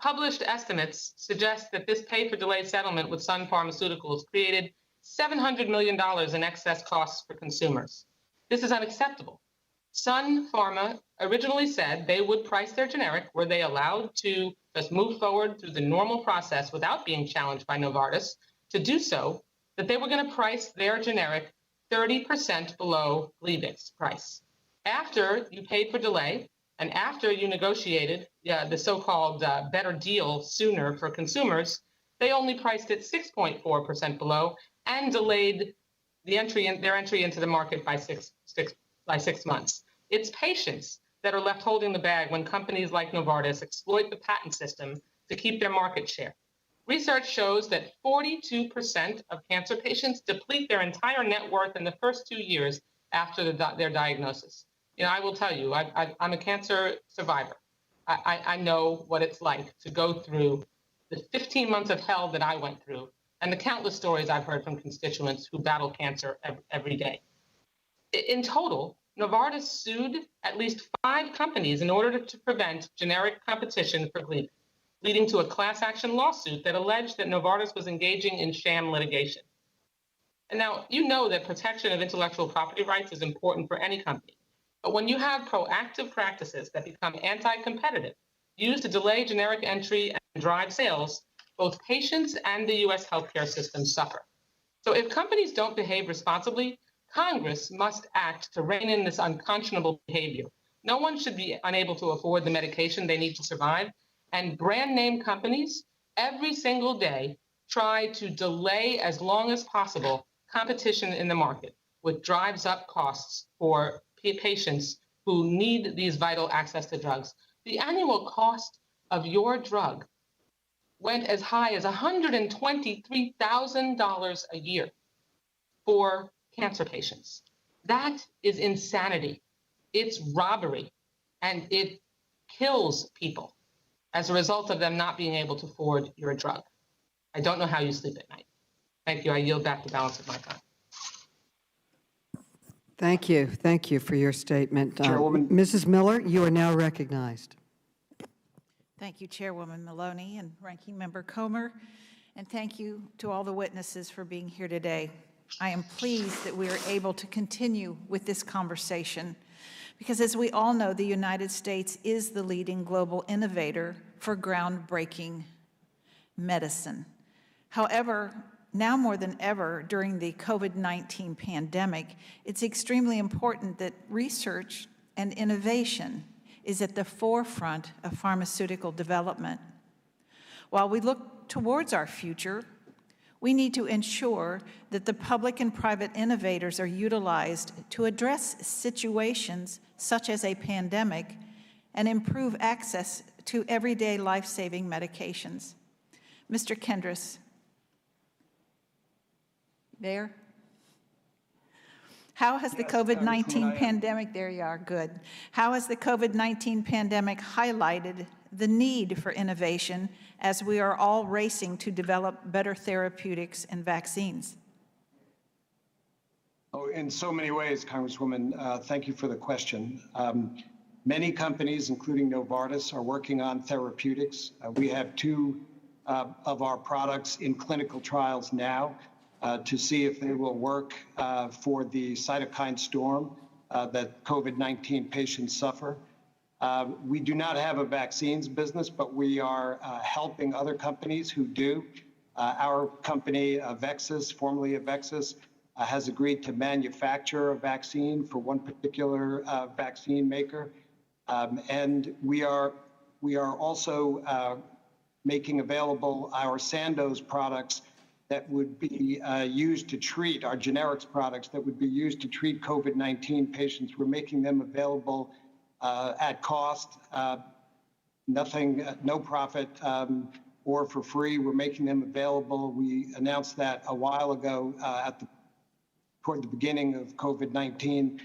Published estimates suggest that this pay-for-delay settlement with Sun Pharmaceuticals created $700 million in excess costs for consumers. This is unacceptable. Sun Pharma originally said they would price their generic were they allowed to just move forward through the normal process without being challenged by Novartis. To do so, that they were going to price their generic 30% below Gleevec's price. After you paid for delay, and after you negotiated the so-called better deal sooner for consumers, they only priced it 6.4% below and delayed their entry into the market by six months. It's patients that are left holding the bag when companies like Novartis exploit the patent system to keep their market share. Research shows that 42% of cancer patients deplete their entire net worth in the first 2 years after their diagnosis. You know, I will tell you, I'm a cancer survivor. I know what it's like to go through the 15 months of hell that I went through and the countless stories I've heard from constituents who battle cancer every day. In total, Novartis sued at least 5 companies in order to prevent generic competition for Gleevec, leading to a class action lawsuit that alleged that Novartis was engaging in sham litigation. And now, you know that protection of intellectual property rights is important for any company. But when you have proactive practices that become anti-competitive, used to delay generic entry and drive sales, both patients and the U.S. healthcare system suffer. So if companies don't behave responsibly, Congress must act to rein in this unconscionable behavior. No one should be unable to afford the medication they need to survive, and brand name companies every single day try to delay as long as possible competition in the market, which drives up costs for patients who need these vital access to drugs. The annual cost of your drug went as high as $123,000 a year for cancer patients. That is insanity. It's robbery, and it kills people as a result of them not being able to afford your drug. I don't know how you sleep at night. Thank you. I yield back the balance of my time. Thank you. Thank you for your statement. Chairwoman. Mrs. Miller, you are now recognized. Thank you, Chairwoman Maloney and Ranking Member Comer, and thank you to all the witnesses for being here today. I am pleased that we are able to continue with this conversation because, as we all know, the United States is the leading global innovator for groundbreaking medicine. However, now more than ever during the COVID-19 pandemic, it's extremely important that research and innovation is at the forefront of pharmaceutical development. While we look towards our future, We need to ensure that the public and private innovators are utilized to address situations such as a pandemic and improve access to everyday life-saving medications. Mr. Kendris. There. How has the COVID-19 pandemic, there you are, good. How has the COVID-19 pandemic highlighted the need for innovation as we are all racing to develop better therapeutics and vaccines? Oh, in so many ways, Congresswoman. Thank you for the question. Many companies, including Novartis, are working on therapeutics. We have two of our products in clinical trials now to see if they will work for the cytokine storm that COVID-19 patients suffer. We do not have a vaccines business, but we are helping other companies who do. Our company, Avexis, formerly Avexis, has agreed to manufacture a vaccine for one particular vaccine maker. And we are also making available our Sandoz products that would be used to treat, our generics products that would be used to treat COVID-19 patients. We're making them available at cost, no profit, or for free. We're making them available. We announced that a while ago toward the beginning of COVID-19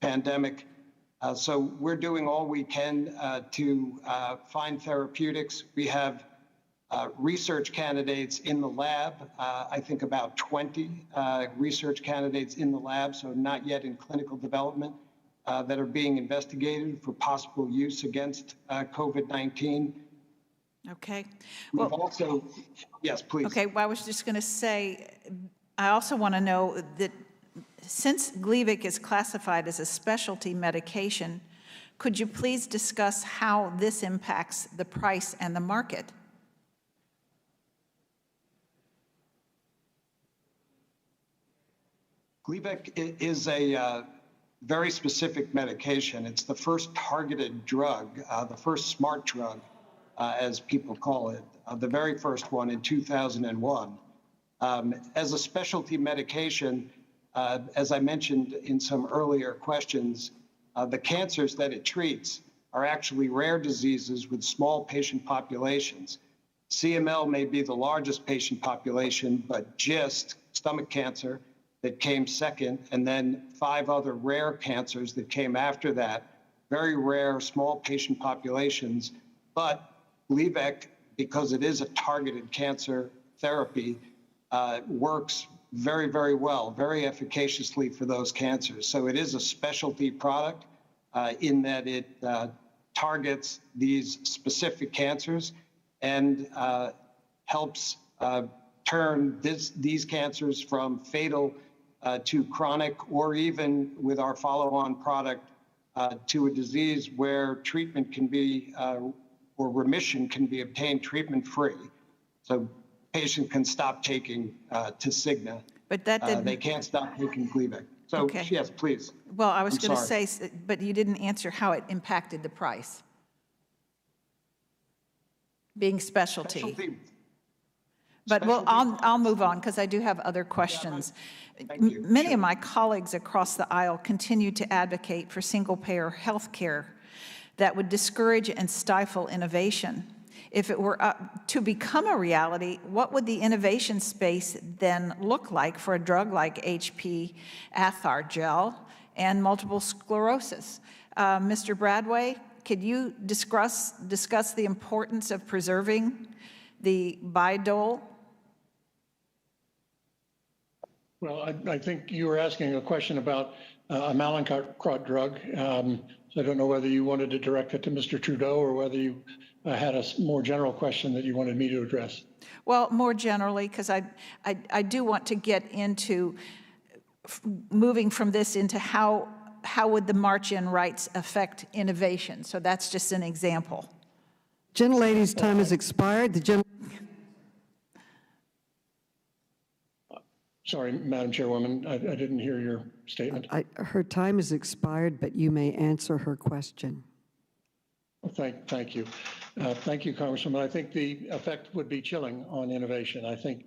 pandemic. So we're doing all we can to find therapeutics. We have research candidates in the lab, I think about 20 research candidates in the lab, so not yet in clinical development, that are being investigated for possible use against COVID-19. Okay. We've also, yes, please. Okay, well, I was just going to say, I also want to know that since Gleevec is classified as a specialty medication, could you please discuss how this impacts the price and the market? Gleevec is a very specific medication. It's the first targeted drug, the first smart drug, as people call it, the very first one in 2001. As a specialty medication, as I mentioned in some earlier questions, the cancers that it treats are actually rare diseases with small patient populations. CML may be the largest patient population, but GIST, stomach cancer, that came second, and then 5 other rare cancers that came after that, very rare small patient populations. But Gleevec, because it is a targeted cancer therapy, works very, very well, very efficaciously for those cancers. So it is a specialty product in that it targets these specific cancers and helps turn these cancers from fatal to chronic, or even with our follow-on product to a disease where treatment can be, or remission can be obtained treatment-free. So patient can stop taking Tasigna. But that didn't... They can't stop taking Gleevec. So okay. Yes, please. Well, I was going to say, but you didn't answer how it impacted the price. Being specialty. But well, I'll move on because I do have other questions. Yeah, many of my colleagues across the aisle continue to advocate for single-payer health care that would discourage and stifle innovation. If it were to become a reality, what would the innovation space then look like for a drug like HP Athar gel and multiple sclerosis? Mr. Bradway, could you discuss the importance of preserving the Bidol? Well, I think you were asking a question about a Mallinckrodt drug. So I don't know whether you wanted to direct it to Mr. Trudeau or whether you had a more general question that you wanted me to address. Well, more generally, because I do want to get into moving from this into how would the march-in rights affect innovation. So that's just an example. Gentlelady's time has expired. Sorry, Madam Chairwoman, I didn't hear your statement. Her time has expired, but you may answer her question. Thank you. Thank you, Congresswoman. I think the effect would be chilling on innovation. I think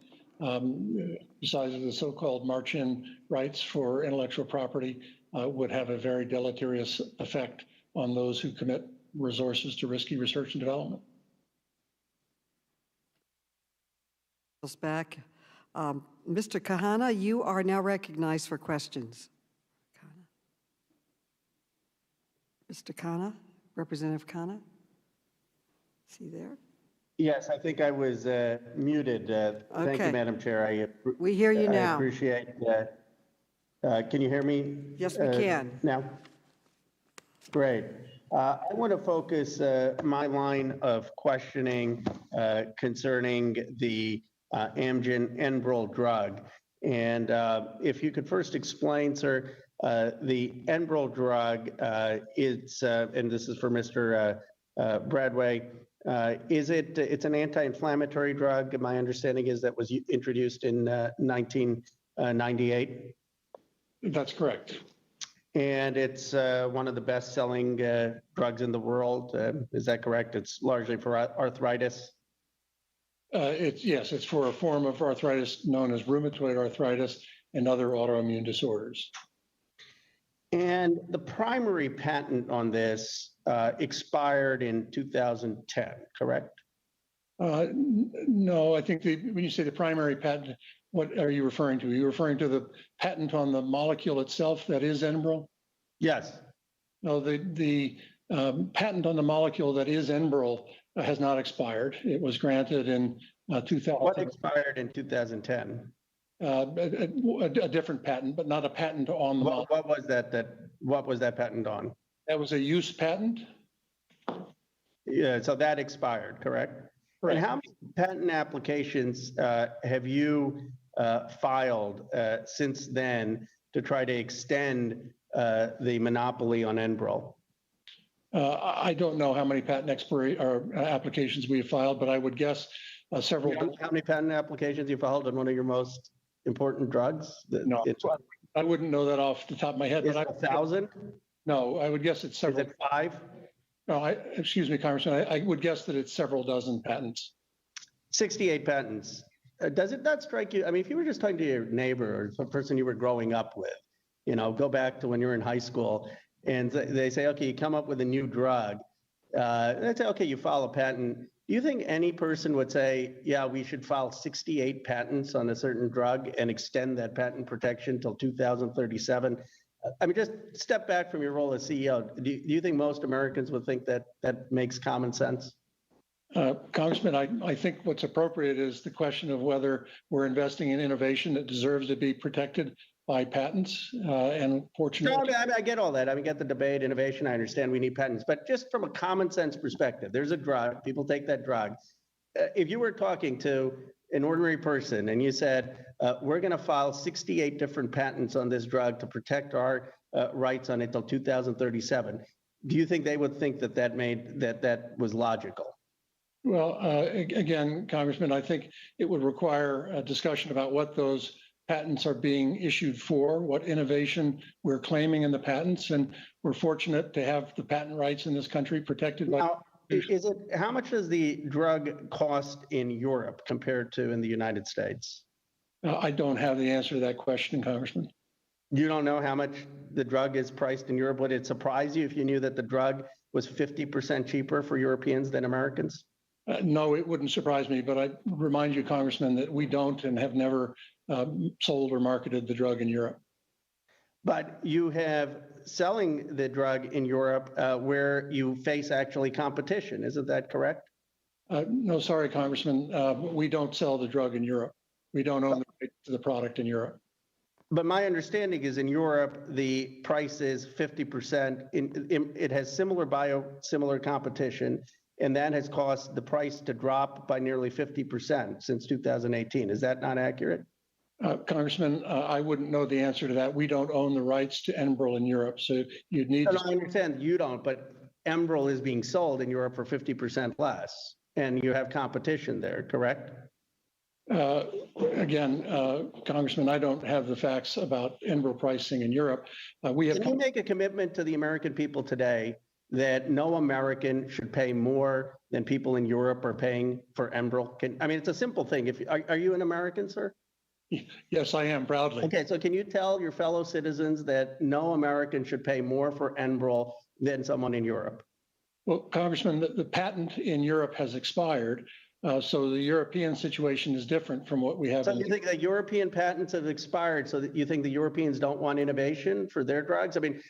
besides the so-called march-in rights for intellectual property would have a very deleterious effect on those who commit resources to risky research and development. Back. Mr. Khana, you are now recognized for questions. Mr. Khana, Representative Khana, is he there? Yes, I think I was muted. Thank you, Madam Chair. We hear you now. I appreciate can you hear me? Yes, we can. Now? Great. I want to focus my line of questioning concerning the Amgen Enbrel drug. And if you could first explain, sir, the Enbrel drug, it's, and this is for Mr. Bradway, it's an anti-inflammatory drug. My understanding is that was introduced in 1998. That's correct. And it's one of the best-selling drugs in the world. Is that correct? It's largely for arthritis. Yes, it's for a form of arthritis known as rheumatoid arthritis and other autoimmune disorders. And the primary patent on this expired in 2010, correct? No, I think when you say the primary patent, what are you referring to? Are you referring to the patent on the molecule itself that is Enbrel? Yes. No, the patent on the molecule that is Enbrel has not expired. It was granted in 2000. What expired in 2010? A different patent, but not a patent on the molecule. What was that? What was that patent on? That was a use patent. Yeah, so that expired, correct? Right. And how many patent applications have you filed since then to try to extend the monopoly on Enbrel? I don't know how many patent applications we have filed, but I would guess several. How many patent applications you filed on one of your most important drugs? No, I wouldn't know that off the top of my head. Is it 1,000? No, I would guess it's several. Is it 5? No, excuse me, Congressman. I would guess that it's several dozen patents. 68 patents. Does it not strike you? I mean, if you were just talking to your neighbor or some person you were growing up with, you know, go back to when you were in high school, and they say, okay, you come up with a new drug. They say, okay, you file a patent. Do you think any person would say, yeah, we should file 68 patents on a certain drug and extend that patent protection till 2037? I mean, just step back from your role as CEO. Do you think most Americans would think that that makes common sense? Congressman, I think what's appropriate is the question of whether we're investing in innovation that deserves to be protected by patents. And fortunately, no, I get all that. I mean, get the debate, innovation. I understand we need patents, but just from a common sense perspective, there's a drug. People take that drug. If you were talking to an ordinary person and you said, we're going to file 68 different patents on this drug to protect our rights on it till 2037, do you think they would think that that was logical? Well, again, Congressman, I think it would require a discussion about what those patents are being issued for, what innovation we're claiming in the patents, and we're fortunate to have the patent rights in this country protected by. Now, how much does the drug cost in Europe compared to in the United States? I don't have the answer to that question, Congressman. You don't know how much the drug is priced in Europe? Would it surprise you if you knew that the drug was 50% cheaper for Europeans than Americans? No, it wouldn't surprise me, but I remind you, Congressman, that we don't and have never sold or marketed the drug in Europe. But you have selling the drug in Europe where you face actually competition. Isn't that correct? No, sorry, Congressman. We don't sell the drug in Europe. We don't own the right to the product in Europe. But my understanding is in Europe, the price is 50%. It has similar competition, and that has caused the price to drop by nearly 50% since 2018. Is that not accurate? Congressman, I wouldn't know the answer to that. We don't own the rights to Enbrel in Europe, so you'd need. No, I understand you don't, but Enbrel is being sold in Europe for 50% less, and you have competition there, correct? Again, Congressman, I don't have the facts about Enbrel pricing in Europe. Can you make a commitment to the American people today that no American should pay more than people in Europe are paying for Enbrel? I mean, it's a simple thing. Are you an American, sir? Yes, I am, proudly. Okay, so can you tell your fellow citizens that no American should pay more for Enbrel than someone in Europe? Well, Congressman, the patent in Europe has expired, so the European situation is different from what we have. So you think that European patents have expired, so that you think the Europeans don't want innovation for their drugs? I mean,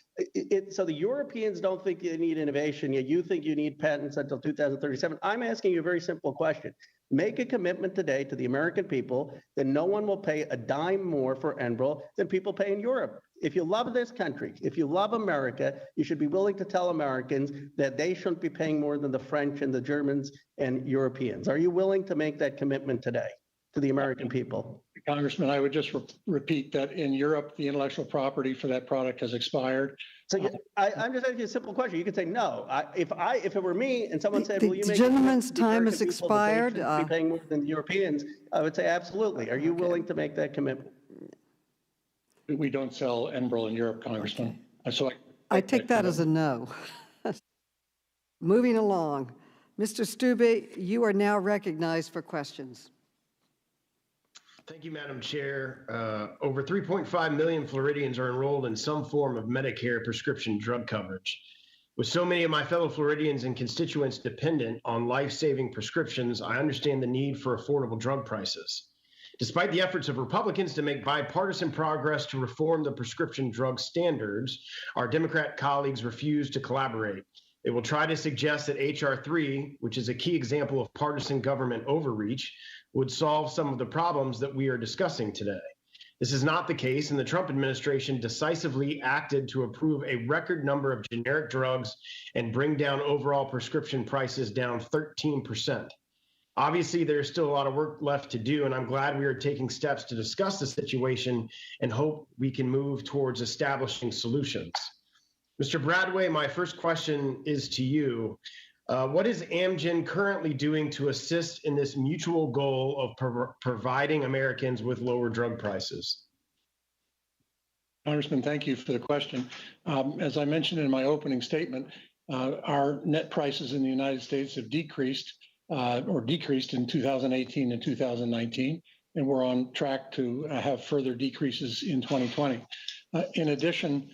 so the Europeans don't think you need innovation, yet you think you need patents until 2037. I'm asking you a very simple question. Make a commitment today to the American people that no one will pay a dime more for Enbrel than people pay in Europe. If you love this country, if you love America, you should be willing to tell Americans that they shouldn't be paying more than the French and the Germans and Europeans. Are you willing to make that commitment today to the American people? Congressman, I would just repeat that in Europe, the intellectual property for that product has expired. So I'm just asking you a simple question. You could say no. If it were me and someone said, "Will you make?" The gentleman's time has expired. Be paying more than the Europeans, I would say absolutely. Are you willing to make that commitment? We don't sell Enbrel in Europe, Congressman. So I take that as a no. Moving along, Mr. Stube, you are now recognized for questions. Thank you, Madam Chair. Over 3.5 million Floridians are enrolled in some form of Medicare prescription drug coverage. With so many of my fellow Floridians and constituents dependent on life-saving prescriptions, I understand the need for affordable drug prices. Despite the efforts of Republicans to make bipartisan progress to reform the prescription drug standards, our Democrat colleagues refuse to collaborate. They will try to suggest that H.R. 3, which is a key example of partisan government overreach, would solve some of the problems that we are discussing today. This is not the case, and the Trump administration decisively acted to approve a record number of generic drugs and bring down overall prescription prices down 13%. Obviously, there's still a lot of work left to do, and I'm glad we are taking steps to discuss the situation and hope we can move towards establishing solutions. Mr. Bradway, my first question is to you. What is Amgen currently doing to assist in this mutual goal of providing Americans with lower drug prices? Congressman, thank you for the question. As I mentioned in my opening statement, our net prices in the United States have decreased in 2018 and 2019, and we're on track to have further decreases in 2020. In addition,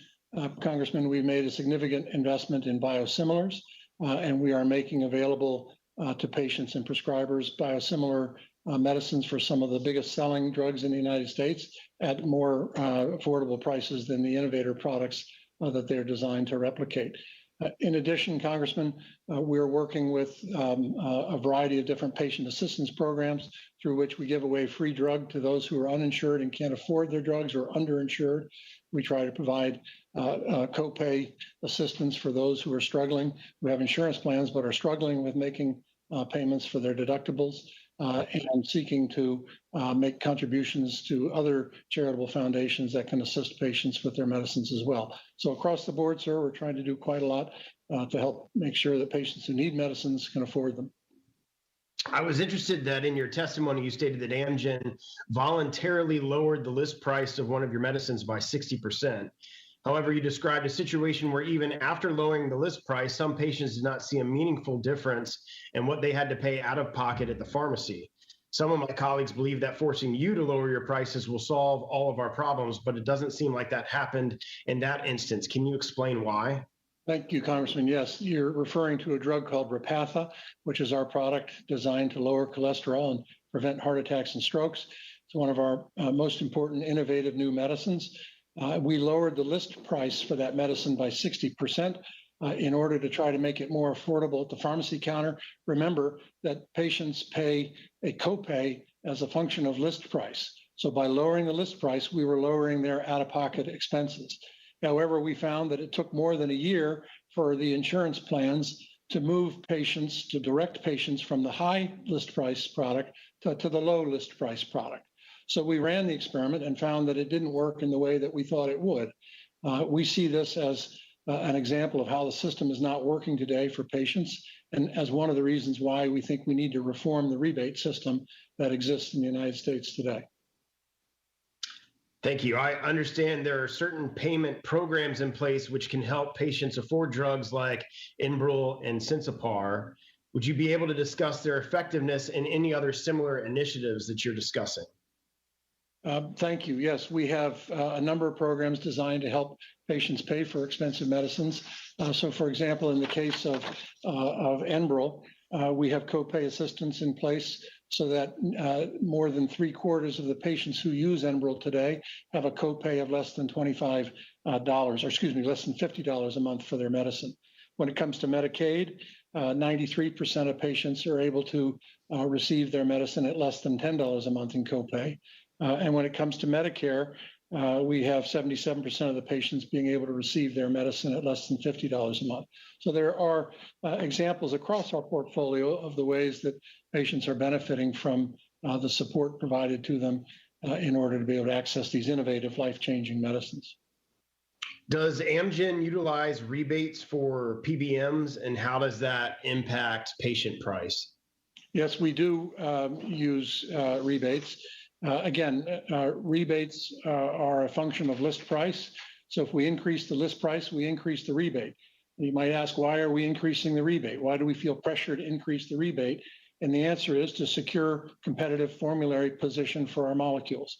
Congressman, we've made a significant investment in biosimilars, and we are making available to patients and prescribers biosimilar medicines for some of the biggest selling drugs in the United States at more affordable prices than the innovator products that they're designed to replicate. In addition, Congressman, we're working with a variety of different patient assistance programs through which we give away free drug to those who are uninsured and can't afford their drugs or underinsured. We try to provide copay assistance for those who are struggling, who have insurance plans but are struggling with making payments for their deductibles, and seeking to make contributions to other charitable foundations that can assist patients with their medicines as well. So across the board, sir, we're trying to do quite a lot to help make sure that patients who need medicines can afford them. I was interested that in your testimony, you stated that Amgen voluntarily lowered the list price of one of your medicines by 60%. However, you described a situation where even after lowering the list price, some patients did not see a meaningful difference in what they had to pay out of pocket at the pharmacy. Some of my colleagues believe that forcing you to lower your prices will solve all of our problems, but it doesn't seem like that happened in that instance. Can you explain why? Thank you, Congressman. Yes, you're referring to a drug called Repatha, which is our product designed to lower cholesterol and prevent heart attacks and strokes. It's one of our most important innovative new medicines. We lowered the list price for that medicine by 60% in order to try to make it more affordable at the pharmacy counter. Remember that patients pay a copay as a function of list price. So by lowering the list price, we were lowering their out-of-pocket expenses. However, we found that it took more than a year for the insurance plans to move patients, to direct patients from the high list price product to the low list price product. So we ran the experiment and found that it didn't work in the way that we thought it would. We see this as an example of how the system is not working today for patients, and as one of the reasons why we think we need to reform the rebate system that exists in the United States today. Thank you. I understand there are certain payment programs in place which can help patients afford drugs like Enbrel and Sensipar. Would you be able to discuss their effectiveness and any other similar initiatives that you're discussing? Thank you. Yes, we have a number of programs designed to help patients pay for expensive medicines. So, for example, in the case of Enbrel, we have copay assistance in place so that more than 3/4 of the patients who use Enbrel today have a copay of less than $25, or excuse me, less than $50 a month for their medicine. When it comes to Medicaid, 93% of patients are able to receive their medicine at less than $10 a month in copay. And when it comes to Medicare, we have 77% of the patients being able to receive their medicine at less than $50 a month. So there are examples across our portfolio of the ways that patients are benefiting from the support provided to them in order to be able to access these innovative, life-changing medicines. Does Amgen utilize rebates for PBMs, and how does that impact patient price? Yes, we do use rebates. Rebates are a function of list price. So if we increase the list price, we increase the rebate. You might ask, why are we increasing the rebate? Why do we feel pressure to increase the rebate? And the answer is to secure competitive formulary position for our molecules.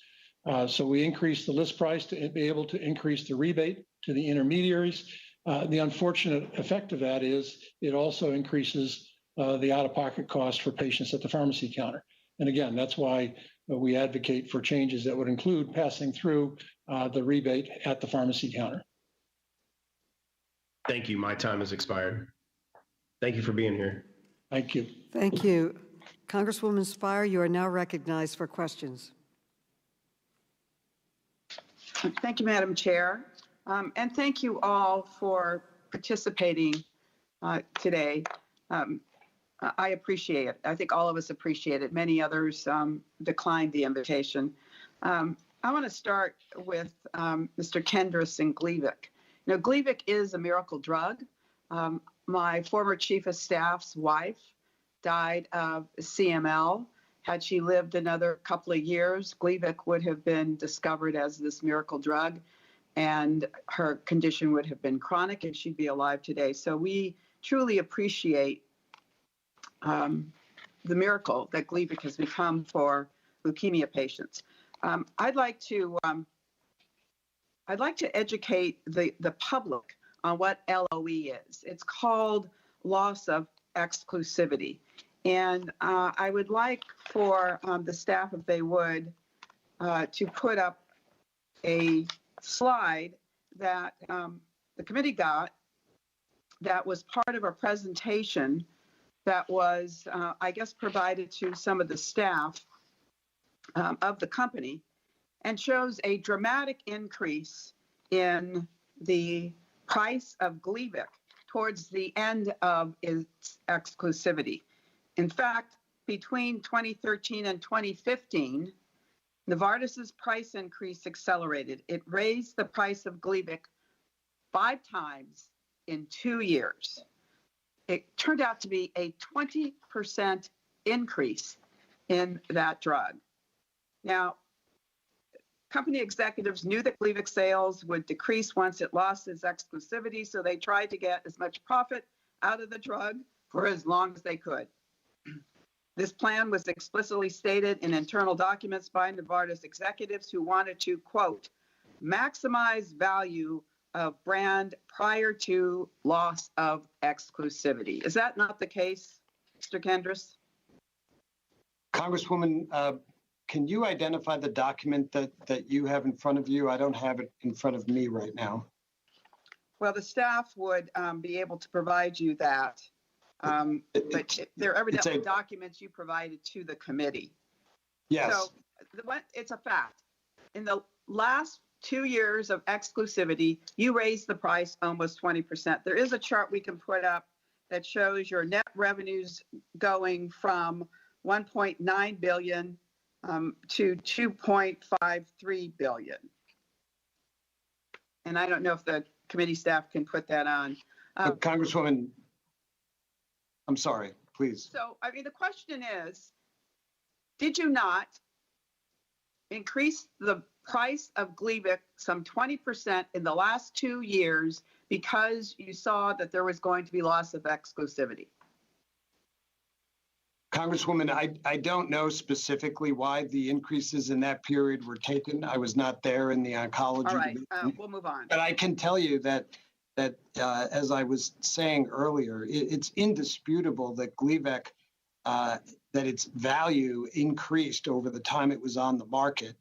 So we increase the list price to be able to increase the rebate to the intermediaries. The unfortunate effect of that is it also increases the out-of-pocket cost for patients at the pharmacy counter. And again, that's why we advocate for changes that would include passing through the rebate at the pharmacy counter. Thank you. My time has expired. Thank you for being here. Thank you. Thank you. Congresswoman Spire, you are now recognized for questions. Thank you, Madam Chair. And thank you all for participating today. I appreciate it. I think all of us appreciate it. Many others declined the invitation. I want to start with Mr. Kendris and Gleevec. You know, Gleevec is a miracle drug. My former chief of staff's wife died of CML. Had she lived another couple of years, Gleevec would have been discovered as this miracle drug, and her condition would have been chronic, and she'd be alive today. So we truly appreciate the miracle that Gleevec has become for leukemia patients. I'd like to educate the public on what LOE is. It's called loss of exclusivity. And I would like for the staff, if they would, to put up a slide that the committee got that was part of a presentation that was, I guess, provided to some of the staff of the company, and shows a dramatic increase in the price of Gleevec towards the end of its exclusivity. In fact, between 2013 and 2015, Novartis's price increase accelerated. It raised the price of Gleevec 5 times in 2 years. It turned out to be a 20% increase in that drug. Now, company executives knew that Gleevec sales would decrease once it lost its exclusivity, so they tried to get as much profit out of the drug for as long as they could. This plan was explicitly stated in internal documents by Novartis executives who wanted to, quote, maximize value of brand prior to loss of exclusivity. Is that not the case, Mr. Kendris? Congresswoman, can you identify the document that you have in front of you? I don't have it in front of me right now. Well, the staff would be able to provide you that. But they're evidently documents you provided to the committee. Yes. So it's a fact. In the last 2 years of exclusivity, you raised the price almost 20%. There is a chart we can put up that shows your net revenues going from $1.9 billion to $2.53 billion. And I don't know if the committee staff can put that on. Congresswoman, I'm sorry, please. So, I mean, the question is, did you not increased the price of Gleevec some 20% in the last 2 years because you saw that there was going to be loss of exclusivity? Congresswoman, I don't know specifically why the increases in that period were taken. I was not there in the oncology. All right, we'll move on. But I can tell you that as I was saying earlier, it's indisputable that Gleevec, that its value increased over the time it was on the market.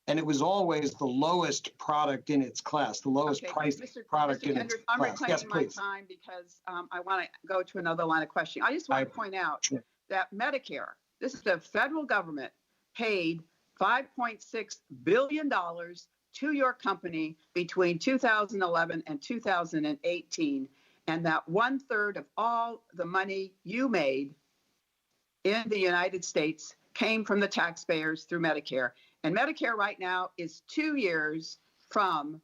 And it was always the lowest product in its class, the lowest priced product in its class. I'm reclaiming my time because I want to go to another line of questioning. I just want to point out that Medicare, this is the federal government, paid $5.6 billion to your company between 2011 and 2018, and that 1/3 of all the money you made in the United States came from the taxpayers through Medicare. And Medicare right now is 2 years from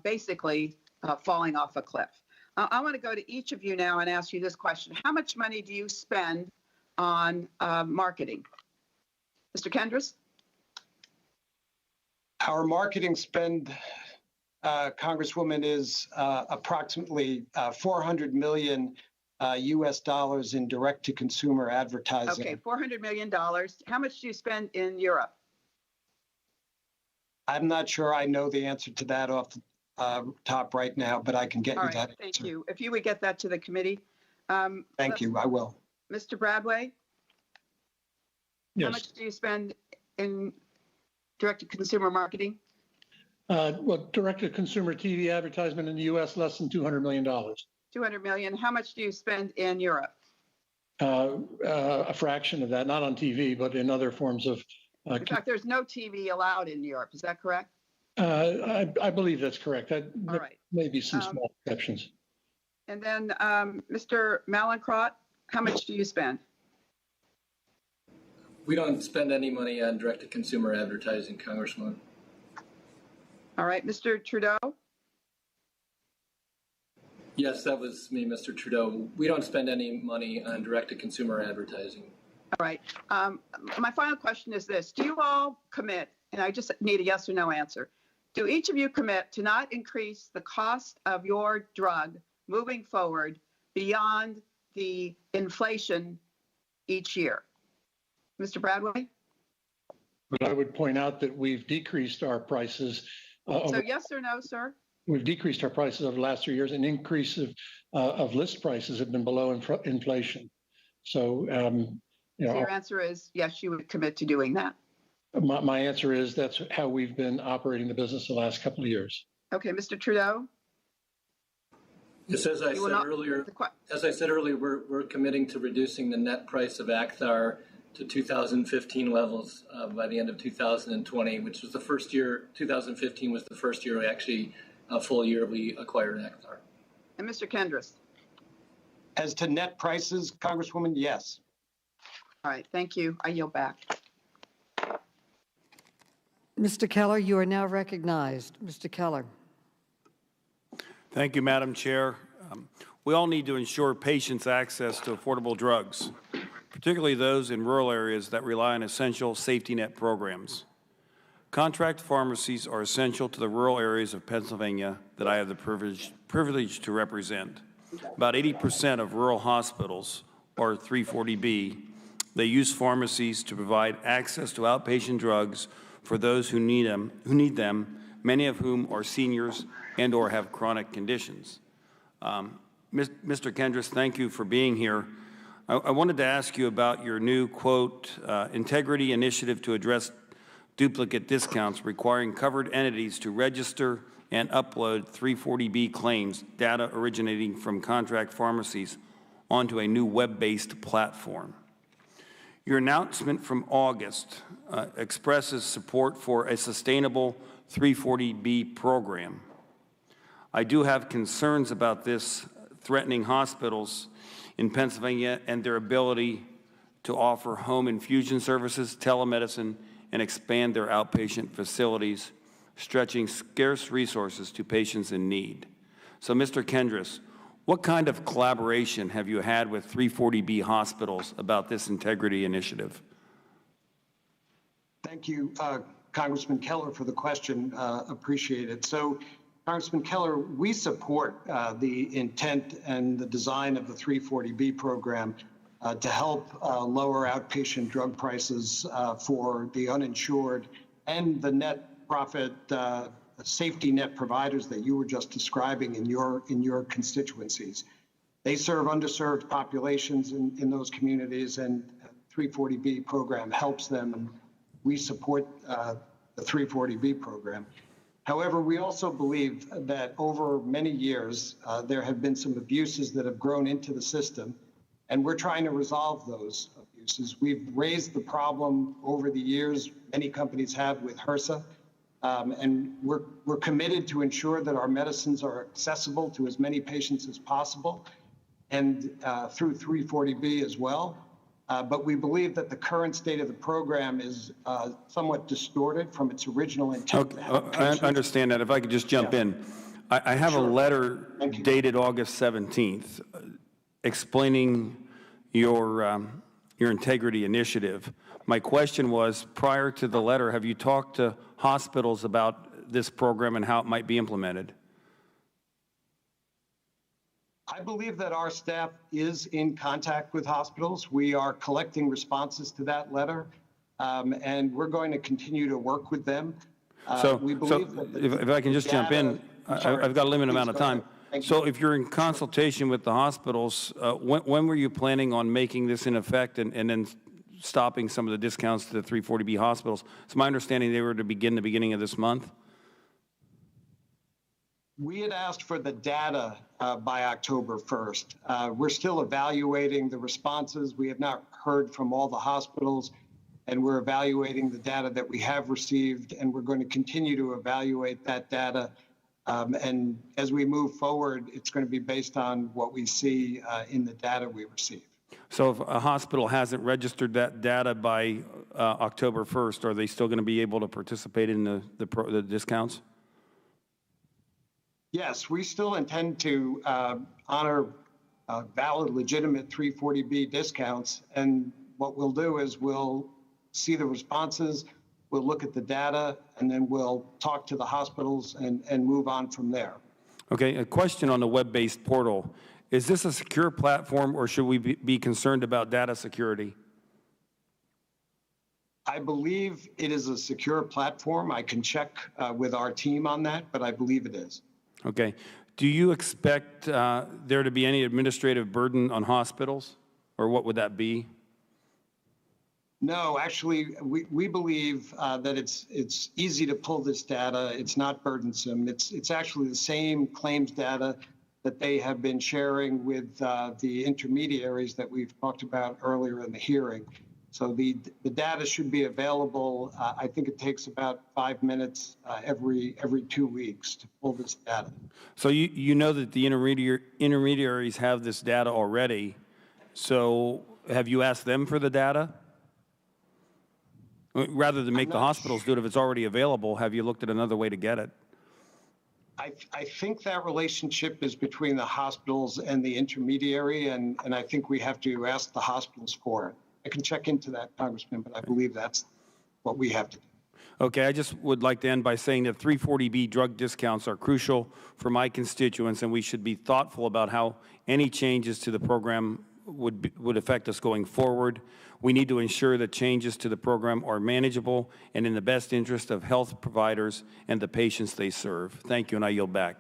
basically falling off a cliff. I want to go to each of you now and ask you this question. How much money do you spend on marketing? Mr. Kendris? Our marketing spend, Congresswoman, is approximately $400 million US dollars in direct-to-consumer advertising. Okay, $400 million. How much do you spend in Europe? I'm not sure I know the answer to that off the top right now, but I can get you that. Thank you. If you would get that to the committee. Thank you, I will. Mr. Bradway? Yes. How much do you spend in direct-to-consumer marketing? Well, direct-to-consumer TV advertisement in the U.S., less than $200 million. $200 million. How much do you spend in Europe? A fraction of that, not on TV, but in other forms of. In fact, there's no TV allowed in Europe. Is that correct? I believe that's correct. All right. Maybe some small exceptions. And then, Mr. Mallinckrodt, how much do you spend? We don't spend any money on direct-to-consumer advertising, Congresswoman. All right, Mr. Trudeau? Yes, that was me, Mr. Trudeau. We don't spend any money on direct-to-consumer advertising. All right. My final question is this. Do you all commit, and I just need a yes or no answer, do each of you commit to not increase the cost of your drug moving forward beyond the inflation each year? Mr. Bradway? But I would point out that we've decreased our prices. So yes or no, sir? We've decreased our prices over the last 3 years. An increase of list prices have been below inflation. So, So your answer is yes, you would commit to doing that. My answer is that's how we've been operating the business the last couple of years. Okay, Mr. Trudeau? Yes, as I said earlier, we're committing to reducing the net price of Acthar to 2015 levels by the end of 2020, which was the first year. 2015 was the first year, actually, a full year we acquired Acthar. And Mr. Kendris? As to net prices, Congresswoman, yes. All right, thank you. I yield back. Mr. Keller, you are now recognized. Mr. Keller. Thank you, Madam Chair. We all need to ensure patients' access to affordable drugs, particularly those in rural areas that rely on essential safety net programs. Contract pharmacies are essential to the rural areas of Pennsylvania that I have the privilege to represent. About 80% of rural hospitals are 340B. They use pharmacies to provide access to outpatient drugs for those who need them, many of whom are seniors and or have chronic conditions. Mr. Kendris, thank you for being here. I wanted to ask you about your new, quote, integrity initiative to address duplicate discounts, requiring covered entities to register and upload 340B claims, data originating from contract pharmacies, onto a new web-based platform. Your announcement from August expresses support for a sustainable 340B program. I do have concerns about this threatening hospitals in Pennsylvania and their ability to offer home infusion services, telemedicine, and expand their outpatient facilities, stretching scarce resources to patients in need. So, Mr. Kendris, what kind of collaboration have you had with 340B hospitals about this integrity initiative? Thank you, Congressman Keller, for the question. Appreciate it. So, Congressman Keller, we support the intent and the design of the 340B program to help lower outpatient drug prices for the uninsured and the net profit safety net providers that you were just describing in your constituencies. They serve underserved populations in those communities, and 340B program helps them, and we support the 340B program. However, we also believe that over many years, there have been some abuses that have grown into the system, and we're trying to resolve those abuses. We've raised the problem over the years, many companies have, with HRSA, and we're committed to ensure that our medicines are accessible to as many patients as possible, and through 340B as well. But we believe that the current state of the program is somewhat distorted from its original intent. Okay. I understand that. If I could just jump in. I have a letter dated August 17th explaining your integrity initiative. My question was, prior to the letter, have you talked to hospitals about this program and how it might be implemented? I believe that our staff is in contact with hospitals. We are collecting responses to that letter, and we're going to continue to work with them. We believe that if I can just jump in, I've got a limited amount of time. So if you're in consultation with the hospitals, when were you planning on making this in effect and then stopping some of the discounts to the 340B hospitals? It's my understanding they were to begin the beginning of this month. We had asked for the data by October 1st. We're still evaluating the responses. We have not heard from all the hospitals, and we're evaluating the data that we have received, and we're going to continue to evaluate that data. And as we move forward, it's going to be based on what we see in the data we receive. So if a hospital hasn't registered that data by October 1st, are they still going to be able to participate in the discounts? Yes, we still intend to honor valid, legitimate 340B discounts. And what we'll do is we'll see the responses, we'll look at the data, and then we'll talk to the hospitals and move on from there. Okay, a question on the web-based portal. Is this a secure platform, or should we be concerned about data security? I believe it is a secure platform. I can check with our team on that, but I believe it is. Okay. Do you expect there to be any administrative burden on hospitals, or what would that be? No, actually, we believe that it's easy to pull this data. It's not burdensome. It's actually the same claims data that they have been sharing with the intermediaries that we've talked about earlier in the hearing. So the data should be available. I think it takes about 5 minutes every 2 weeks to pull this data. So you know that the intermediaries have this data already. So have you asked them for the data? Rather than make the hospitals do it if it's already available, have you looked at another way to get it? I think that relationship is between the hospitals and the intermediary, and I think we have to ask the hospitals for it. I can check into that, Congressman, but I believe that's what we have to do. Okay, I just would like to end by saying that 340B drug discounts are crucial for my constituents, and we should be thoughtful about how any changes to the program would affect us going forward. We need to ensure that changes to the program are manageable and in the best interest of health providers and the patients they serve. Thank you, and I yield back.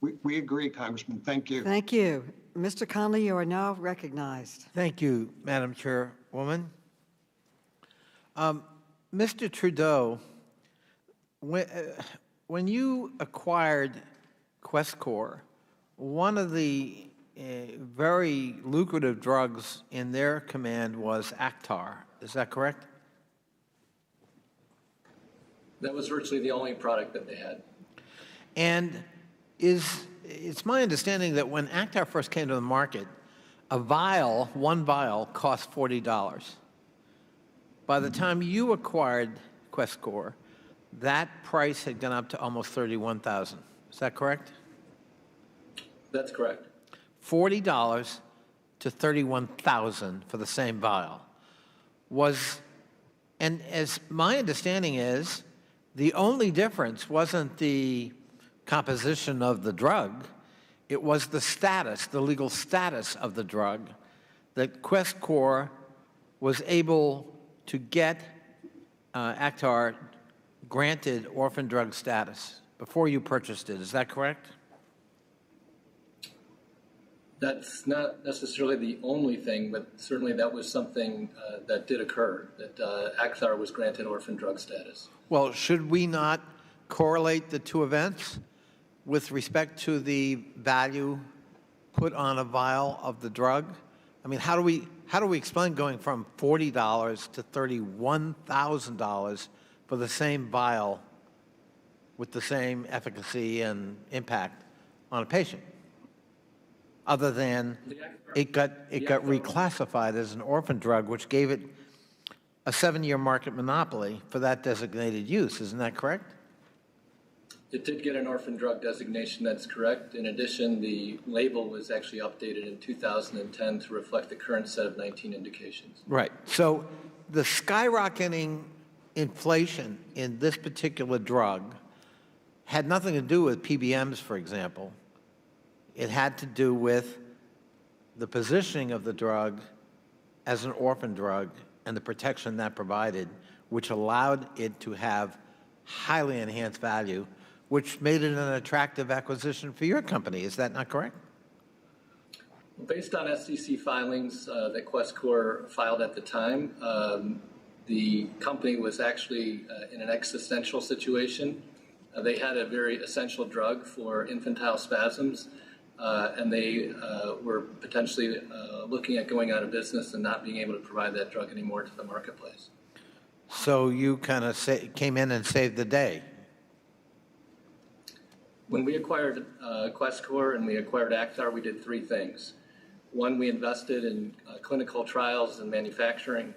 We agree, Congressman. Thank you. Thank you. Mr. Connolly, you are now recognized. Thank you, Madam Chairwoman. Mr. Trudeau, when you acquired Questcor, one of the very lucrative drugs in their command was Actar. Is that correct? That was virtually the only product that they had. And it's my understanding that when Actar first came to the market, one vial cost $40. By the time you acquired Questcor, that price had gone up to almost $31,000. Is that correct? That's correct. $40 to $31,000 for the same vial. Was And as my understanding is, the only difference wasn't the composition of the drug, it was the status, the legal status of the drug, that Quest Corp was able to get Actar granted orphan drug status before you purchased it. Is that correct? That's not necessarily the only thing, but certainly that was something that did occur, that Actar was granted orphan drug status. Well, should we not correlate the two events with respect to the value put on a vial of the drug? I mean, how do we explain going from $40 to $31,000 for the same vial with the same efficacy and impact on a patient? Other than it got reclassified as an orphan drug, which gave it a 7-year market monopoly for that designated use. Isn't that correct? It did get an orphan drug designation, that's correct. In addition, the label was actually updated in 2010 to reflect the current set of 19 indications. Right. So the skyrocketing inflation in this particular drug had nothing to do with PBMs, for example. It had to do with the positioning of the drug as an orphan drug and the protection that provided, which allowed it to have highly enhanced value, which made it an attractive acquisition for your company. Is that not correct? Based on SEC filings that Quest Corp filed at the time, the company was actually in an existential situation. They had a very essential drug for infantile spasms, and they were potentially looking at going out of business and not being able to provide that drug anymore to the marketplace. So you kind of came in and saved the day. When we acquired Quest Corp and we acquired Actar, we did 3 things. 1, we invested in clinical trials and manufacturing.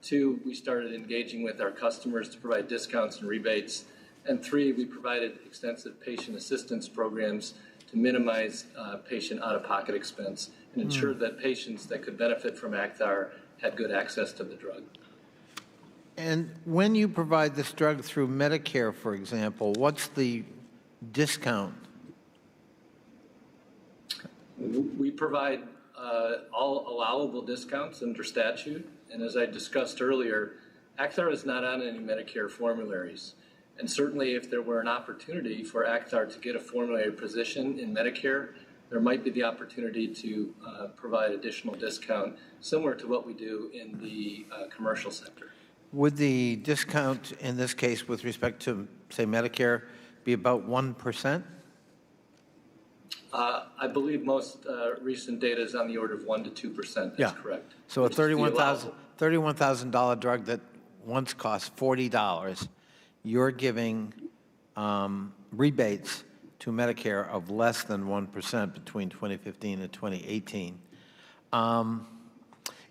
2, we started engaging with our customers to provide discounts and rebates. And 3, we provided extensive patient assistance programs to minimize patient out-of-pocket expense and ensure that patients that could benefit from Actar had good access to the drug. And when you provide this drug through Medicare, for example, what's the discount? We provide all allowable discounts under statute. And as I discussed earlier, Actar is not on any Medicare formularies. And certainly if there were an opportunity for Actar to get a formulary position in Medicare, there might be the opportunity to provide additional discount similar to what we do in the commercial sector. Would the discount in this case with respect to, say, Medicare be about 1%? I believe most recent data is on the order of 1% to 2%. That's correct. So a $31,000 drug that once cost $40, you're giving rebates to Medicare of less than 1% between 2015 and 2018.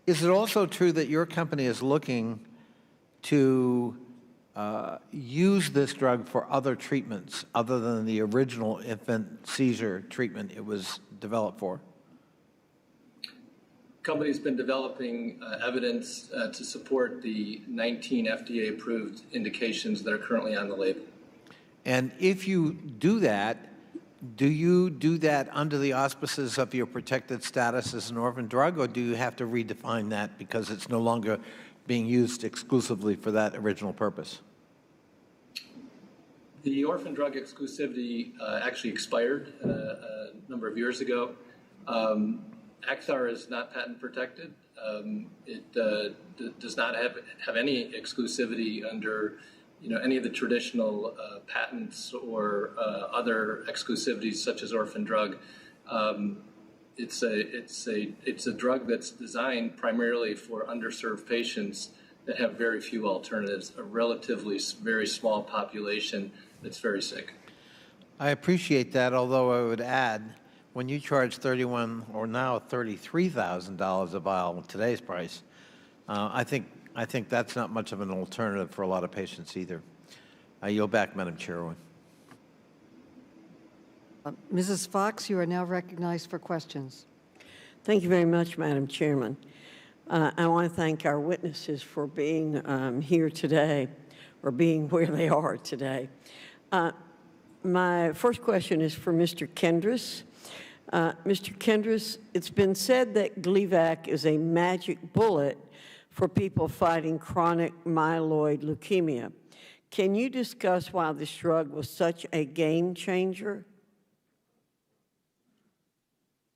Is it also true that your company is looking to use this drug for other treatments other than the original infant seizure treatment it was developed for? The company's been developing evidence to support the 19 FDA-approved indications that are currently on the label. And if you do that, do you do that under the auspices of your protected status as an orphan drug, or do you have to redefine that because it's no longer being used exclusively for that original purpose? The orphan drug exclusivity actually expired a number of years ago. Actar is not patent protected. It does not have any exclusivity under any of the traditional patents or other exclusivities such as orphan drug. It's a drug that's designed primarily for underserved patients that have very few alternatives, a relatively very small population that's very sick. I appreciate that, although I would add, when you charge $31,000 or now $33,000 a vial with today's price, I think that's not much of an alternative for a lot of patients either. I yield back, Madam Chairwoman. Mrs. Fox, you are now recognized for questions. Thank you very much, Madam Chairman. I want to thank our witnesses for being here today, or being where they are today. My first question is for Mr. Kendris. Mr. Kendris, it's been said that Gleevec is a magic bullet for people fighting chronic myeloid leukemia. Can you discuss why this drug was such a game changer?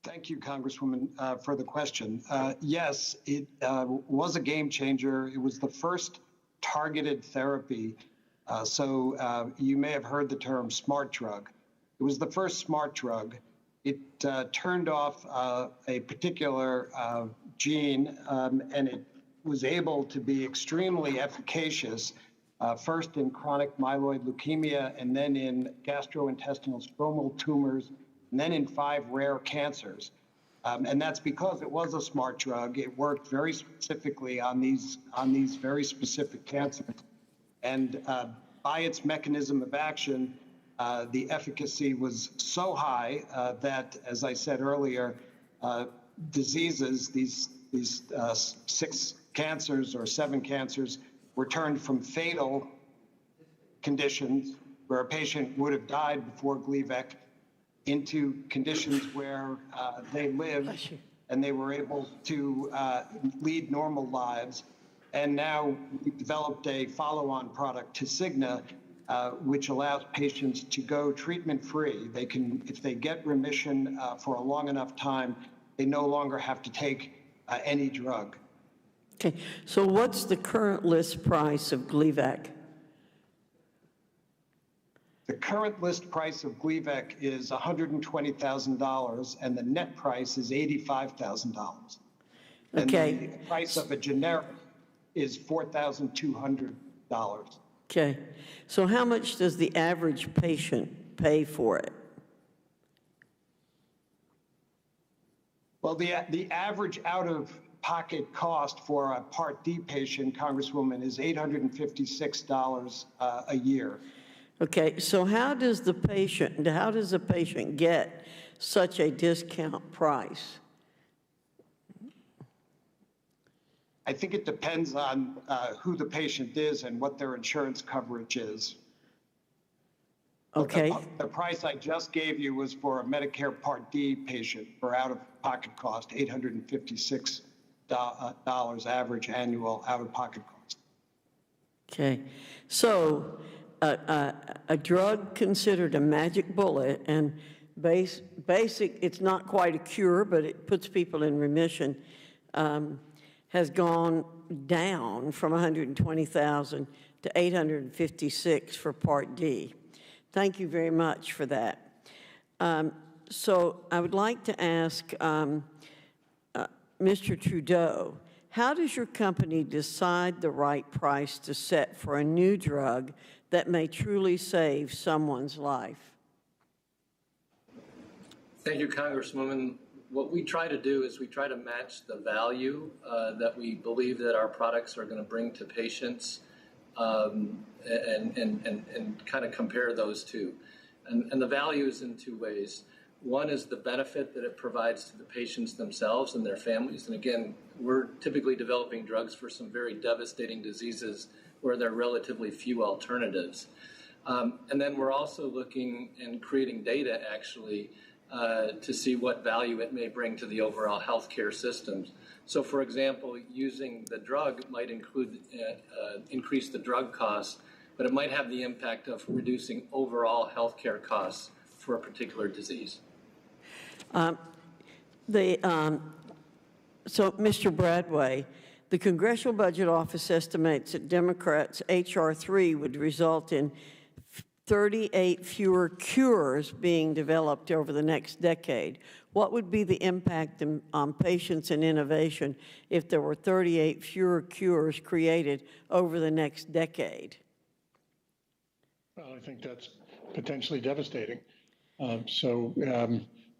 Thank you, Congresswoman, for the question. Yes, it was a game changer. It was the first targeted therapy. So you may have heard the term smart drug. It was the first smart drug. It turned off a particular gene, and it was able to be extremely efficacious, first in chronic myeloid leukemia, and then in gastrointestinal stromal tumors, and then in 5 rare cancers. And that's because it was a smart drug. It worked very specifically on these very specific cancers. And by its mechanism of action, the efficacy was so high that, as I said earlier, diseases, these 6 cancers or 7 cancers, were turned from fatal conditions where a patient would have died before Gleevec into conditions where they lived and they were able to lead normal lives. And now we've developed a follow-on product, Tasigna, which allows patients to go treatment-free. They can, if they get remission for a long enough time, they no longer have to take any drug. Okay, so what's the current list price of Gleevec? The current list price of Gleevec is $120,000, and the net price is $85,000. Okay. And the price of a generic is $4,200. Okay, so how much does the average patient pay for it? Well, the average out-of-pocket cost for a Part D patient, Congresswoman, is $856 a year. Okay, so how does the patient get such a discount price? I think it depends on who the patient is and what their insurance coverage is. Okay. The price I just gave you was for a Medicare Part D patient for out-of-pocket cost, $856 average annual out-of-pocket cost. Okay, so a drug considered a magic bullet, and it's not quite a cure, but it puts people in remission, has gone down from 120,000 to 856 for Part D. Thank you very much for that. So I would like to ask Mr. Trudeau, how does your company decide the right price to set for a new drug that may truly save someone's life? Thank you, Congresswoman. What we try to do is we try to match the value that we believe that our products are going to bring to patients, and kind of compare those two. And the value is in 2 ways. One is the benefit that it provides to the patients themselves and their families. And again, we're typically developing drugs for some very devastating diseases where there are relatively few alternatives. And then we're also looking and creating data, actually, to see what value it may bring to the overall healthcare systems. So, for example, using the drug might increase the drug costs, but it might have the impact of reducing overall healthcare costs for a particular disease. So, Mr. Bradway, the Congressional Budget Office estimates that Democrats' H.R. 3 would result in 38 fewer cures being developed over the next decade. What would be the impact on patients and innovation if there were 38 fewer cures created over the next decade? Well, I think that's potentially devastating.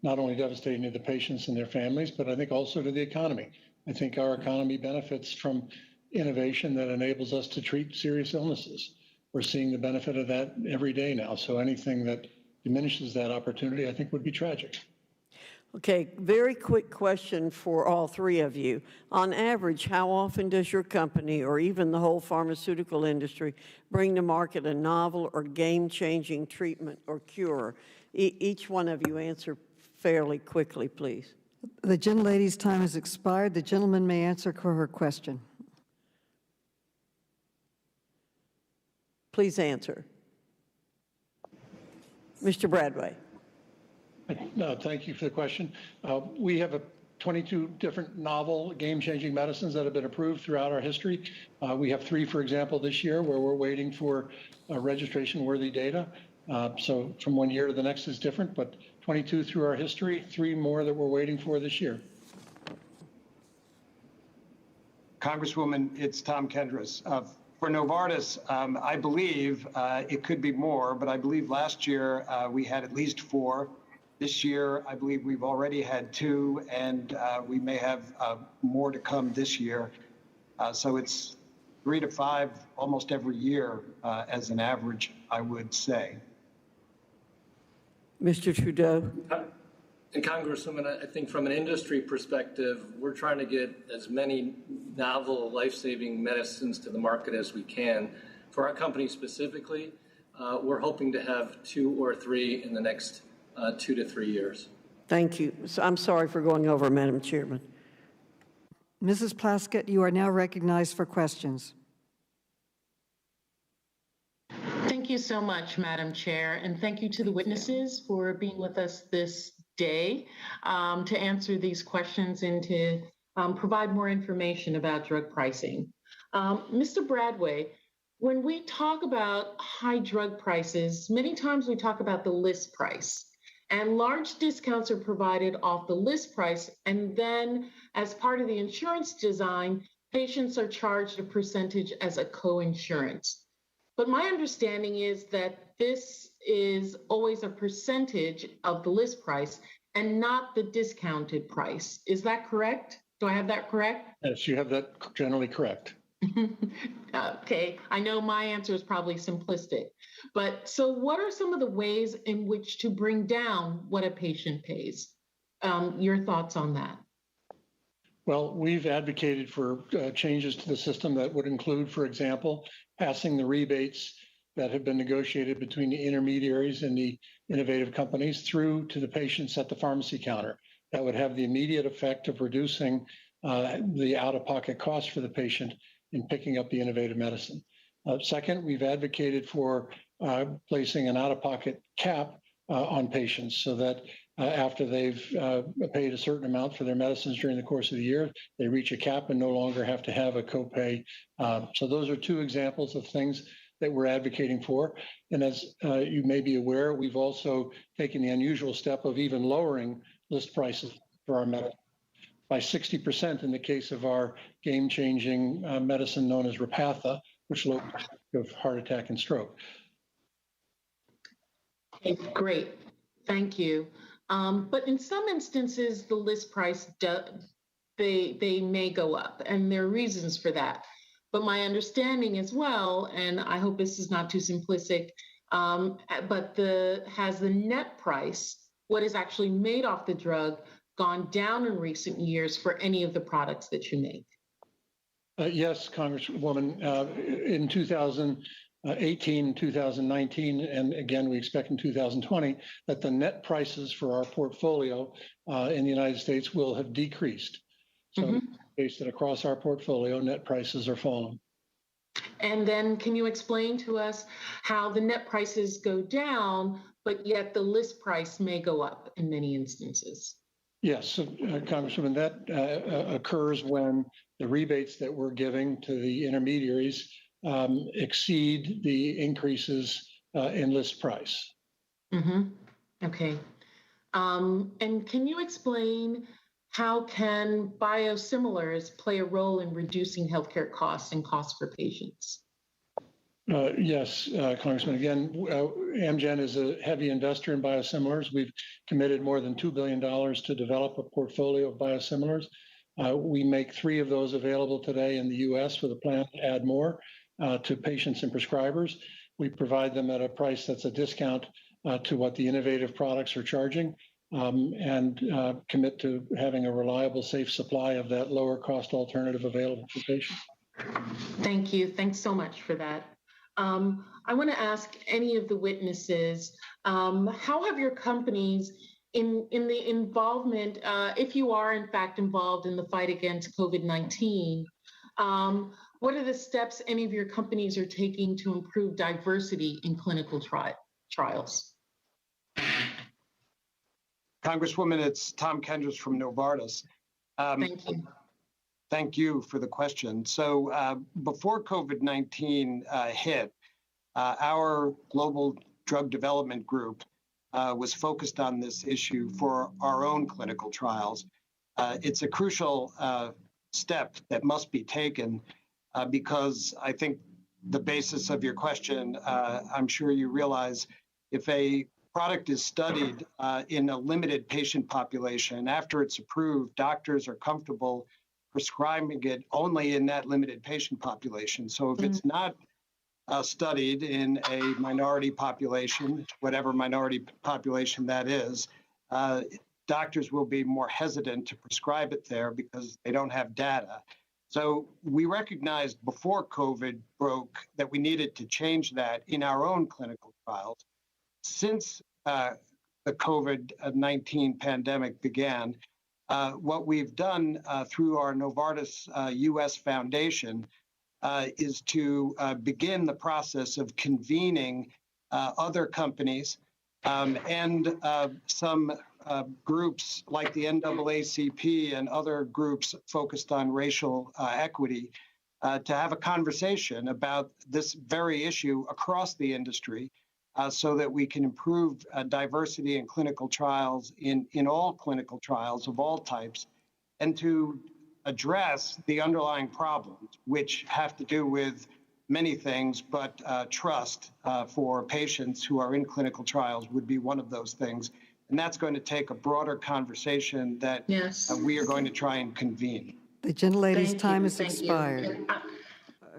Not only devastating to the patients and their families, but I think also to the economy. I think our economy benefits from innovation that enables us to treat serious illnesses. We're seeing the benefit of that every day now. So anything that diminishes that opportunity, I think, would be tragic. Okay, very quick question for all three of you. On average, how often does your company or even the whole pharmaceutical industry bring to market a novel or game-changing treatment or cure? Each one of you answer fairly quickly, please. The gentlelady's time has expired. The gentleman may answer her question. Please answer. Mr. Bradway. Thank you for the question. We have 22 different novel game-changing medicines that have been approved throughout our history. We have 3, for example, this year where we're waiting for registration-worthy data. So from one year to the next is different, but 22 through our history, 3 more that we're waiting for this year. Congresswoman, it's Tom Kendris. For Novartis, I believe it could be more, but I believe last year we had at least 4. This year, I believe we've already had 2, and we may have more to come this year. So it's 3 to 5 almost every year as an average, I would say. Mr. Trudeau. And Congresswoman, I think from an industry perspective, we're trying to get as many novel life-saving medicines to the market as we can. For our company specifically, we're hoping to have 2 or 3 in the next 2 to 3 years. Thank you. So I'm sorry for going over, Madam Chairman. Mrs. Plaskett, you are now recognized for questions. Thank you so much, Madam Chair, and thank you to the witnesses for being with us this day to answer these questions and to provide more information about drug pricing. Mr. Bradway, when we talk about high drug prices, many times we talk about the list price. And large discounts are provided off the list price. And then as part of the insurance design, patients are charged a percentage as a co-insurance. But my understanding is that this is always a percentage of the list price and not the discounted price. Is that correct? Do I have that correct? Yes, you have that generally correct. Okay, I know my answer is probably simplistic, but so what are some of the ways in which to bring down what a patient pays? Your thoughts on that? Well, we've advocated for changes to the system that would include, for example, passing the rebates that have been negotiated between the intermediaries and the innovative companies through to the patients at the pharmacy counter. That would have the immediate effect of reducing the out-of-pocket cost for the patient in picking up the innovative medicine. Second, we've advocated for placing an out-of-pocket cap on patients so that after they've paid a certain amount for their medicines during the course of the year, they reach a cap and no longer have to have a copay. So those are 2 examples of things that we're advocating for. And as you may be aware, we've also taken the unusual step of even lowering list prices for our medicine by 60% in the case of our game-changing medicine known as Repatha, which lowers the risk of heart attack and stroke. Okay, great, thank you. But in some instances, the list price, they may go up, and there are reasons for that. But my understanding as well, and I hope this is not too simplistic, but has the net price, what is actually made off the drug, gone down in recent years for any of the products that you make? Yes, Congresswoman. In 2018, 2019, and again, we expect in 2020, that the net prices for our portfolio in the United States will have decreased. So based that across our portfolio, net prices are falling. And then can you explain to us how the net prices go down, but yet the list price may go up in many instances? Yes, Congresswoman, that occurs when the rebates that we're giving to the intermediaries exceed the increases in list price. Okay. And can you explain how can biosimilars play a role in reducing healthcare costs and costs for patients? Yes, Congressman. Again, Amgen is a heavy investor in biosimilars. We've committed more than $2 billion to develop a portfolio of biosimilars. We make 3 of those available today in the U.S. with a plan to add more to patients and prescribers. We provide them at a price that's a discount to what the innovative products are charging. and commit to having a reliable, safe supply of that lower cost alternative available for patients. Thank you. Thanks so much for that. I want to ask any of the witnesses, how have your companies in the involvement, if you are in fact involved in the fight against COVID-19, what are the steps any of your companies are taking to improve diversity in clinical trials? Congresswoman, it's Tom Kendris from Novartis. Thank you. Thank you for the question. So before COVID-19 hit, our global drug development group was focused on this issue for our own clinical trials. It's a crucial step that must be taken because I think the basis of your question, I'm sure you realize, if a product is studied in a limited patient population, after it's approved, doctors are comfortable prescribing it only in that limited patient population. So if it's not studied in a minority population, whatever minority population that is, doctors will be more hesitant to prescribe it there because they don't have data. So we recognized before COVID broke that we needed to change that in our own clinical trials. Since the COVID-19 pandemic began, what we've done through our Novartis US Foundation is to begin the process of convening other companies and some groups like the NAACP and other groups focused on racial equity to have a conversation about this very issue across the industry so that we can improve diversity in clinical trials, in all clinical trials of all types, and to address the underlying problems, which have to do with many things, but trust for patients who are in clinical trials would be one of those things. And that's going to take a broader conversation that we are going to try and convene. The gentlelady's time has expired.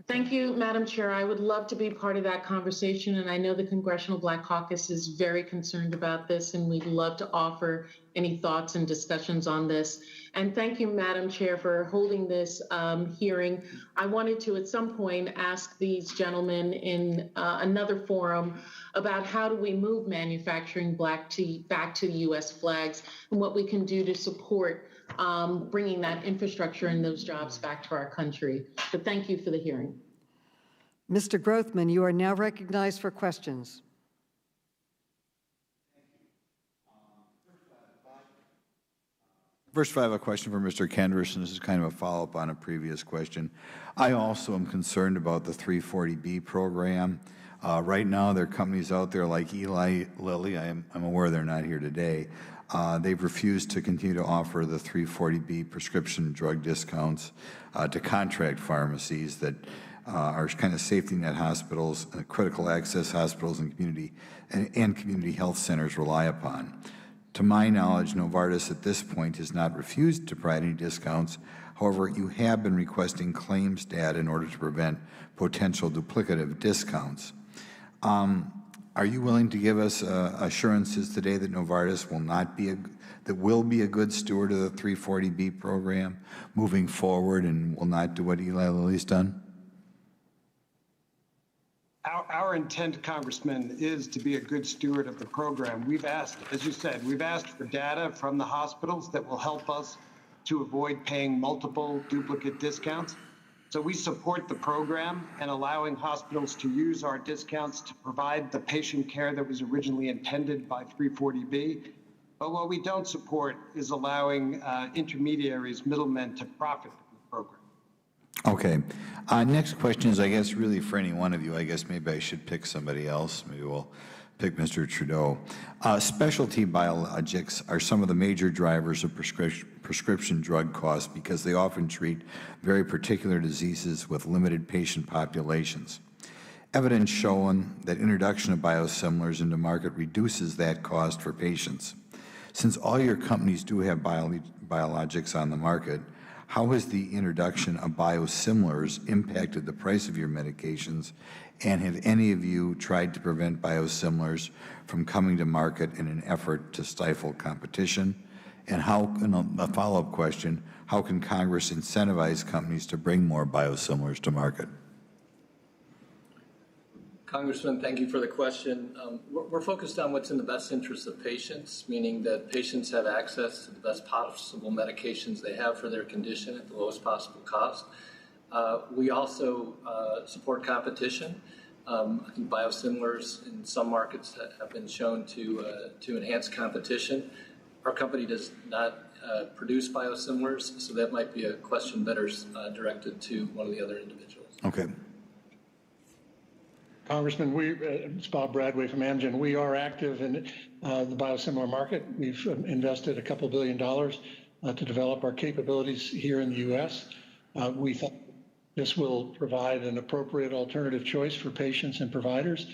Thank you, Madam Chair. I would love to be part of that conversation, and I know the Congressional Black Caucus is very concerned about this, and we'd love to offer any thoughts and discussions on this. And thank you, Madam Chair, for holding this hearing. I wanted to, at some point, ask these gentlemen in another forum about how do we move manufacturing back to the U.S. flags and what we can do to support bringing that infrastructure and those jobs back to our country. But thank you for the hearing. Mr. Grothman, you are now recognized for questions. First, I have a question for Mr. Kendris, and this is kind of a follow-up on a previous question. I also am concerned about the 340B program. Right now, there are companies out there like Eli Lilly. I'm aware they're not here today. They've refused to continue to offer the 340B prescription drug discounts to contract pharmacies that are kind of safety net hospitals, critical access hospitals, and community health centers rely upon. To my knowledge, Novartis at this point has not refused to provide any discounts. However, you have been requesting claims data in order to prevent potential duplicative discounts. Are you willing to give us assurances today that Novartis will be a good steward of the 340B program moving forward and will not do what Eli Lilly's done? Our intent, Congressman, is to be a good steward of the program. We've asked, as you said, we've asked for data from the hospitals that will help us to avoid paying multiple duplicate discounts. So we support the program and allowing hospitals to use our discounts to provide the patient care that was originally intended by 340B. But what we don't support is allowing intermediaries, middlemen, to profit from the program. Okay. Next question is, I guess, really for any one of you. I guess maybe I should pick somebody else. Maybe we'll pick Mr. Trudeau. Specialty biologics are some of the major drivers of prescription drug costs because they often treat very particular diseases with limited patient populations. Evidence showing that introduction of biosimilars into market reduces that cost for patients. Since all your companies do have biologics on the market, how has the introduction of biosimilars impacted the price of your medications? And have any of you tried to prevent biosimilars from coming to market in an effort to stifle competition? And a follow-up question, how can Congress incentivize companies to bring more biosimilars to market? Congressman, thank you for the question. We're focused on what's in the best interest of patients, meaning that patients have access to the best possible medications they have for their condition at the lowest possible cost. We also support competition. I think biosimilars in some markets have been shown to enhance competition. Our company does not produce biosimilars, so that might be a question better directed to one of the other individuals. Okay. Congressman, it's Bob Bradway from Amgen. We are active in the biosimilar market. We've invested a couple $2 billion to develop our capabilities here in the U.S. We think this will provide an appropriate alternative choice for patients and providers.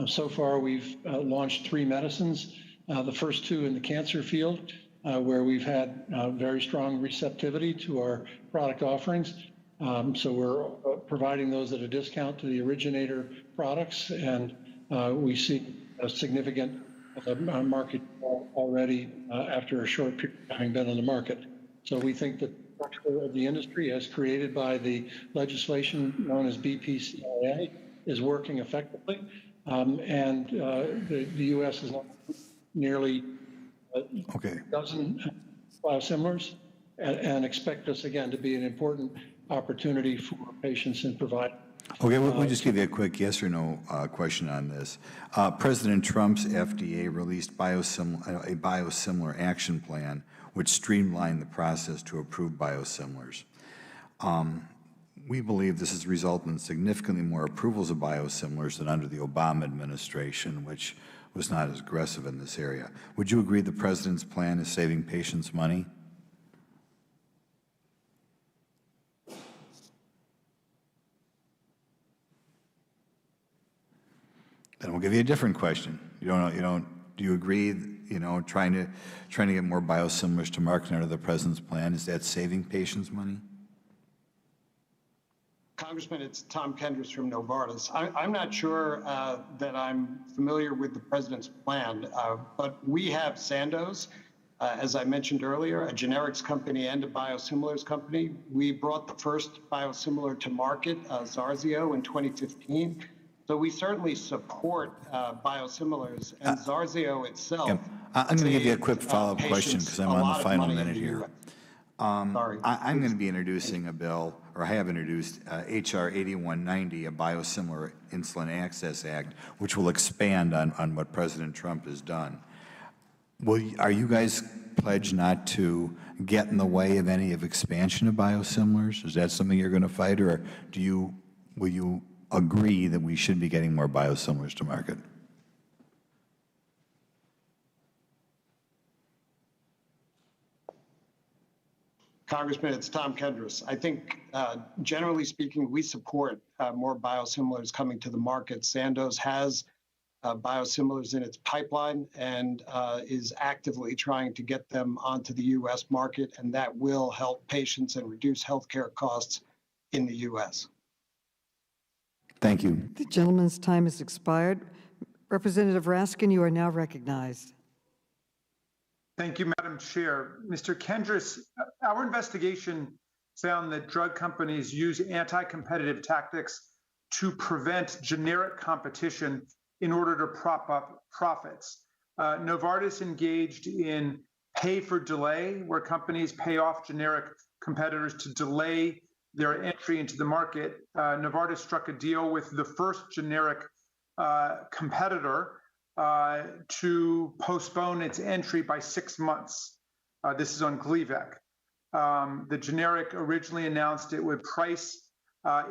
So far, we've launched 3 medicines, the first 2 in the cancer field, where we've had very strong receptivity to our product offerings. So we're providing those at a discount to the originator products, and we see a significant market already after a short period of having been on the market. So we think that the structure of the industry, as created by the legislation known as BPCIA, is working effectively, and the U.S. is nearly a dozen biosimilars, and expect this again to be an important opportunity for patients and providers. Okay, we'll just give you a quick yes or no question on this. President Trump's FDA released a biosimilar action plan which streamlined the process to approve biosimilars. We believe this has resulted in significantly more approvals of biosimilars than under the Obama administration, which was not as aggressive in this area. Would you agree the president's plan is saving patients money? Then we'll give you a different question. Do you agree, trying to get more biosimilars to market under the president's plan, is that saving patients money? Congressman, it's Tom Kendris from Novartis. I'm not sure that I'm familiar with the president's plan, but we have Sandoz, as I mentioned earlier, a generics company and a biosimilars company. We brought the first biosimilar to market, Zarzio, in 2015. So we certainly support biosimilars, and Zarzio itself. Yeah. I'm going to give you a quick follow-up question because I'm on the final minute here. I'm going to be introducing a bill, or I have introduced H.R. 8190, a Biosimilar Insulin Access Act, which will expand on what President Trump has done. Are you guys pledged not to get in the way of any of expansion of biosimilars? Is that something you're going to fight, or will you agree that we should be getting more biosimilars to market? Congressman, it's Tom Kendris. I think, generally speaking, we support more biosimilars coming to the market. Sandoz has biosimilars in its pipeline and is actively trying to get them onto the U.S. market, and that will help patients and reduce healthcare costs in the U.S. Thank you. The gentleman's time has expired. Representative Raskin, you are now recognized. Thank you, Madam Chair. Mr. Kendris, our investigation found that drug companies use anti-competitive tactics to prevent generic competition in order to prop up profits. Novartis engaged in pay for delay, where companies pay off generic competitors to delay their entry into the market. Novartis struck a deal with the first generic competitor to postpone its entry by 6 months. This is on Gleevec. The generic originally announced it would price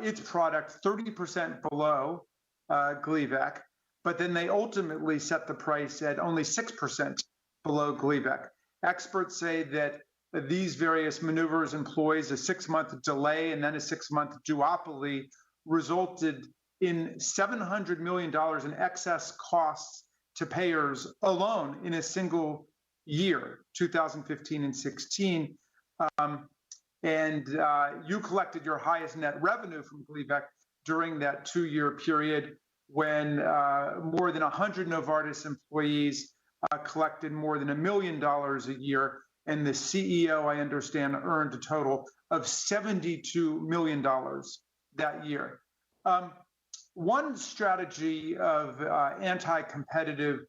its product 30% below Gleevec, but then they ultimately set the price at only 6% below Gleevec. Experts say that these various maneuvers employs a 6-month delay and then a 6-month duopoly resulted in $700 million in excess costs to payers alone in a single year, 2015 and 16. and you collected your highest net revenue from Gleevec during that 2-year period when more than 100 Novartis employees collected more than $1 million a year, and the CEO, I understand, earned a total of $72 million that year. One strategy of anti-competitive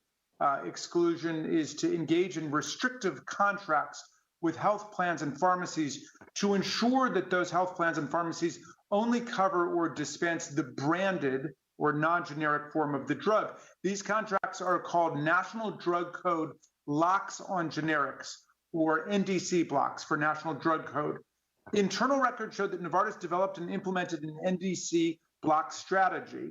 exclusion is to engage in restrictive contracts with health plans and pharmacies to ensure that those health plans and pharmacies only cover or dispense the branded or non-generic form of the drug. These contracts are called National Drug Code Locks on Generics, or NDC blocks for National Drug Code. Internal records show that Novartis developed and implemented an NDC block strategy.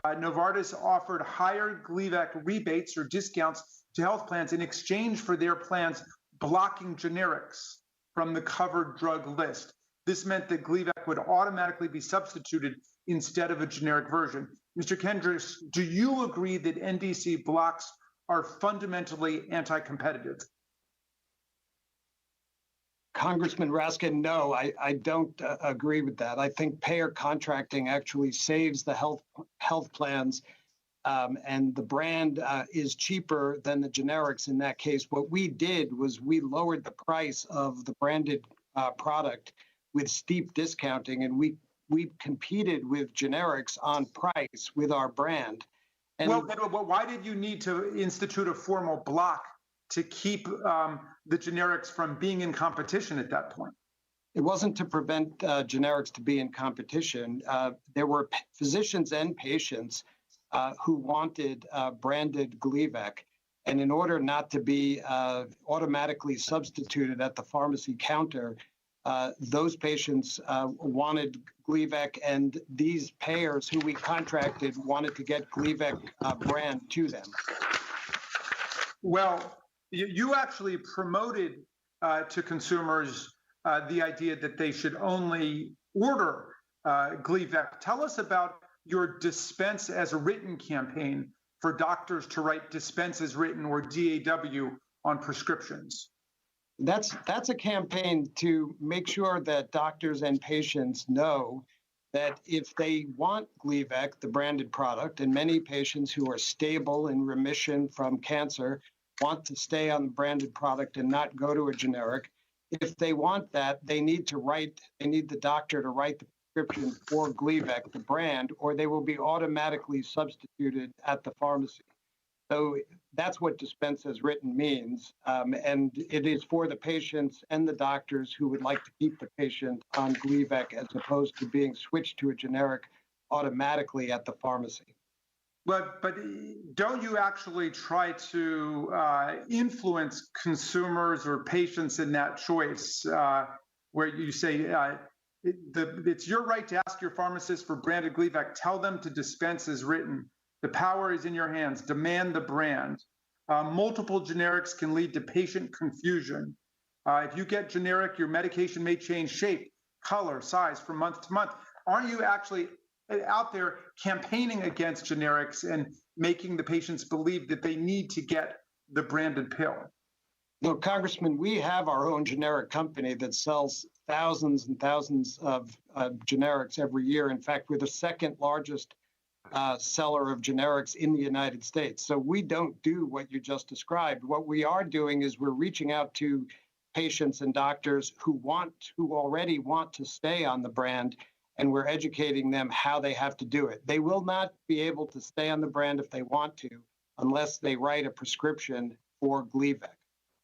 Novartis offered higher Gleevec rebates or discounts to health plans in exchange for their plans blocking generics from the covered drug list. This meant that Gleevec would automatically be substituted instead of a generic version. Mr. Kendrick, do you agree that NDC blocks are fundamentally anti-competitive? Congressman Raskin, no, I don't agree with that. I think payer contracting actually saves the health plans, and the brand is cheaper than the generics in that case. What we did was we lowered the price of the branded product with steep discounting, and we competed with generics on price with our brand. And well, why did you need to institute a formal block to keep the generics from being in competition at that point? It wasn't to prevent generics to be in competition. There were physicians and patients who wanted branded Gleevec. And in order not to be automatically substituted at the pharmacy counter, those patients wanted Gleevec, and these payers who we contracted wanted to get Gleevec brand to them. Well, you actually promoted to consumers the idea that they should only order Gleevec. Tell us about your dispense as a written campaign for doctors to write dispense as written, or DAW, on prescriptions. That's a campaign to make sure that doctors and patients know that if they want Gleevec, the branded product, and many patients who are stable in remission from cancer want to stay on the branded product and not go to a generic. If they want that, they need the doctor to write the prescription for Gleevec, the brand, or they will be automatically substituted at the pharmacy. So that's what dispense as written means. And it is for the patients and the doctors who would like to keep the patient on Gleevec as opposed to being switched to a generic automatically at the pharmacy. But don't you actually try to influence consumers or patients in that choice, where you say it's your right to ask your pharmacist for branded Gleevec, tell them to dispense as written. The power is in your hands. Demand the brand. Multiple generics can lead to patient confusion. If you get generic, your medication may change shape, color, size from month to month. Aren't you actually out there campaigning against generics and making the patients believe that they need to get the branded pill? No, Congressman, we have our own generic company that sells thousands and thousands of generics every year. In fact, we're the second largest seller of generics in the United States. So we don't do what you just described. What we are doing is we're reaching out to patients and doctors who already want to stay on the brand, and we're educating them how they have to do it. They will not be able to stay on the brand if they want to, unless they write a prescription for Gleevec.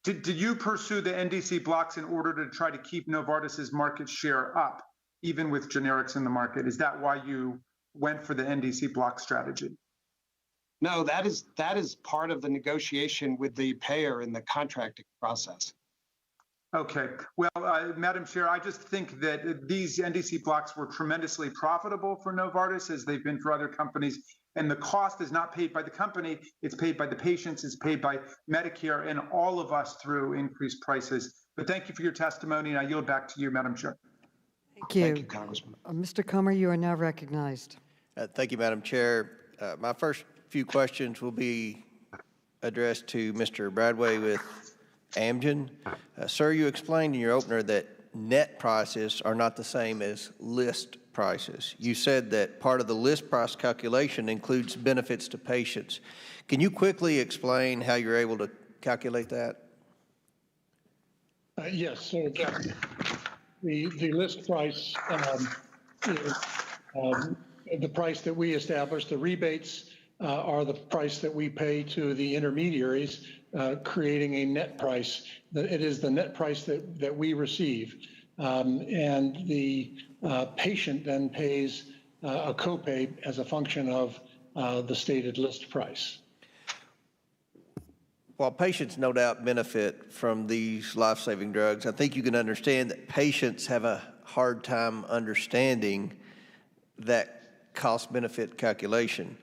Did you pursue the NDC blocks in order to try to keep Novartis's market share up, even with generics in the market? Is that why you went for the NDC block strategy? No, that is part of the negotiation with the payer in the contracting process. Okay. Well, Madam Chair, I just think that these NDC blocks were tremendously profitable for Novartis, as they've been for other companies. And the cost is not paid by the company, it's paid by the patients, it's paid by Medicare and all of us through increased prices. But thank you for your testimony, and I yield back to you, Madam Chair. Thank you, Congressman. Mr. Comer, you are now recognized. Thank you, Madam Chair. My first few questions will be addressed to Mr. Bradway with Amgen. Sir, you explained in your opener that net prices are not the same as list prices. You said that part of the list price calculation includes benefits to patients. Can you quickly explain how you're able to calculate that? Yes, so again, the list price is the price that we establish. The rebates are the price that we pay to the intermediaries, creating a net price. It is the net price that we receive. And the patient then pays a copay as a function of the stated list price. While patients no doubt benefit from these life-saving drugs, I think you can understand that patients have a hard time understanding that cost-benefit calculation.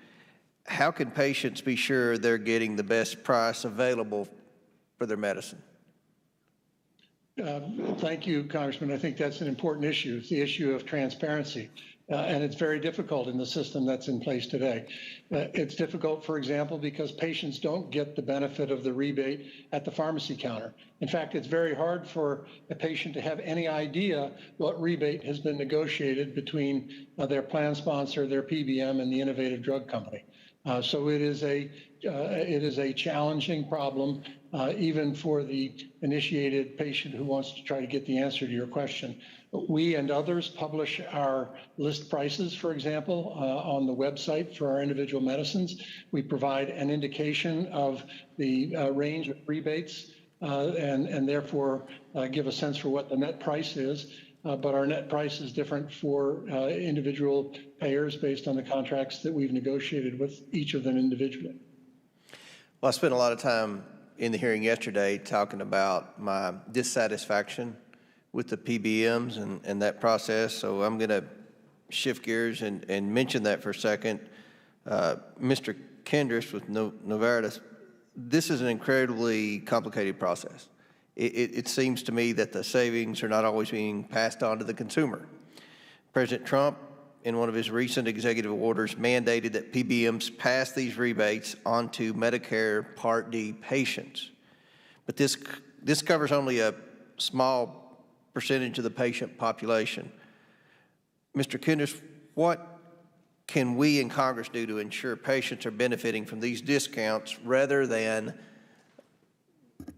How can patients be sure they're getting the best price available for their medicine? Thank you, Congressman. I think that's an important issue. It's the issue of transparency. And it's very difficult in the system that's in place today. It's difficult, for example, because patients don't get the benefit of the rebate at the pharmacy counter. In fact, it's very hard for a patient to have any idea what rebate has been negotiated between their plan sponsor, their PBM, and the innovative drug company. So it is a challenging problem, even for the initiated patient who wants to try to get the answer to your question. We and others publish our list prices, for example, on the website for our individual medicines. We provide an indication of the range of rebates and therefore give a sense for what the net price is. But our net price is different for individual payers based on the contracts that we've negotiated with each of them individually. Well, I spent a lot of time in the hearing yesterday talking about my dissatisfaction with the PBMs and that process, so I'm going to shift gears and mention that for a second. Mr. Kendriss with Novartis, this is an incredibly complicated process. It seems to me that the savings are not always being passed on to the consumer. President Trump, in one of his recent executive orders, mandated that PBMs pass these rebates on to Medicare Part D patients. But this covers only a small percentage of the patient population. Mr. Kendriss, what can we in Congress do to ensure patients are benefiting from these discounts rather than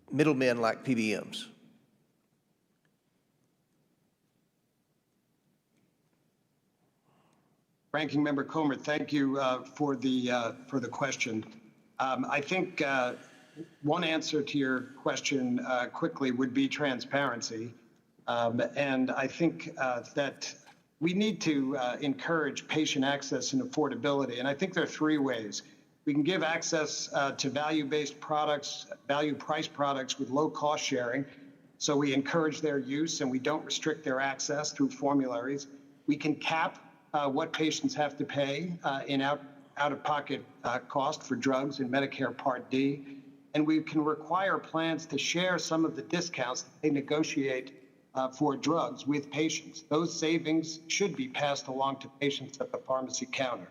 middlemen like PBMs? Ranking Member Comer, thank you for the question. I think one answer to your question quickly would be transparency. And I think that we need to encourage patient access and affordability. And I think there are three ways. We can give access to value-based products, value-priced products with low cost sharing. So we encourage their use and we don't restrict their access through formularies. We can cap what patients have to pay in out-of-pocket cost for drugs in Medicare Part D. And we can require plans to share some of the discounts that they negotiate for drugs with patients. Those savings should be passed along to patients at the pharmacy counter.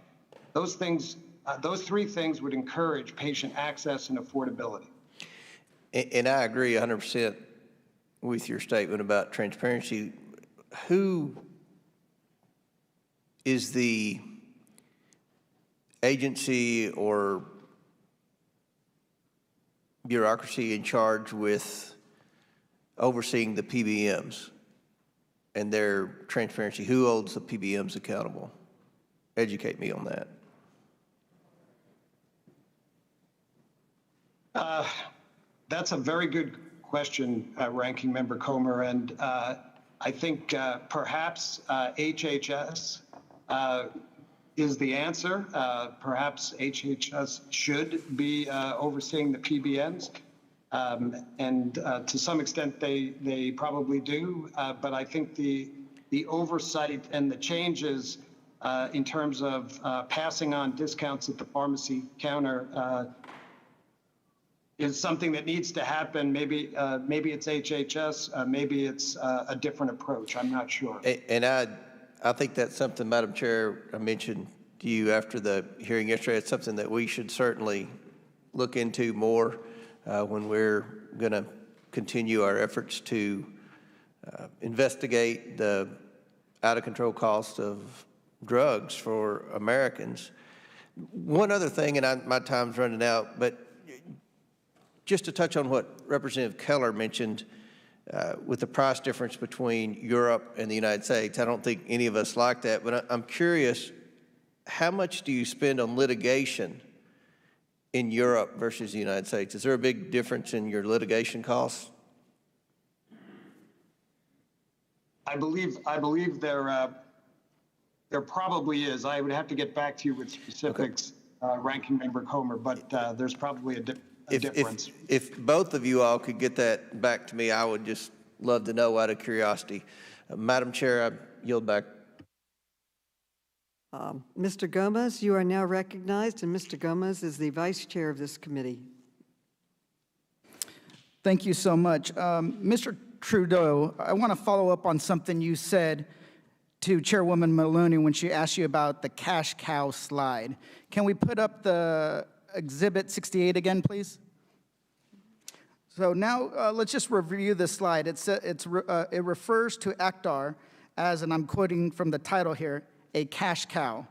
Those three things would encourage patient access and affordability. And I agree 100% with your statement about transparency. Who is the agency or bureaucracy in charge with overseeing the PBMs and their transparency? Who holds the PBMs accountable? Educate me on that. That's a very good question, Ranking Member Comer, and I think perhaps HHS is the answer. Perhaps HHS should be overseeing the PBMs, and to some extent they probably do. But I think the oversight and the changes in terms of passing on discounts at the pharmacy counter is something that needs to happen. Maybe it's HHS, maybe it's a different approach. I'm not sure. And I think that's something, Madam Chair, I mentioned to you after the hearing yesterday. It's something that we should certainly look into more when we're going to continue our efforts to investigate the out-of-control cost of drugs for Americans. One other thing, and my time's running out, but just to touch on what Representative Keller mentioned with the price difference between Europe and the United States. I don't think any of us like that, but I'm curious, how much do you spend on litigation in Europe versus the United States? Is there a big difference in your litigation costs? I believe there probably is. I would have to get back to you with specifics, Ranking Member Comer, but there's probably a difference. If both of you all could get that back to me, I would just love to know out of curiosity. Madam Chair, I yield back. Mr. Gomez, you are now recognized, and Mr. Gomez is the Vice Chair of this committee. Thank you so much. Mr. Trudeau, I want to follow up on something you said to Chairwoman Maloney when she asked you about the cash cow slide. Can we put up the Exhibit 68 again, please? So now let's just review this slide. It refers to Actar as, and I'm quoting from the title here, a cash cow.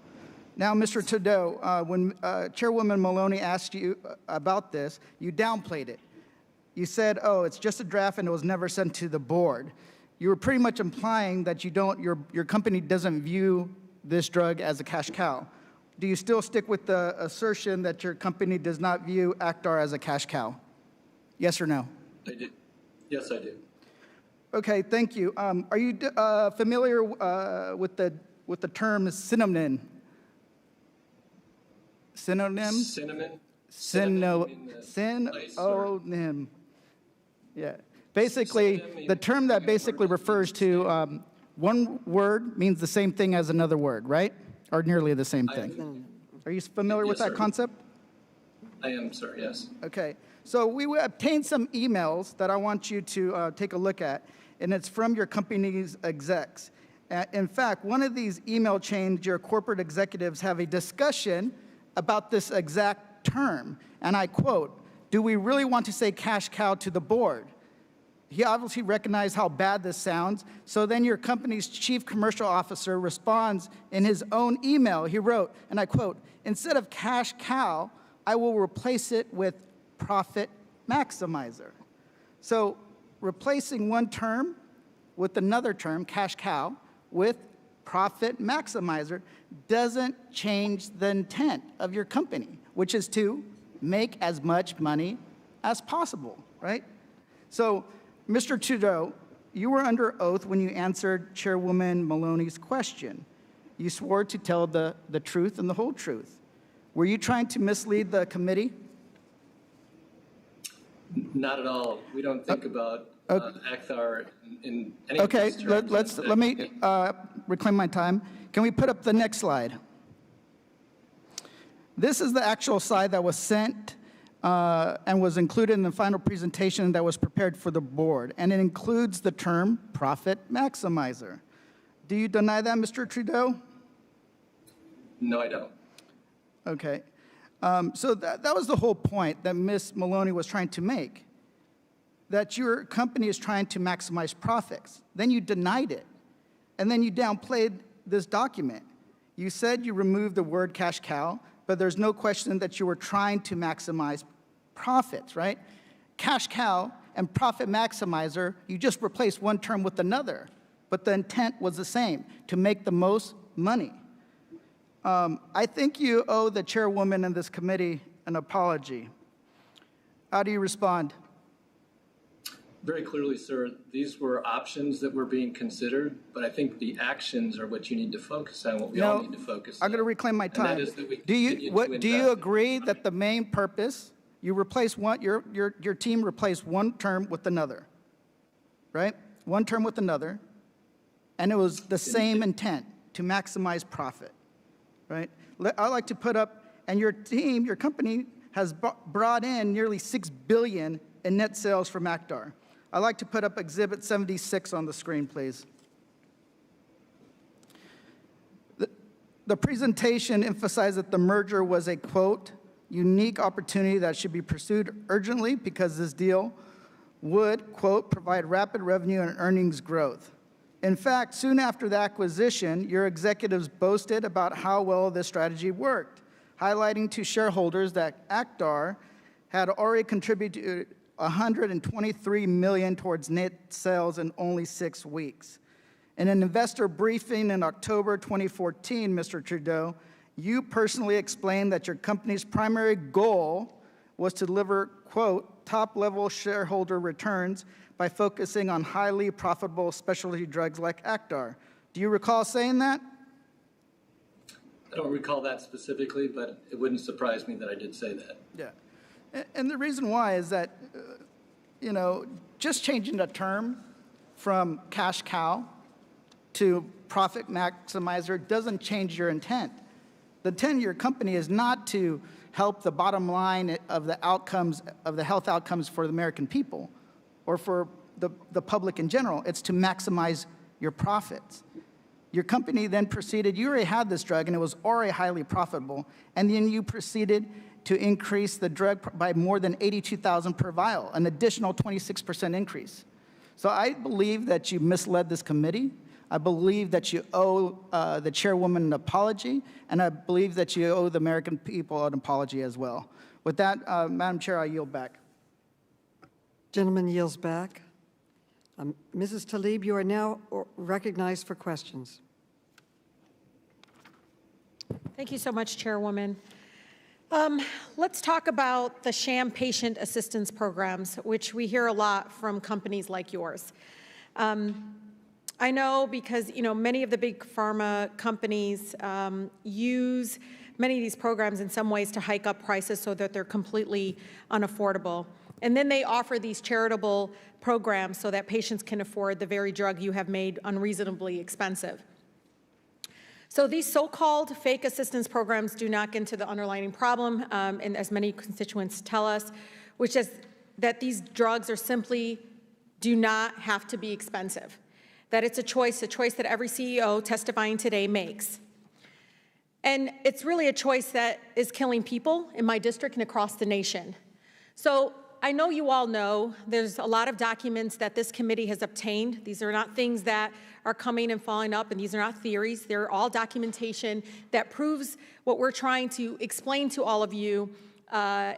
Now, Mr. Trudeau, when Chairwoman Maloney asked you about this, you downplayed it. You said, oh, it's just a draft and it was never sent to the board. You were pretty much implying that your company doesn't view this drug as a cash cow. Do you still stick with the assertion that your company does not view Actar as a cash cow? Yes or no? I do. Yes, I do. Okay, thank you. Are you familiar with the term synonym? Synonym? Cinnamon? Synonym. Yeah. Basically, the term that basically refers to one word means the same thing as another word, right? Or nearly the same thing. Are you familiar with that concept? I am, sir, yes. Okay. So we obtained some emails that I want you to take a look at, and it's from your company's execs. In fact, one of these email chains, your corporate executives have a discussion about this exact term, and I quote, "Do we really want to say cash cow to the board?" He obviously recognized how bad this sounds, so then your company's chief commercial officer responds in his own email. He wrote, and I quote, "Instead of cash cow, I will replace it with profit maximizer." So replacing one term with another term, cash cow, with profit maximizer doesn't change the intent of your company, which is to make as much money as possible, right? So, Mr. Trudeau, you were under oath when you answered Chairwoman Maloney's question. You swore to tell the truth and the whole truth. Were you trying to mislead the committee? Not at all. We don't think about Actar in any Okay, of these terms. let me reclaim my time. Can we put up the next slide? This is the actual slide that was sent and was included in the final presentation that was prepared for the board, and it includes the term profit maximizer. Do you deny that, Mr. Trudeau? No, I don't. Okay. So that was the whole point that Ms. Maloney was trying to make, that your company is trying to maximize profits. Then you denied it, and then you downplayed this document. You said you removed the word cash cow, but there's no question that you were trying to maximize profits, right? Cash cow and profit maximizer, you just replaced one term with another, but the intent was the same, to make the most money. I think you owe the chairwoman in this committee an apology. How do you respond? Very clearly, sir, these were options that were being considered, but I think the actions are what you need to focus on, what we all need to focus on. I'm going to reclaim my time. And that is that we do you agree that the main purpose, you replace one, your team replaced one term with another, right? One term with another, and it was the same intent, to maximize profit, right? I'd like to put up, and your team, your company has brought in nearly $6 billion in net sales from Actar. I'd like to put up Exhibit 76 on the screen, please. The presentation emphasized that the merger was a, quote, unique opportunity that should be pursued urgently because this deal would, quote, provide rapid revenue and earnings growth. In fact, soon after the acquisition, your executives boasted about how well this strategy worked, highlighting to shareholders that Actar had already contributed $123 million towards net sales in only 6 weeks. In an investor briefing in October 2014, Mr. Trudeau, you personally explained that your company's primary goal was to deliver, quote, top-level shareholder returns by focusing on highly profitable specialty drugs like Actar. Do you recall saying that? I don't recall that specifically, but it wouldn't surprise me that I did say that. Yeah. And the reason why is that, you know, just changing the term from cash cow to profit maximizer doesn't change your intent. The intent of your company is not to help the bottom line of the outcomes, of the health outcomes for the American people or for the public in general. It's to maximize your profits. Your company then proceeded, you already had this drug and it was already highly profitable, and then you proceeded to increase the drug by more than 82,000 per vial, an additional 26% increase. So I believe that you misled this committee. I believe that you owe the chairwoman an apology, and I believe that you owe the American people an apology as well. With that, Madam Chair, I yield back. Gentleman yields back. Mrs. Talib, you are now recognized for questions. Thank you so much, Chairwoman. Let's talk about the sham patient assistance programs, which we hear a lot from companies like yours. I know because, you know, many of the big pharma companies use many of these programs in some ways to hike up prices so that they're completely unaffordable. And then they offer these charitable programs so that patients can afford the very drug you have made unreasonably expensive. So these so-called fake assistance programs do not get into the underlying problem, and as many constituents tell us, which is that these drugs are simply do not have to be expensive, that it's a choice that every CEO testifying today makes. And it's really a choice that is killing people in my district and across the nation. So I know you all know there's a lot of documents that this committee has obtained. These are not things that are coming and falling up, and these are not theories. They're all documentation that proves what we're trying to explain to all of you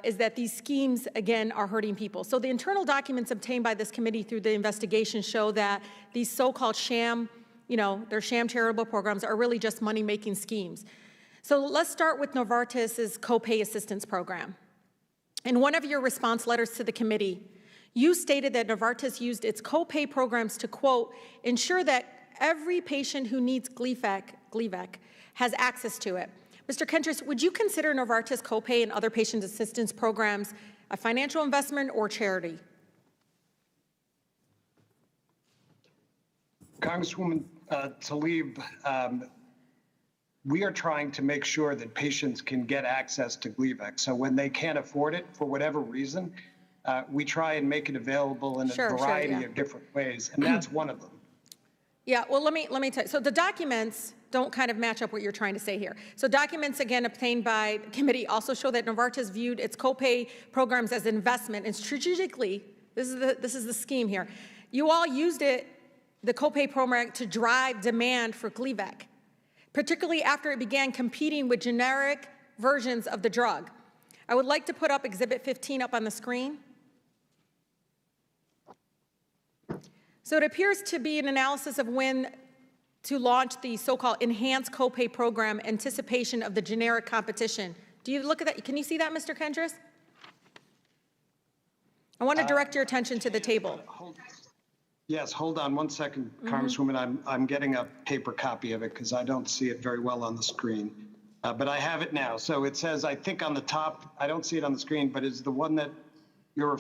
is that these schemes, again, are hurting people. So the internal documents obtained by this committee through the investigation show that these so-called sham, you know, they're sham charitable programs are really just money-making schemes. So let's start with Novartis's copay assistance program. In one of your response letters to the committee, you stated that Novartis used its copay programs to, quote, ensure that every patient who needs Gleevec has access to it. Mr. Kentris, would you consider Novartis copay and other patient assistance programs a financial investment or charity? Congresswoman Talib, we are trying to make sure that patients can get access to Gleevec. So when they can't afford it for whatever reason, we try and make it available in a variety of different ways, and that's one of them. Yeah, well, let me tell you. So the documents don't kind of match up what you're trying to say here. So documents, again, obtained by the committee also show that Novartis viewed its copay programs as investment, and strategically, this is the scheme here. You all used it, the copay program, to drive demand for Gleevec, particularly after it began competing with generic versions of the drug. I would like to put up Exhibit 15 up on the screen. So it appears to be an analysis of when to launch the so-called enhanced copay program, anticipation of the generic competition. Do you look at that? Can you see that, Mr. Kentris? I want to direct your attention to the table. Yes, hold on one second, Congresswoman. I'm getting a paper copy of it because I don't see it very well on the screen. But I have it now. So it says, I think on the top, I don't see it on the screen, but is the one that you're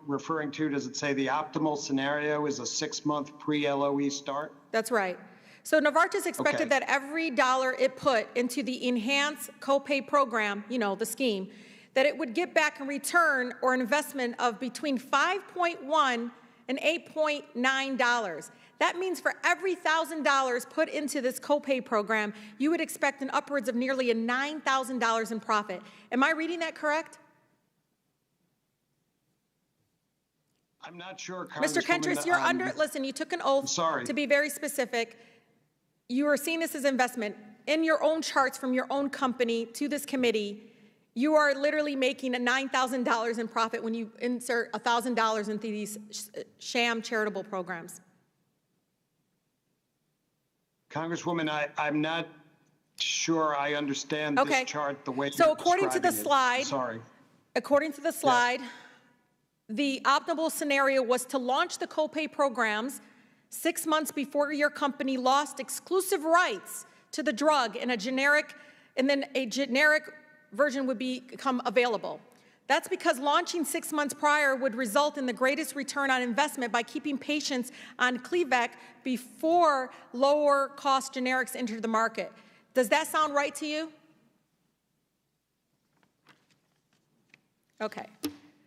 referring to, does it say the optimal scenario is a 6-month pre-LOE start? That's right. So Novartis expected that every dollar it put into the enhanced copay program, you know, the scheme, that it would get back in return or an investment of between $5.1 and $8.9. That means for every $1,000 put into this copay program, you would expect an upwards of nearly $9,000 in profit. Am I reading that correct? I'm not sure, Mr. Kentris, you're under, listen, you took an oath to be very specific. You are seeing this as investment. In your own charts from your own company to this committee, you are literally making a $9,000 in profit when you insert $1,000 into these sham charitable programs. Congresswoman, I'm not sure I understand this chart the way so according to the slide, Sorry. According to the slide, the optimal scenario was to launch the copay programs 6 months before your company lost exclusive rights to the drug and then a generic version would become available. That's because launching 6 months prior would result in the greatest return on investment by keeping patients on Cleevec before lower cost generics entered the market. Does that sound right to you? Okay.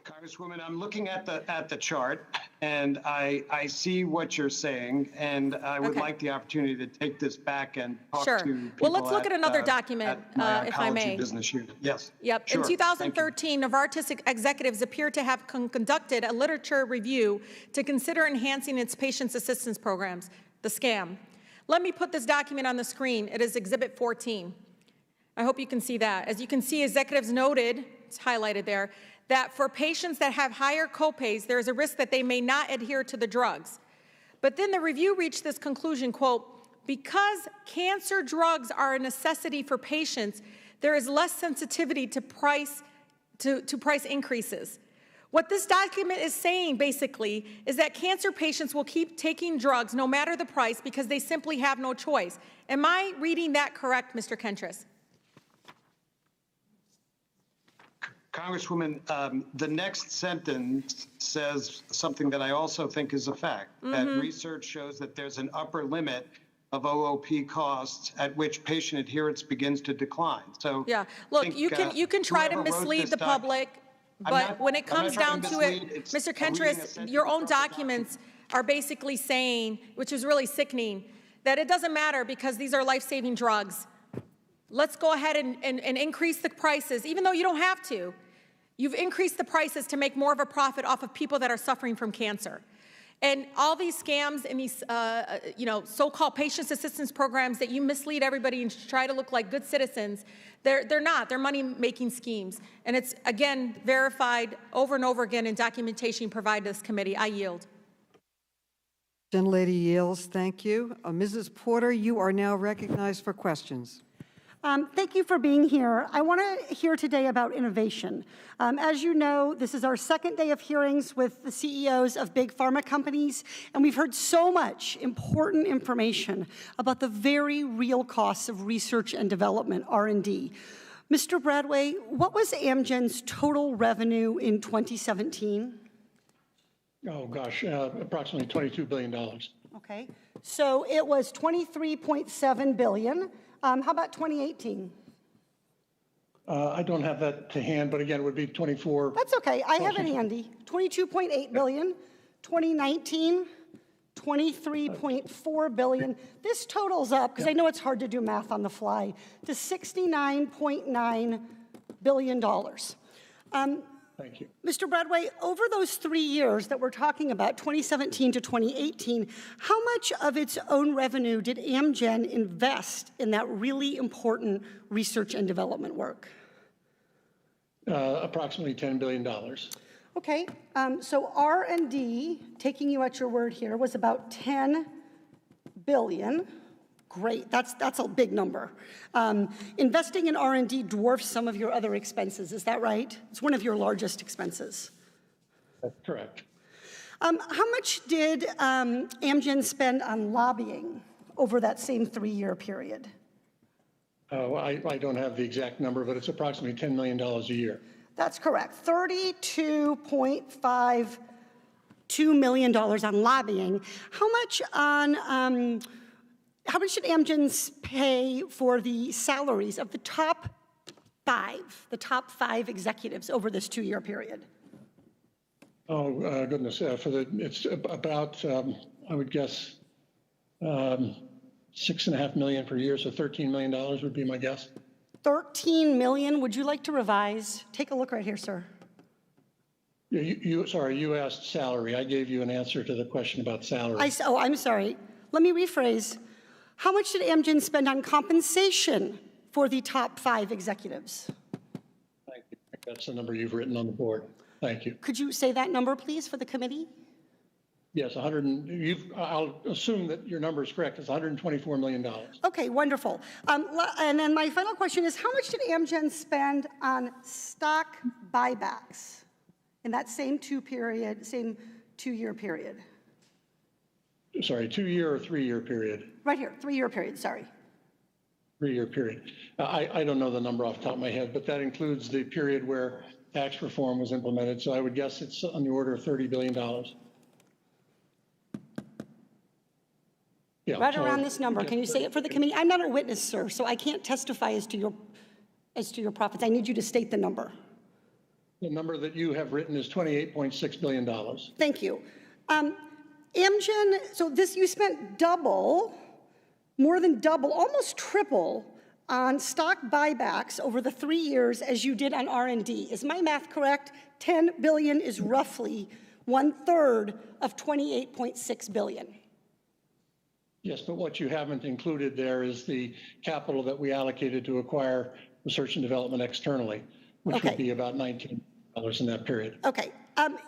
Congresswoman, I'm looking at the chart, and I see what you're saying, and I would like the opportunity to take this back and talk to people. Well, let's look at another document, if I may. Business unit. Yes. Yep. Sure. In 2013, Novartis executives appear to have conducted a literature review to consider enhancing its patients' assistance programs, the SCAM. Let me put this document on the screen. It is Exhibit 14. I hope you can see that. As you can see, executives noted, it's highlighted there, that for patients that have higher copays, there is a risk that they may not adhere to the drugs. But then the review reached this conclusion, quote, because cancer drugs are a necessity for patients, there is less sensitivity to price increases. What this document is saying, basically, is that cancer patients will keep taking drugs no matter the price because they simply have no choice. Am I reading that correct, Mr. Kentris? Congresswoman, the next sentence says something that I also think is a fact, that research shows that there's an upper limit of OOP costs at which patient adherence begins to decline. So yeah, look, you can try to mislead the public, but when it comes down to it, Mr. Kentris, your own documents are basically saying, which is really sickening, that it doesn't matter because these are life-saving drugs. Let's go ahead and increase the prices, even though you don't have to. You've increased the prices to make more of a profit off of people that are suffering from cancer. And all these scams and these so-called patient assistance programs that you mislead everybody and try to look like good citizens, they're not. They're money-making schemes. And it's, again, verified over and over again in documentation provided to this committee. I yield. Gentlelady yields. Thank you. Mrs. Porter, you are now recognized for questions. Thank you for being here. I want to hear today about innovation. As you know, this is our second day of hearings with the CEOs of big pharma companies, and we've heard so much important information about the very real costs of research and development, R&D. Mr. Bradway, what was Amgen's total revenue in 2017? Oh, gosh, approximately $22 billion. Okay, so it was $23.7 billion. How about 2018? I don't have that to hand, but again, it would be 24. That's okay. I have it handy. 22.8 billion. 2019, 23.4 billion. This totals up, because I know it's hard to do math on the fly, to $69.9 billion. Thank you. Mr. Bradway, over those 3 years that we're talking about, 2017 to 2018, how much of its own revenue did Amgen invest in that really important research and development work? Approximately $10 billion. Okay, so R&D, taking you at your word here, was about 10 billion. Great, that's a big number. Investing in R&D dwarfs some of your other expenses, is that right? It's one of your largest expenses. That's correct. How much did Amgen spend on lobbying over that same 3-year period? Oh, I don't have the exact number, but it's approximately $10 million a year. That's correct, $32.52 million on lobbying. How much did Amgen pay for the salaries of the top five executives over this 2-year period? Oh, goodness, it's about, I would guess, $6.5 million per year, so $13 million would be my guess. 13 million, would you like to revise? Take a look right here, sir. Sorry, you asked salary. I gave you an answer to the question about salary. I'm sorry. Let me rephrase. How much did Amgen spend on compensation for the top 5 executives? Thank you. That's the number you've written on the board. Thank you. Could you say that number, please, for the committee? Yes, I'll assume that your number is correct. It's $124 million. Okay, wonderful. And then my final question is, how much did Amgen spend on stock buybacks in that same 2-year period? Sorry, 2-year or 3-year period? Right here, 3-year period, sorry. 3-year period. I don't know the number off the top of my head, but that includes the period where tax reform was implemented. So I would guess it's on the order of $30 billion. Yeah, right around this number. Can you say it for the committee? I'm not a witness, sir, so I can't testify as to your profits. I need you to state the number. The number that you have written is $28.6 billion. Thank you. Amgen, so you spent double, more than double, almost triple on stock buybacks over the 3 years as you did on R&D. Is my math correct? $10 billion is roughly 1/3 of $28.6 billion. Yes, but what you haven't included there is the capital that we allocated to acquire research and development externally, which would be about $19 in that period. Okay.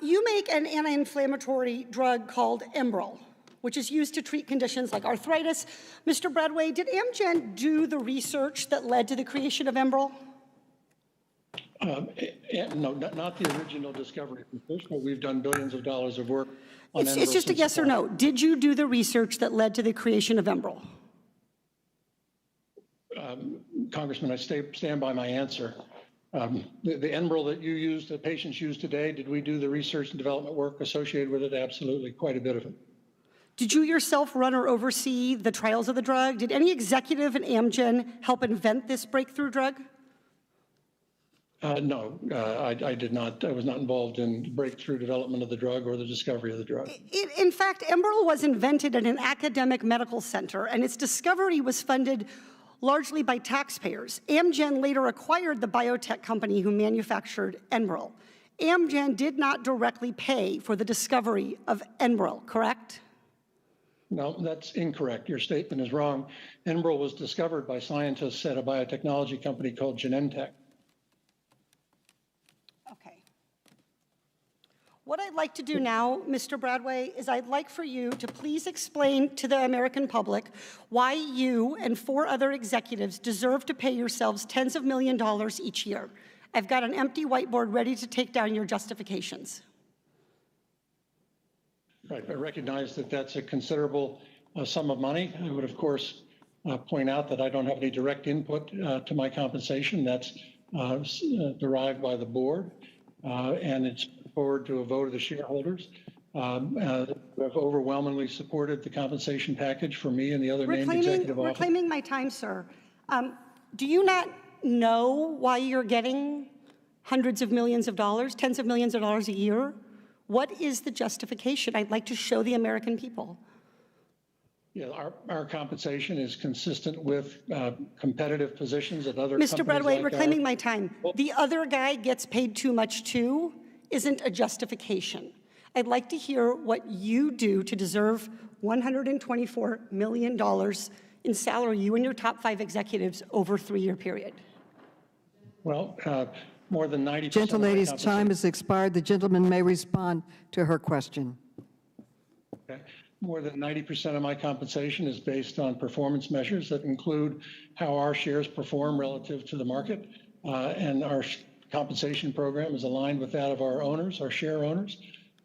You make an anti-inflammatory drug called Enbrel, which is used to treat conditions like arthritis. Mr. Bradway, did Amgen do the research that led to the creation of Enbrel? No, not the original discovery. First of all, we've done billions of dollars of work on Enbrel. It's just a yes or no. Did you do the research that led to the creation of Enbrel? Congressman, I stand by my answer. The Enbrel that you use, that patients use today, did we do the research and development work associated with it? Absolutely, quite a bit of it. Did you yourself run or oversee the trials of the drug? Did any executive at Amgen help invent this breakthrough drug? No, I did not. I was not involved in breakthrough development of the drug or the discovery of the drug. In fact, Enbrel was invented at an academic medical center, and its discovery was funded largely by taxpayers. Amgen later acquired the biotech company who manufactured Enbrel. Amgen did not directly pay for the discovery of Enbrel, correct? No, that's incorrect. Your statement is wrong. Enbrel was discovered by scientists at a biotechnology company called Genentech. Okay. What I'd like to do now, Mr. Bradway, is I'd like for you to please explain to the American public why you and 4 other executives deserve to pay yourselves tens of millions of dollars each year. I've got an empty whiteboard ready to take down your justifications. Right, I recognize that that's a considerable sum of money. I would, of course, point out that I don't have any direct input to my compensation. That's derived by the board, and it's forward to a vote of the shareholders who have overwhelmingly supported the compensation package for me and the other named executive officers. We're claiming my time, sir. Do you not know why you're getting hundreds of millions of dollars, tens of millions of dollars a year? What is the justification? I'd like to show the American people. Yeah, our compensation is consistent with competitive positions at other companies. Mr. Bradway, like reclaiming my time. The other guy gets paid too much too isn't a justification. I'd like to hear what you do to deserve $124 million in salary, you and your top 5 executives, over a 3-year period. Well, more than 90%. Gentlelady's time has expired. The gentleman may respond to her question. Okay. More than 90% of my compensation is based on performance measures that include how our shares perform relative to the market, and our compensation program is aligned with that of our owners, our share owners.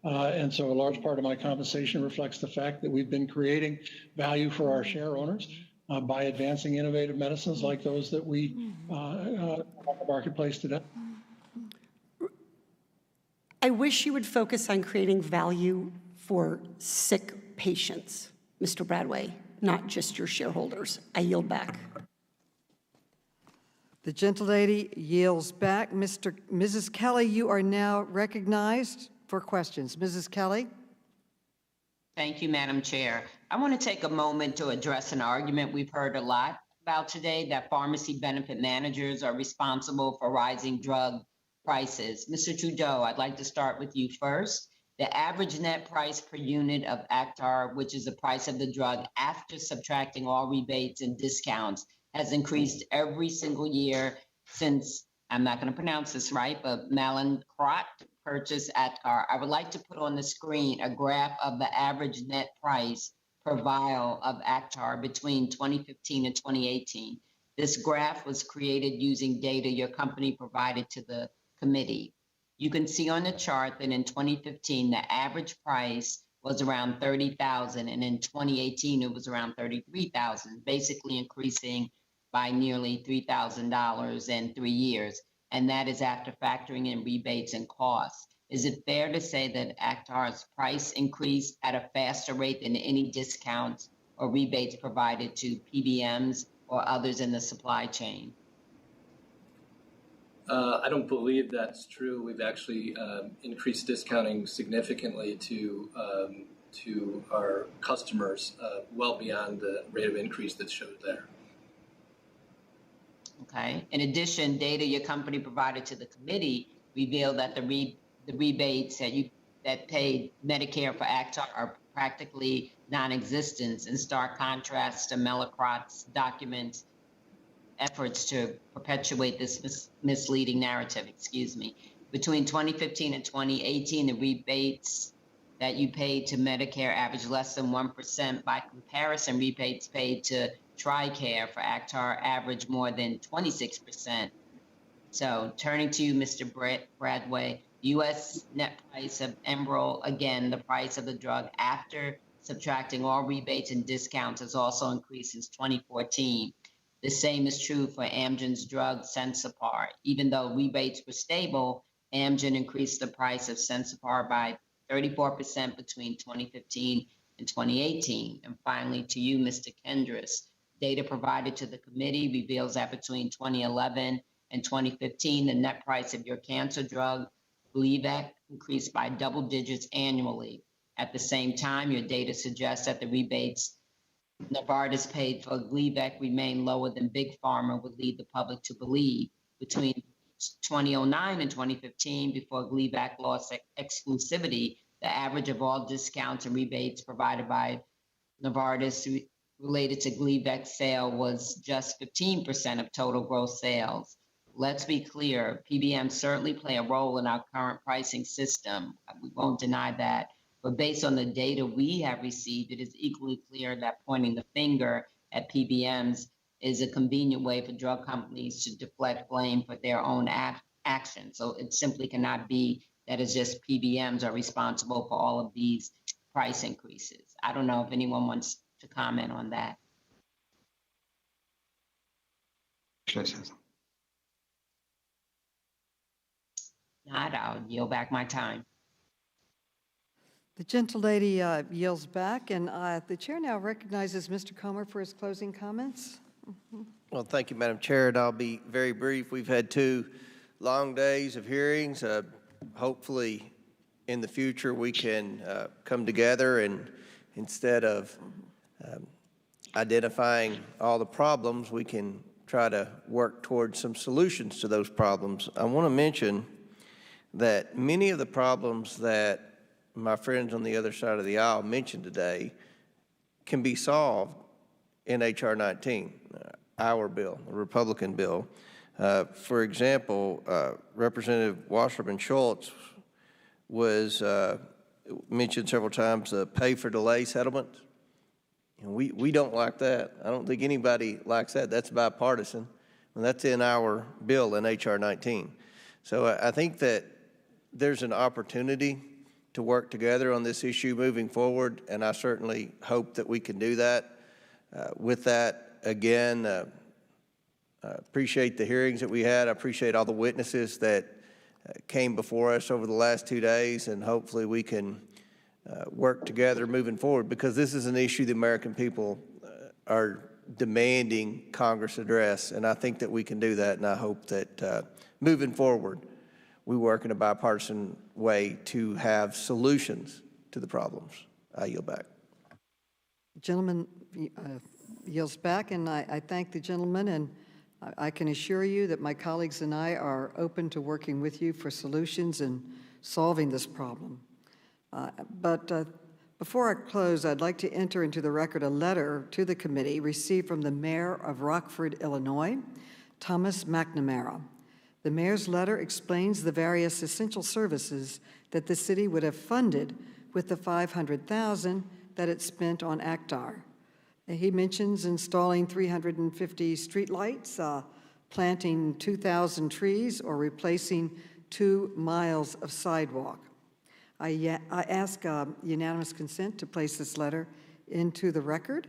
And so a large part of my compensation reflects the fact that we've been creating value for our share owners by advancing innovative medicines like those that we have in the marketplace today. I wish you would focus on creating value for sick patients, Mr. Bradway, not just your shareholders. I yield back. The gentlelady yields back. Mrs. Kelly, you are now recognized for questions. Mrs. Kelly. Thank you, Madam Chair. I want to take a moment to address an argument we've heard a lot about today, that pharmacy benefit managers are responsible for rising drug prices. Mr. Trudeau, I'd like to start with you first. The average net price per unit of Actar, which is the price of the drug after subtracting all rebates and discounts, has increased every single year since, I'm not going to pronounce this right, but Mallinckrodt purchased Actar. I would like to put on the screen a graph of the average net price per vial of Actar between 2015 and 2018. This graph was created using data your company provided to the committee. You can see on the chart that in 2015, the average price was around $30,000, and in 2018, it was around $33,000, basically increasing by nearly $3,000 in 3 years. And that is after factoring in rebates and costs. Is it fair to say that Actar's price increased at a faster rate than any discounts or rebates provided to PBMs or others in the supply chain? I don't believe that's true. We've actually increased discounting significantly to our customers, well beyond the rate of increase that's showed there. Okay. In addition, data your company provided to the committee revealed that the rebates that paid Medicare for Actar are practically non-existent, in stark contrast to Mallinckrodt's documents efforts to perpetuate this misleading narrative, Between 2015 and 2018, the rebates that you paid to Medicare averaged less than 1%. By comparison, rebates paid to TRICARE for Actar averaged more than 26%. So turning to you, Mr. Bradway, U.S. net price of Enbrel, again, the price of the drug after subtracting all rebates and discounts has also increased since 2014. The same is true for Amgen's drug Sensipar. Even though rebates were stable, Amgen increased the price of Sensipar by 34% between 2015 and 2018. And finally, to you, Mr. Kendris, data provided to the committee reveals that between 2011 and 2015, the net price of your cancer drug, Gleevec, increased by double digits annually. At the same time, your data suggests that the rebates Novartis paid for Gleevec remain lower than Big Pharma would lead the public to believe. Between 2009 and 2015, before Gleevec lost exclusivity, the average of all discounts and rebates provided by Novartis related to Gleevec sale was just 15% of total gross sales. Let's be clear, PBMs certainly play a role in our current pricing system. We won't deny that. But based on the data we have received, it is equally clear that pointing the finger at PBMs is a convenient way for drug companies to deflect blame for their own actions. So it simply cannot be that it's just PBMs are responsible for all of these price increases. I don't know if anyone wants to comment on that. Not, I'll yield back my time. The gentlelady yields back, and the chair now recognizes Mr. Comer for his closing comments. Well, thank you, Madam Chair, and I'll be very brief. We've had 2 long days of hearings. Hopefully, in the future, we can come together and instead of identifying all the problems, we can try to work towards some solutions to those problems. I want to mention that many of the problems that my friends on the other side of the aisle mentioned today can be solved in H.R. 19, our bill, the Republican bill. For example, Representative Wasserman Schultz was mentioned several times the pay for delay settlement. And we don't like that. I don't think anybody likes that. That's bipartisan. And that's in our bill in H.R. 19. So I think that there's an opportunity to work together on this issue moving forward, and I certainly hope that we can do that. With that, again, appreciate the hearings that we had. I appreciate all the witnesses that came before us over the last 2 days, and hopefully we can work together moving forward, because this is an issue the American people are demanding Congress address, and I think that we can do that, and I hope that moving forward, we work in a bipartisan way to have solutions to the problems. I yield back. The gentleman yields back, and I thank the gentleman and I can assure you that my colleagues and I are open to working with you for solutions and solving this problem. Before I close, I'd like to enter into the record a letter to the committee received from the mayor of Rockford, Illinois, Thomas McNamara. The mayor's letter explains the various essential services that the city would have funded with the $500,000 that it spent on ACTAR. He mentions installing 350 streetlights, planting 2,000 trees, or replacing 2 miles of sidewalk. I ask unanimous consent to place this letter into the record.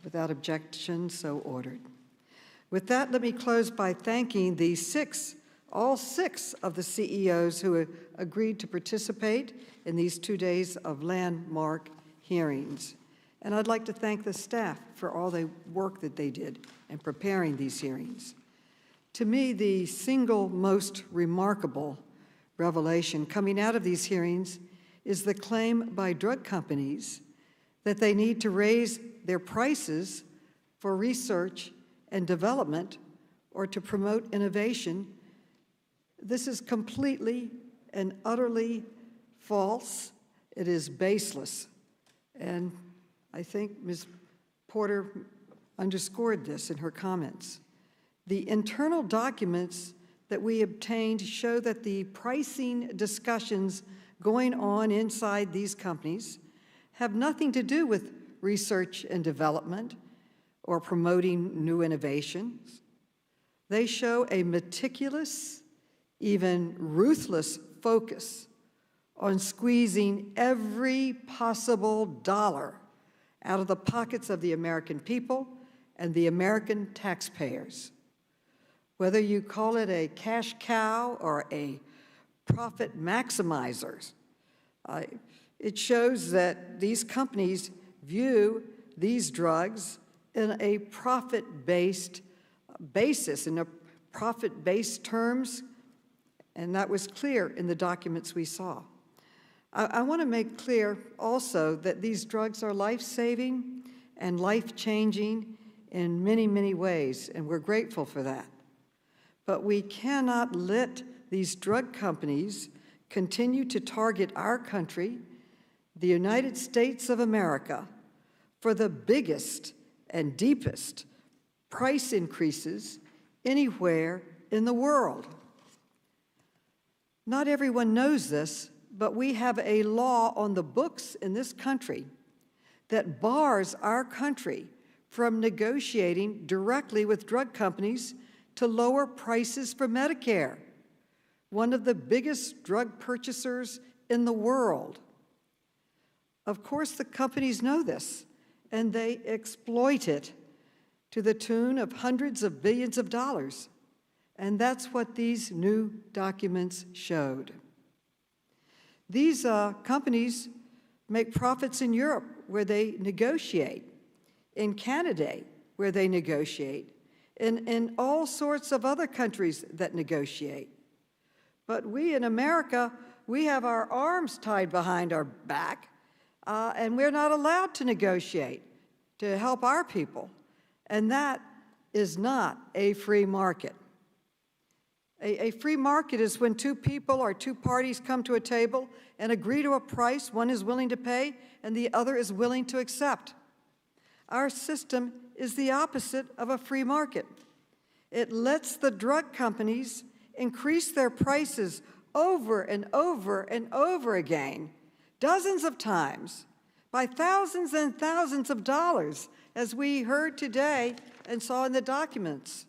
Without objection, so ordered. With that, let me close by thanking the all six of the CEOs who agreed to participate in these 2 days of landmark hearings. And I'd like to thank the staff for all the work that they did in preparing these hearings. To me, the single most remarkable revelation coming out of these hearings is the claim by drug companies that they need to raise their prices for research and development or to promote innovation. This is completely and utterly false. It is baseless. And I think Ms. Porter underscored this in her comments. The internal documents that we obtained show that the pricing discussions going on inside these companies have nothing to do with research and development or promoting new innovations. They show a meticulous, even ruthless focus on squeezing every possible dollar out of the pockets of the American people and the American taxpayers. Whether you call it a cash cow or a profit maximizer, it shows that these companies view these drugs in a profit-based basis, in a profit-based terms, and that was clear in the documents we saw. I want to make clear also that these drugs are life-saving and life-changing in many, many ways, and we're grateful for that. But we cannot let these drug companies continue to target our country, the United States of America, for the biggest and deepest price increases anywhere in the world. Not everyone knows this, but we have a law on the books in this country that bars our country from negotiating directly with drug companies to lower prices for Medicare, one of the biggest drug purchasers in the world. Of course, the companies know this, and they exploit it to the tune of hundreds of billions of dollars. And that's what these new documents showed. These companies make profits in Europe, where they negotiate, in Canada, where they negotiate, in all sorts of other countries that negotiate. But we in America, we have our arms tied behind our back, and we're not allowed to negotiate to help our people. And that is not a free market. A free market is when two people or two parties come to a table and agree to a price one is willing to pay and the other is willing to accept. Our system is the opposite of a free market. It lets the drug companies increase their prices over and over and over again, dozens of times, by thousands and thousands of dollars, as we heard today and saw in the documents.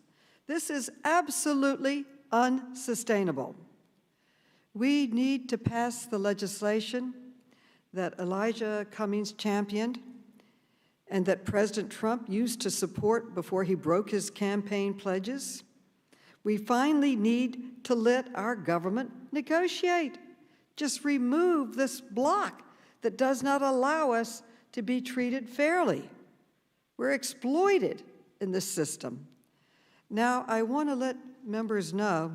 This is absolutely unsustainable. We need to pass the legislation that Elijah Cummings championed and that President Trump used to support before he broke his campaign pledges. We finally need to let our government negotiate. Just remove this block that does not allow us to be treated fairly. We're exploited in this system. Now, I want to let members know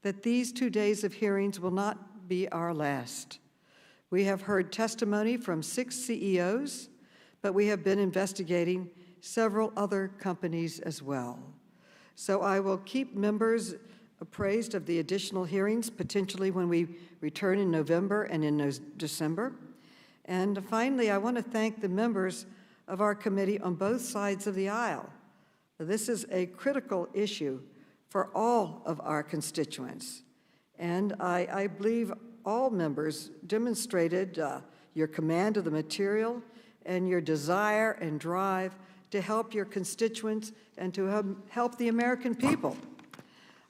that these 2 days of hearings will not be our last. We have heard testimony from 6 CEOs, but we have been investigating several other companies as well. So I will keep members appraised of the additional hearings, potentially when we return in November and in December. And finally, I want to thank the members of our committee on both sides of the aisle. This is a critical issue for all of our constituents. And I believe all members demonstrated your command of the material and your desire and drive to help your constituents and to help the American people.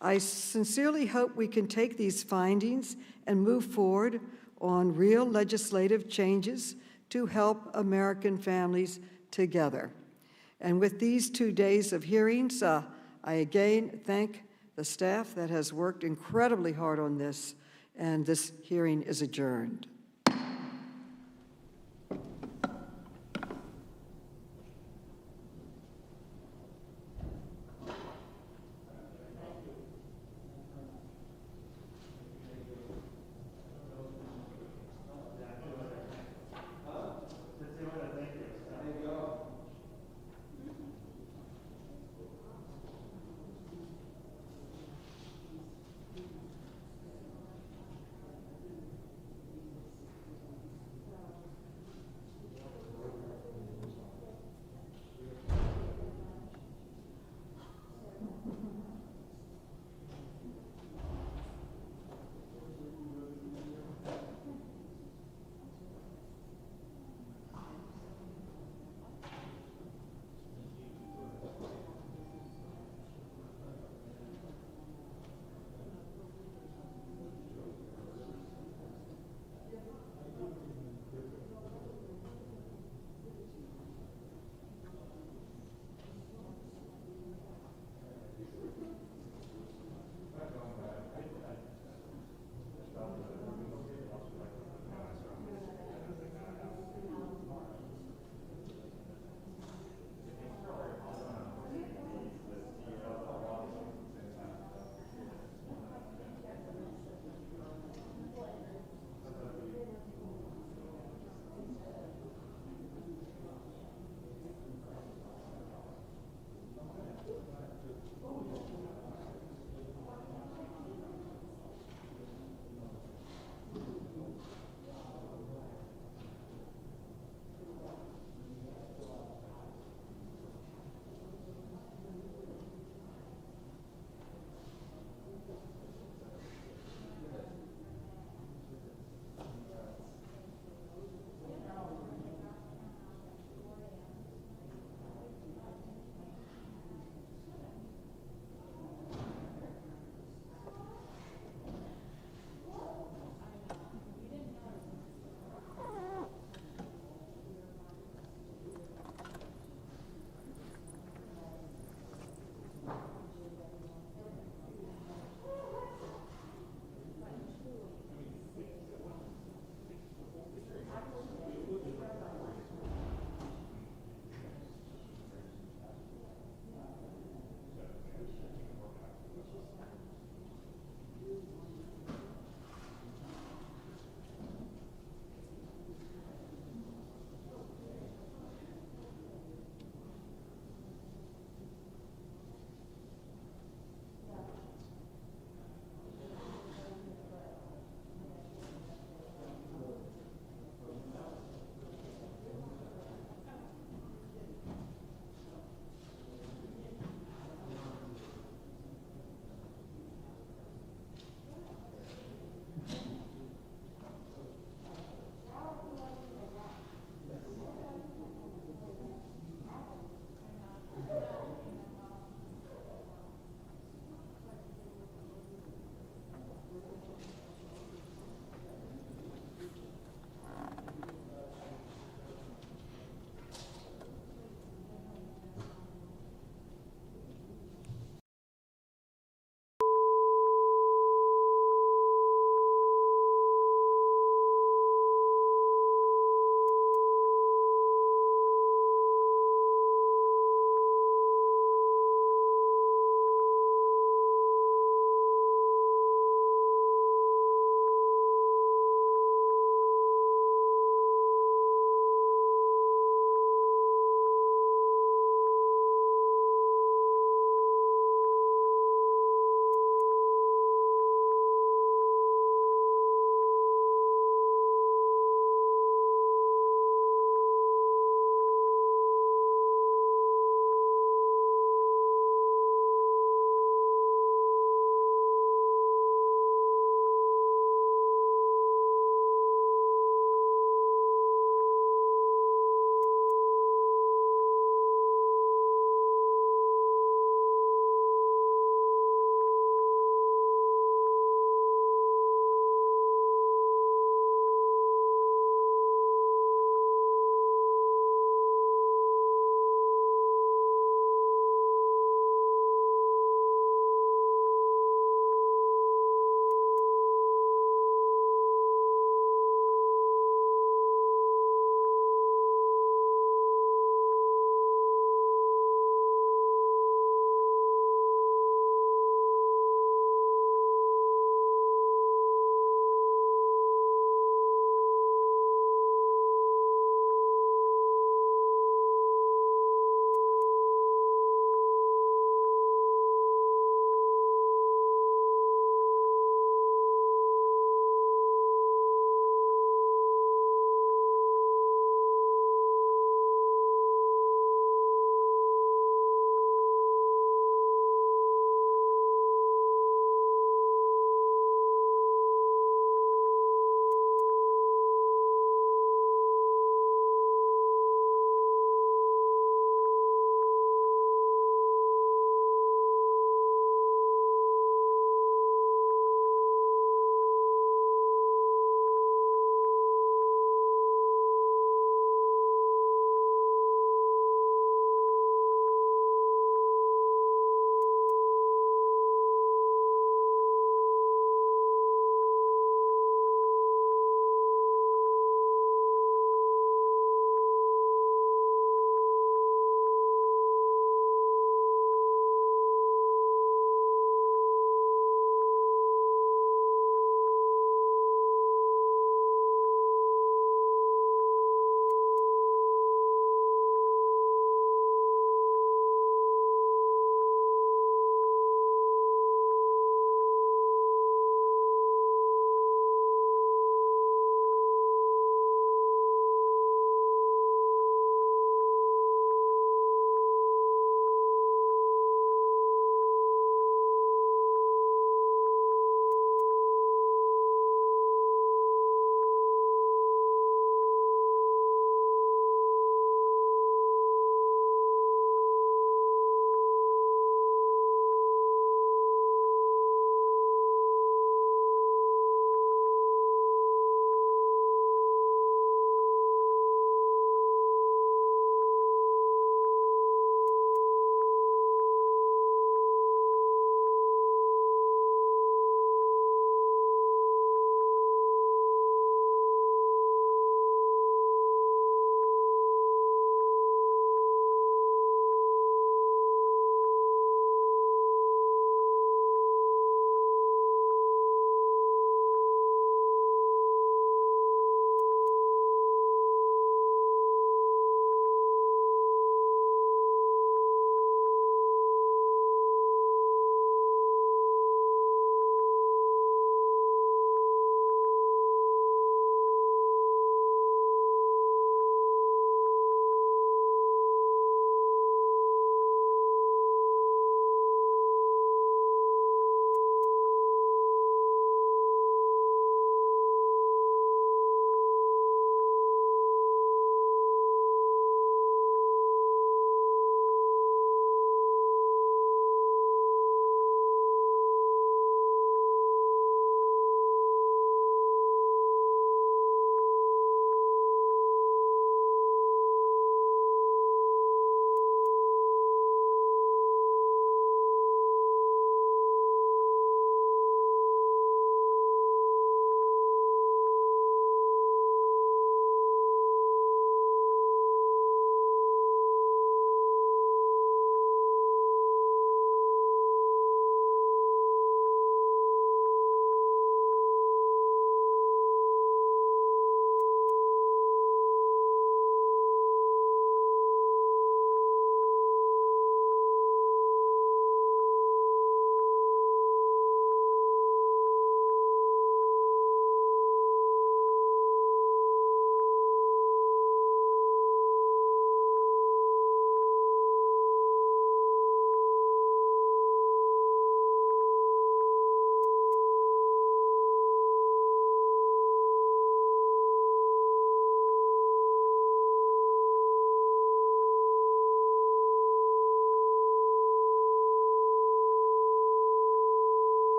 I sincerely hope we can take these findings and move forward on real legislative changes to help American families together. And with these 2 days of hearings, I again thank the staff that has worked incredibly hard on this, and this hearing is adjourned.